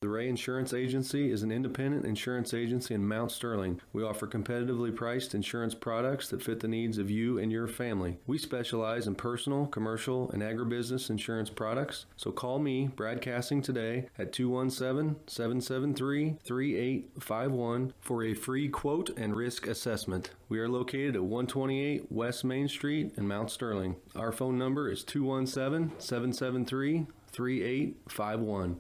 The Ray Insurance Agency is an independent insurance agency in Mount Sterling. We offer competitively priced insurance products that fit the needs of you and your family. We specialize in personal, commercial, and agribusiness insurance products. So call me, Brad Cassing, today at 217-773-3851 for a free quote and risk assessment. We are located at 128 West Main Street in Mount Sterling. Our phone number is 217-773-3851.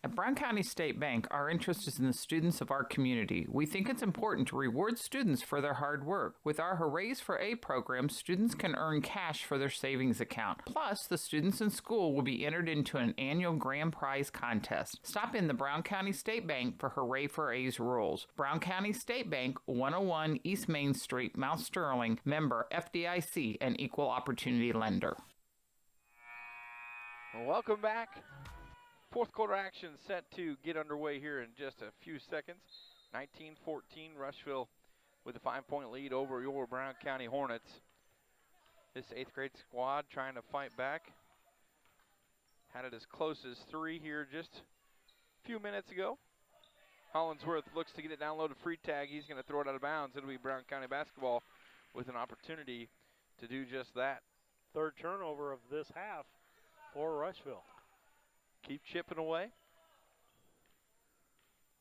At Brown County State Bank, our interest is in the students of our community. We think it's important to reward students for their hard work. With our Hoorays for A program, students can earn cash for their savings account. Plus, the students in school will be entered into an annual grand prize contest. Stop in the Brown County State Bank for Hooray for A's rules. Brown County State Bank, 101 East Main Street, Mount Sterling, member FDIC, an equal opportunity lender. Well, welcome back. Fourth quarter action set to get underway here in just a few seconds. 19-14, Rushville with a 5-point lead over your Brown County Hornets. This 8th grade squad trying to fight back. Had it as close as 3 here just a few minutes ago. Hollingsworth looks to get it down low to Freitag. He's going to throw it out of bounds. It'll be Brown County basketball with an opportunity to do just that. Third turnover of this half for Rushville. Keep chipping away.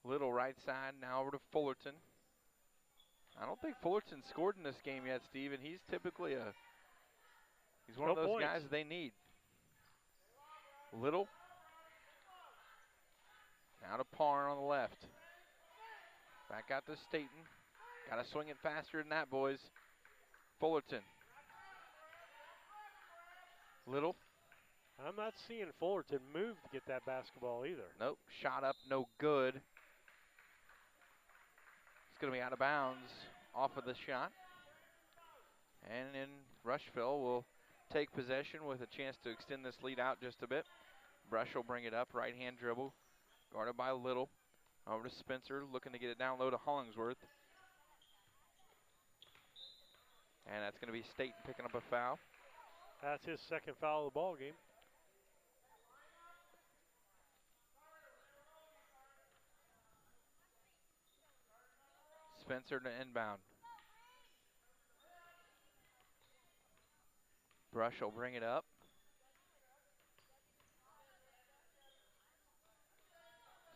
Little right side, now over to Fullerton. I don't think Fullerton scored in this game yet, Steve, and he's typically he's one of those guys they need. Little. Now to Parn on the left. Back out to Staten. Got to swing it faster than that, boys. Fullerton. Little. I'm not seeing Fullerton move to get that basketball either. Nope, shot up, no good. It's going to be out of bounds off of the shot. And then Rushville will take possession with a chance to extend this lead out just a bit. Brush will bring it up, right-hand dribble, guarded by Little. Over to Spencer, looking to get it down low to Hollingsworth. And that's going to be Staten picking up a foul. That's his second foul of the ball game. Spencer to inbound. Brush will bring it up.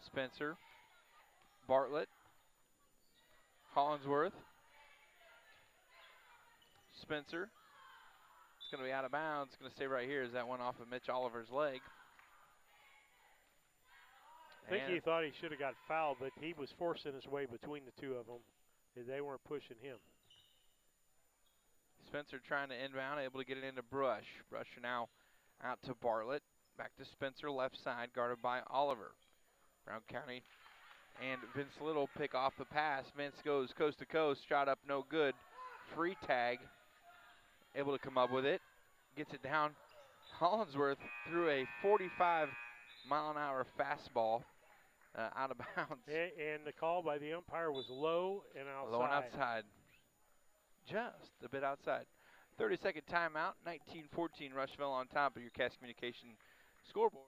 Spencer. Bartlett. Hollingsworth. Spencer. It's going to be out of bounds. It's going to stay right here as that one off of Mitch Oliver's leg. I think he thought he should have got fouled, but he was forcing his way between the two of them. They weren't pushing him. Spencer trying to inbound, able to get it into Brush. Brush now out to Bartlett. Back to Spencer, left side, guarded by Oliver. Brown County and Vince Little pick off the pass. Vince goes coast to coast, shot up, no good. Free tag, able to come up with it. Gets it down. Hollingsworth threw a 45-mile-an-hour fastball out of bounds. And the call by the umpire was low and outside. Low and outside. Just a bit outside. 30-second timeout, 19-14 Rushville on top of your Cass Communication scoreboard.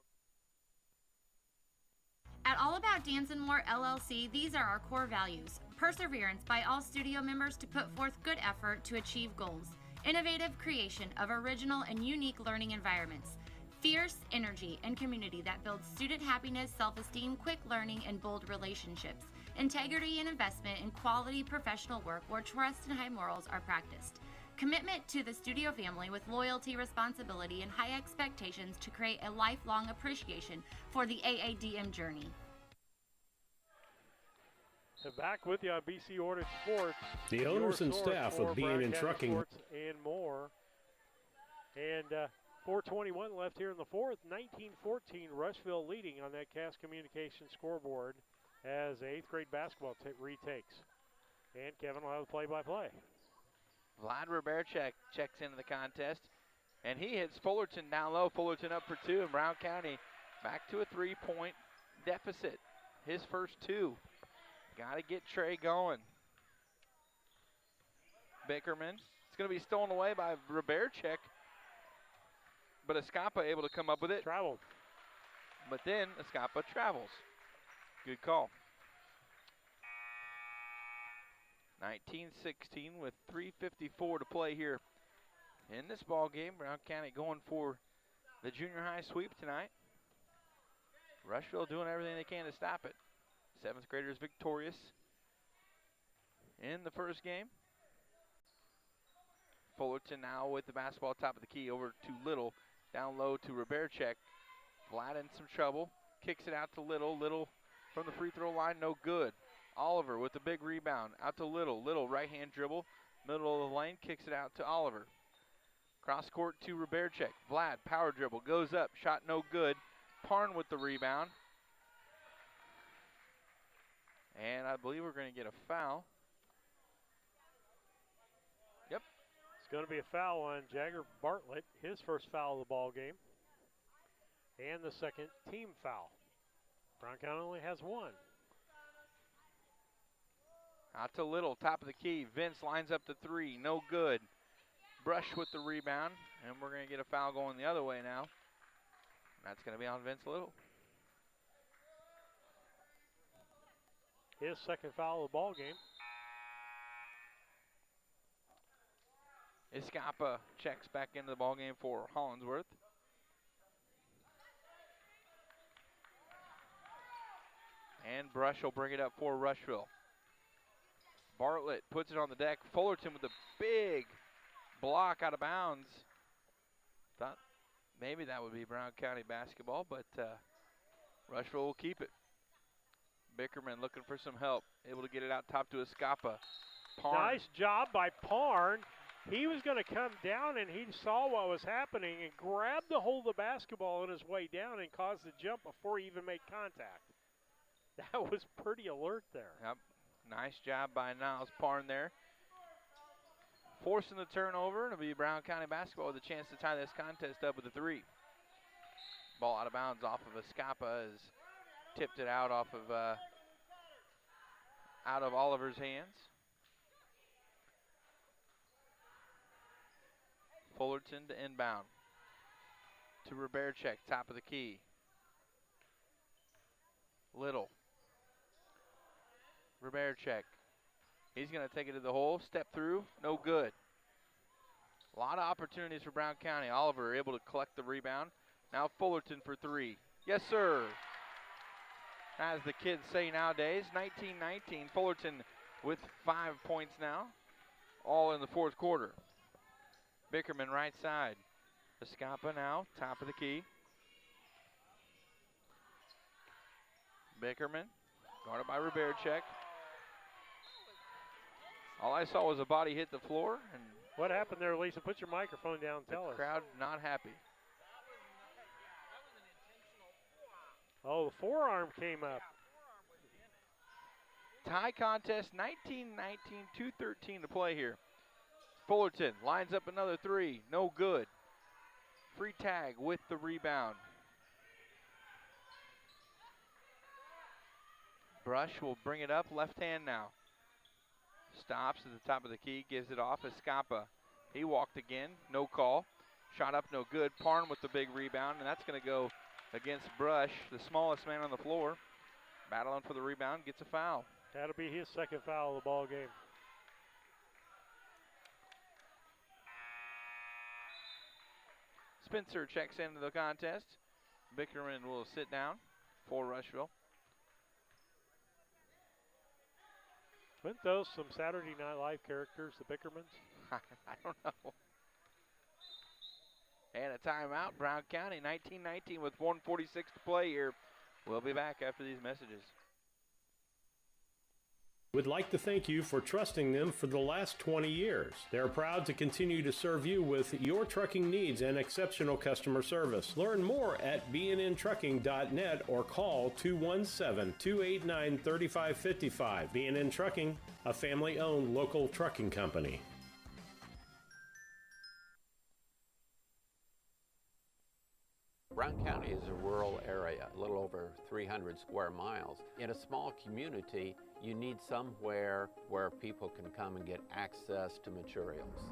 At All About Danson Moore LLC, these are our core values. Perseverance by all studio members to put forth good effort to achieve goals. Innovative creation of original and unique learning environments. Fierce energy and community that builds student happiness, self-esteem, quick learning, and bold relationships. Integrity and investment in quality professional work where trust and high morals are practiced. Commitment to the studio family with loyalty, responsibility, and high expectations to create a lifelong appreciation for the AADM journey. So back with you on BC Hornet Sports. The owners and staff of B&N Trucking Sports and more. And 4:21 left here in the fourth. 19-14 Rushville leading on that Cass Communication scoreboard as 8th grade basketball retakes. And Kevin will have the play-by-play. Vlad Roberchek checks into the contest, and he hits Fullerton down low. Fullerton up for two, and Brown County back to a 3-point deficit. His first two. Got to get Trey going. Bickerman. It's going to be stolen away by Roberchek, but Escapa able to come up with it. Traveled. But then Escapa travels. Good call. 19-16 with 3:54 to play here in this ball game. Brown County going for the junior high sweep tonight. Rushville doing everything they can to stop it. 7th graders victorious in the first game. Fullerton now with the basketball top of the key over to Little. Down low to Roberchek. Vlad in some trouble. Kicks it out to Little. Little from the free throw line, no good. Oliver with the big rebound. Out to Little. Little right-hand dribble. Middle of the lane. Kicks it out to Oliver. Cross court to Roberchek. Vlad, power dribble. Goes up. Shot no good. Parn with the rebound. And I believe we're going to get a foul. Yep. It's going to be a foul on Jagger Bartlett. His first foul of the ball game. And the second team foul. Brown County only has one. Out to Little, top of the key. Vince lines up the three, no good. Brush with the rebound, and we're going to get a foul going the other way now. That's going to be on Vince Little. His second foul of the ball game. Escapa checks back into the ball game for Hollingsworth. And Brush will bring it up for Rushville. Bartlett puts it on the deck. Fullerton with a big block out of bounds. Thought maybe that would be Brown County basketball, but Rushville will keep it. Bickerman looking for some help. Able to get it out top to Escapa. Parn. Nice job by Parn. He was going to come down, and he saw what was happening and grabbed the hold of the basketball on his way down and caused the jump before he even made contact. That was pretty alert there. Yep. Nice job by Niles Parn there. Forcing the turnover, and it'll be Brown County basketball with a chance to tie this contest up with a three. Ball out of bounds off of Escapa as tipped it out off of Oliver's hands. Fullerton to inbound. To Roberchek, top of the key. Little. Roberchek. He's going to take it to the hole. Step through. No good. A lot of opportunities for Brown County. Oliver able to collect the rebound. Now Fullerton for three. Yes, sir. As the kids say nowadays, 19-19. Fullerton with 5 points now. All in the fourth quarter. Bickerman right side. Escapa now, top of the key. Bickerman, guarded by Roberchek. All I saw was a body hit the floor. And what happened there, Lisa? Put your microphone down and tell us. The crowd not happy. Oh, the forearm came up. Tie contest, 19-19, 2:13 to play here. Fullerton lines up another three, no good. Free tag with the rebound. Brush will bring it up, left hand now. Stops at the top of the key, gives it off. Escapa, he walked again, no call. Shot up, no good. Parn with the big rebound, and that's going to go against Brush, the smallest man on the floor. Battling for the rebound, gets a foul. That'll be his second foul of the ball game. Spencer checks into the contest. Bickerman will sit down for Rushville. Weren't those some Saturday Night Live characters, the Bickermans? I don't know. And a timeout, Brown County, 19-19 with 1:46 to play here. We'll be back after these messages. We'd like to thank you for trusting them for the last 20 years. They're proud to continue to serve you with your trucking needs and exceptional customer service. Learn more at bnntrucking.net or call 217-289-3555. B&N Trucking, a family-owned local trucking company. Brown County is a rural area, a little over 300 square miles. In a small community, you need somewhere where people can come and get access to materials.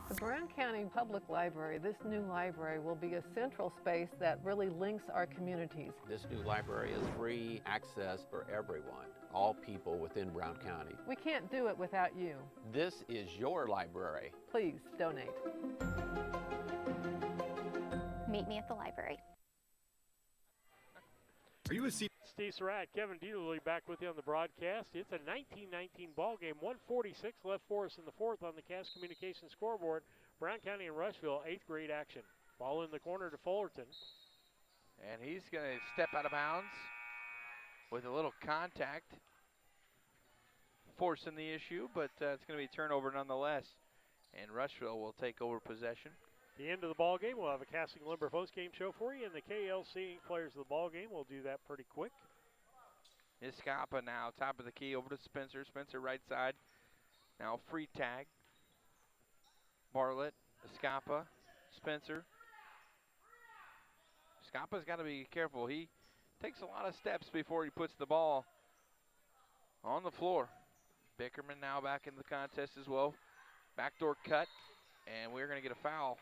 The Brown County Public Library, this new library, will be a central space that really links our communities. This new library is free access for everyone, all people within Brown County. We can't do it without you. This is your library. Please donate. Meet me at the library. Are you a Steve Surratt, Kevin Dieterle back with you on the broadcast. It's a 19-19 ball game. 1:46 left for us in the fourth on the Cass Communications scoreboard. Brown County and Rushville, 8th grade action. Ball in the corner to Fullerton. And he's going to step out of bounds with a little contact, forcing the issue, but it's going to be a turnover nonetheless. And Rushville will take over possession. The end of the ball game, we'll have a Casting Lumber post-game show for you, and the KLC players of the ball game will do that pretty quick. Escapa now, top of the key, over to Spencer. Spencer right side. Now free tag. Bartlett, Escapa, Spencer. Escapa's got to be careful. He takes a lot of steps before he puts the ball on the floor. Bickerman now back in the contest as well. Backdoor cut, and we're going to get a foul.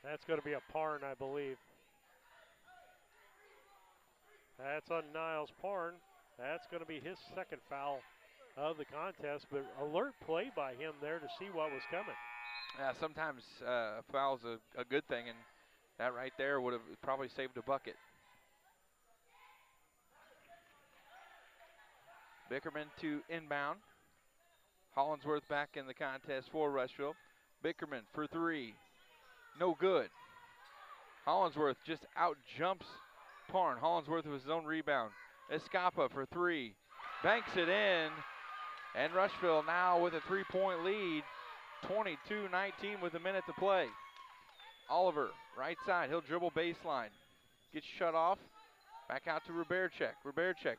That's going to be a Parn, I believe. That's on Niles Parn. That's going to be his second foul of the contest, but alert play by him there to see what was coming. Yeah, sometimes a foul's a good thing, and that right there would have probably saved a bucket. Bickerman to inbound. Hollinsworth back in the contest for Rushville. Bickerman for three. No good. Hollinsworth just out jumps Parn. Hollinsworth with his own rebound. Escapa for three. Banks it in. And Rushville now with a 3-point lead. 22-19 with a minute to play. Oliver, right side. He'll dribble baseline. Gets shut off. Back out to Roberchek. Roberchek,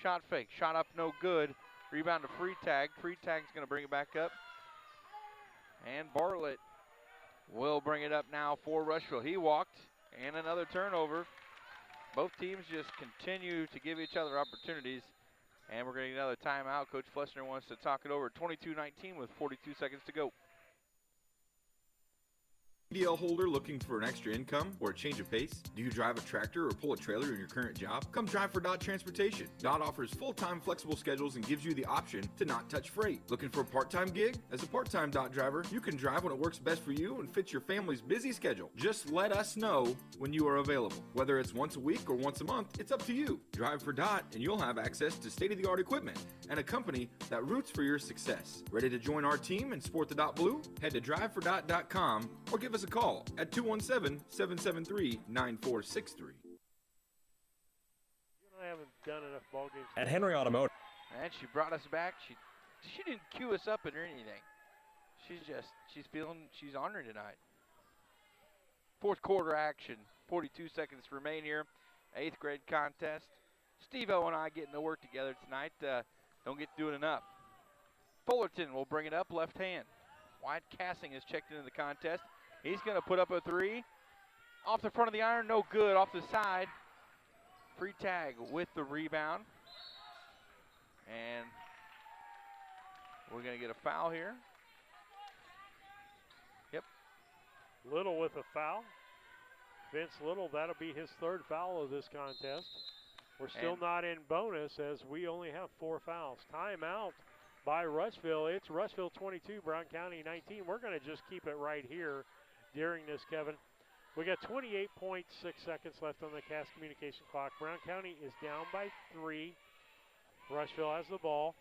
shot fake. Shot up, no good. Rebound to Free Tag. Free Tag's going to bring it back up. And Bartlett will bring it up now for Rushville. He walked, and another turnover. Both teams just continue to give each other opportunities, and we're going to get another timeout. Coach Flessner wants to talk it over. 22-19 with 42 seconds to go. CDL holder looking for an extra income or a change of pace? Do you drive a tractor or pull a trailer in your current job? Come drive for Dot Transportation. Dot offers full-time flexible schedules and gives you the option to not touch freight. Looking for a part-time gig? As a part-time Dot driver, you can drive when it works best for you and fits your family's busy schedule. Just let us know when you are available. Whether it's once a week or once a month, it's up to you. Drive for Dot and you'll have access to state-of-the-art equipment and a company that roots for your success. Ready to join our team and sport the Dot Blue? Head to drivefordot.com or give us a call at 217-773-9463. I haven't done enough ball games. At Henry Automotive. And she brought us back. She didn't cue us up or anything. She's honored tonight. Fourth quarter action. 42 seconds remain here. 8th grade contest. Steve-O and I getting to work together tonight. Don't get to do it enough. Fullerton will bring it up left hand. Wyatt Cassing is checked into the contest. He's going to put up a 3. Off the front of the iron, no good. Off the side. Free tag with the rebound. And we're going to get a foul here. Yep. Little with a foul. Vince Little, that'll be his 3rd foul of this contest. We're still not in bonus as we only have 4 fouls. Timeout by Rushville. It's Rushville 22, Brown County 19. We're going to just keep it right here during this, Kevin. We got 28.6 seconds left on the Cass Communication clock. Brown County is down by 3. Rushville has the ball.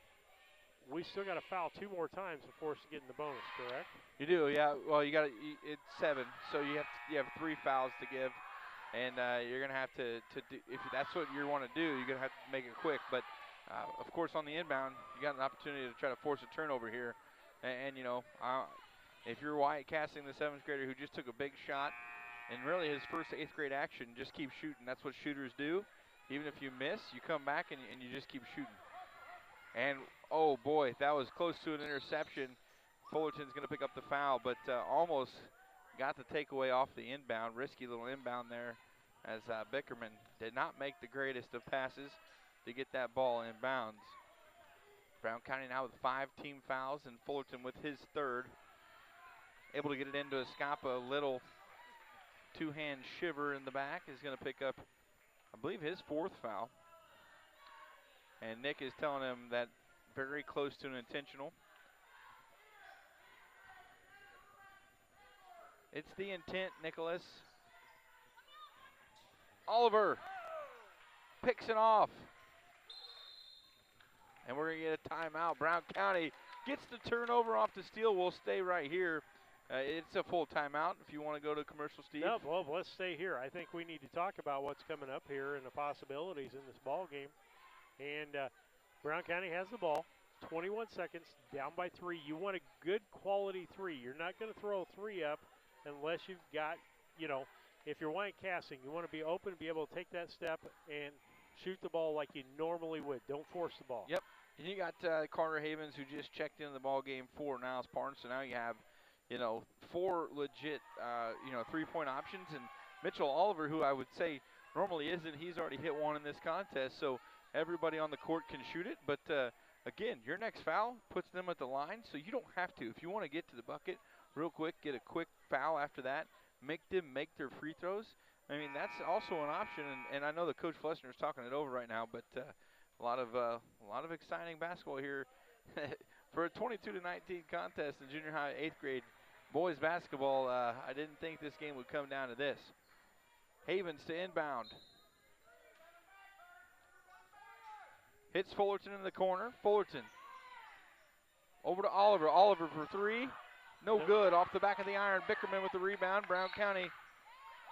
We still got to foul 2 more times before us to get in the bonus, correct? You do, yeah. Well, it's 7, so you have 3 fouls to give. And you're going to have to do, if that's what you want to do, you're going to have to make it quick. But, of course, on the inbound, you got an opportunity to try to force a turnover here. And you know, if you're Wyatt Cassing, the 7th grader who just took a big shot, and really his first 8th grade action, just keep shooting. That's what shooters do. Even if you miss, you come back and you just keep shooting. And, oh, boy, that was close to an interception. Fullerton's going to pick up the foul, but almost got the takeaway off the inbound. Risky little inbound there as Bickerman did not make the greatest of passes to get that ball in bounds. Brown County now with 5 team fouls and Fullerton with his 3rd. Able to get it into Escapa. Little 2-hand shiver in the back is going to pick up, I believe, his 4th foul. And Nick is telling him that very close to an intentional. It's the intent, Nicholas. Oliver picks it off. And we're going to get a timeout. Brown County gets the turnover off the steal. We'll stay right here. It's a full timeout if you want to go to commercial, Steve. No, well, let's stay here. I think we need to talk about what's coming up here and the possibilities in this ball game. And Brown County has the ball. 21 seconds, down by 3. You want a good quality 3. You're not going to throw a 3 up unless you've got, you know, if you're Wyatt Cassing, you want to be open, be able to take that step and shoot the ball like you normally would. Don't force the ball. Yep. And you got Carter Havens who just checked into the ball game for Niles Parnes. So now you have, you know, 4 legit, 3-point options. And Mitchell Oliver, who I would say normally isn't, he's already hit 1 in this contest. So everybody on the court can shoot it. But, again, your next foul puts them at the line. So you don't have to. If you want to get to the bucket real quick, get a quick foul after that, make them make their free throws. I mean, that's also an option, and I know that Coach Flessner is talking it over right now, but a lot of exciting basketball here for a 22-19 contest in junior high 8th grade boys basketball. I didn't think this game would come down to this. Havens to inbound. Hits Fullerton in the corner. Fullerton over to Oliver. Oliver for 3. No good. Off the back of the iron. Bickerman with the rebound. Brown County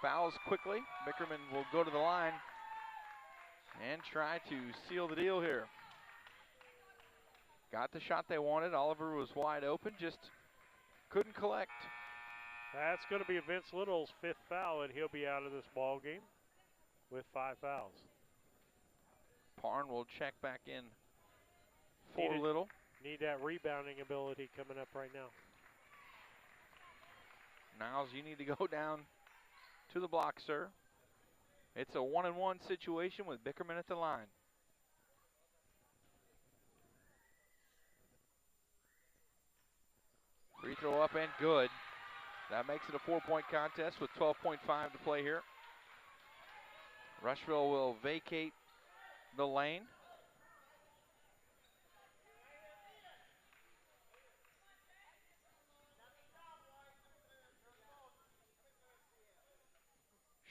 fouls quickly. Bickerman will go to the line and try to seal the deal here. Got the shot they wanted. Oliver was wide open, just couldn't collect. That's going to be Vince Little's 5th foul, and he'll be out of this ball game with 5 fouls. Parn will check back in for Little. Need that rebounding ability coming up right now. Niles, you need to go down to the block, sir. It's a 1-on-1 situation with Bickerman at the line. Free throw up and good. That makes it a 4-point contest with 12.5 to play here. Rushville will vacate the lane.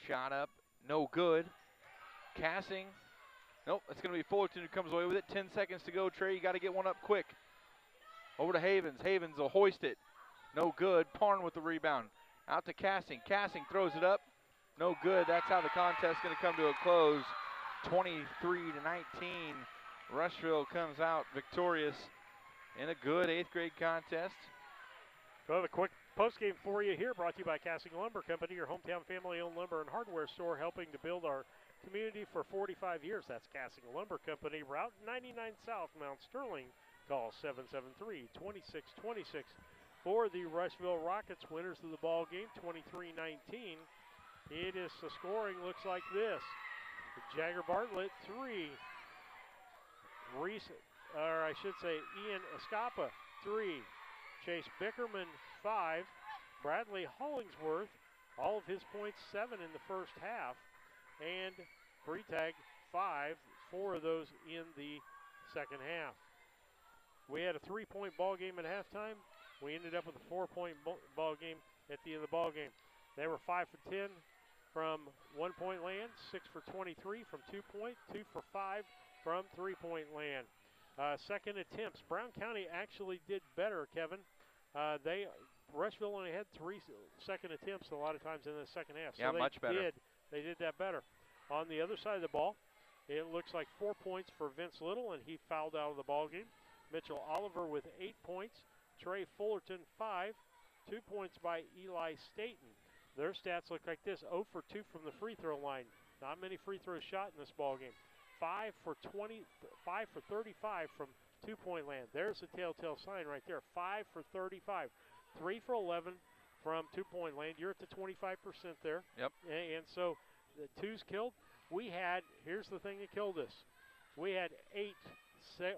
Shot up, no good. Cassing, nope, it's going to be Fullerton who comes away with it. 10 seconds to go, Trey, you got to get one up quick. Over to Havens, Havens will hoist it. No good, Parn with the rebound. Out to Cassing, Cassing throws it up. No good, that's how the contest is going to come to a close. 23-19, Rushville comes out victorious in a good 8th grade contest. So I have a quick postgame for you here, brought to you by Cassing Lumber Company, your hometown family-owned lumber and hardware store, helping to build our community for 45 years. That's Cassing Lumber Company, Route 99 South, Mount Sterling. Call 773-2626. For the Rushville Rockets, winners of the ball game, 23-19. It is the scoring looks like this: Jagger Bartlett 3, Ian Escapa 3. Chase Bickerman 5, Bradley Hollingsworth, all of his points 7 in the first half, and Freitag 5, 4 of those in the second half. We had a 3-point ball game at halftime. We ended up with a 4-point ball game at the end of the ball game. They were 5 for 10 from 1-point land, 6 for 23 from 2-point, 2 for 5 from 3-point land. Second attempts, Brown County actually did better, Kevin. Rushville only had 3 second attempts a lot of times in the second half. So yeah, much better. They did that better. On the other side of the ball, it looks like 4 points for Vince Little, and he fouled out of the ball game. Mitchell Oliver with 8 points. Trey Fullerton 5. 2 points by Eli Staten. Their stats look like this: 0 for 2 from the free throw line. Not many free throws shot in this ball game. 5 for 35 from 2-point land. There's the telltale sign right there. 5 for 35. 3 for 11 from 2-point land. You're at the 25% there. Yep. And so the 2's killed. Here's the thing that killed us. We had 8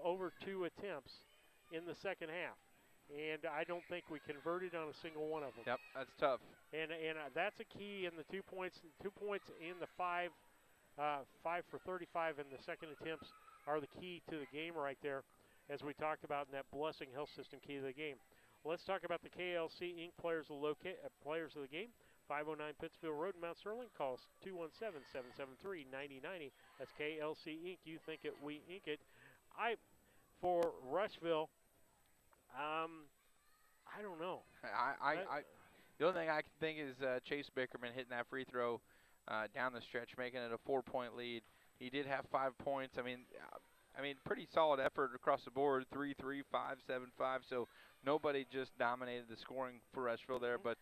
over 2 attempts in the second half. And I don't think we converted on a single one of them. Yep, that's tough. And that's a key in the 2 points. 2 points in the 5 for 35 in the second attempts are the key to the game right there, as we talked about in that Blessing Health System key to the game. Let's talk about the KLC Inc. players of the game. 509 Pittsfield Road in Mount Sterling. Call 217-773-9090. That's KLC Inc. You think it, we ink it. For Rushville, I don't know. The only thing I can think is Chase Bickerman hitting that free throw down the stretch, making it a 4-point lead. He did have 5 points. I mean, pretty solid effort across the board. 3, 3, 5, 7, 5. So nobody just dominated the scoring for Rushville there, but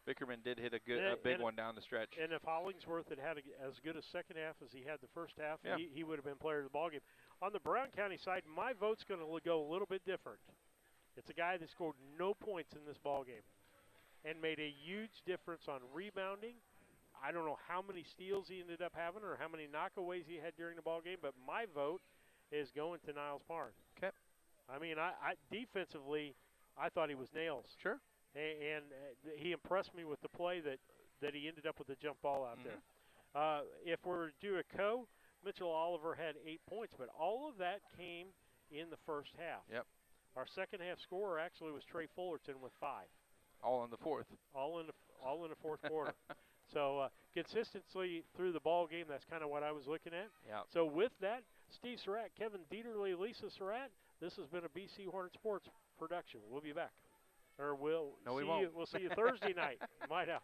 Bickerman did hit a big one down the stretch. And if Hollingsworth had as good a second half as he had the first half, yeah, he would have been player of the ballgame. On the Brown County side, my vote's going to go a little bit different. It's a guy that scored no points in this ballgame and made a huge difference on rebounding. I don't know how many steals he ended up having or how many knockaways he had during the ballgame, but my vote is going to Niles Parn. Okay. I mean, I defensively, I thought he was nails. Sure. And he impressed me with the play that he ended up with the jump ball out there. If we're to do a Mitchell Oliver had 8 points, but all of that came in the first half. Yep. Our second half scorer actually was Trey Fullerton with 5. All in the fourth. All in the fourth quarter. So consistency through the ball game, that's kind of what I was looking at. Yeah. So with that, Steve Surratt, Kevin Dieterle, Lisa Surratt, this has been a BC Hornet Sports production. We'll be back. Or we'll see you Thursday night. Might out.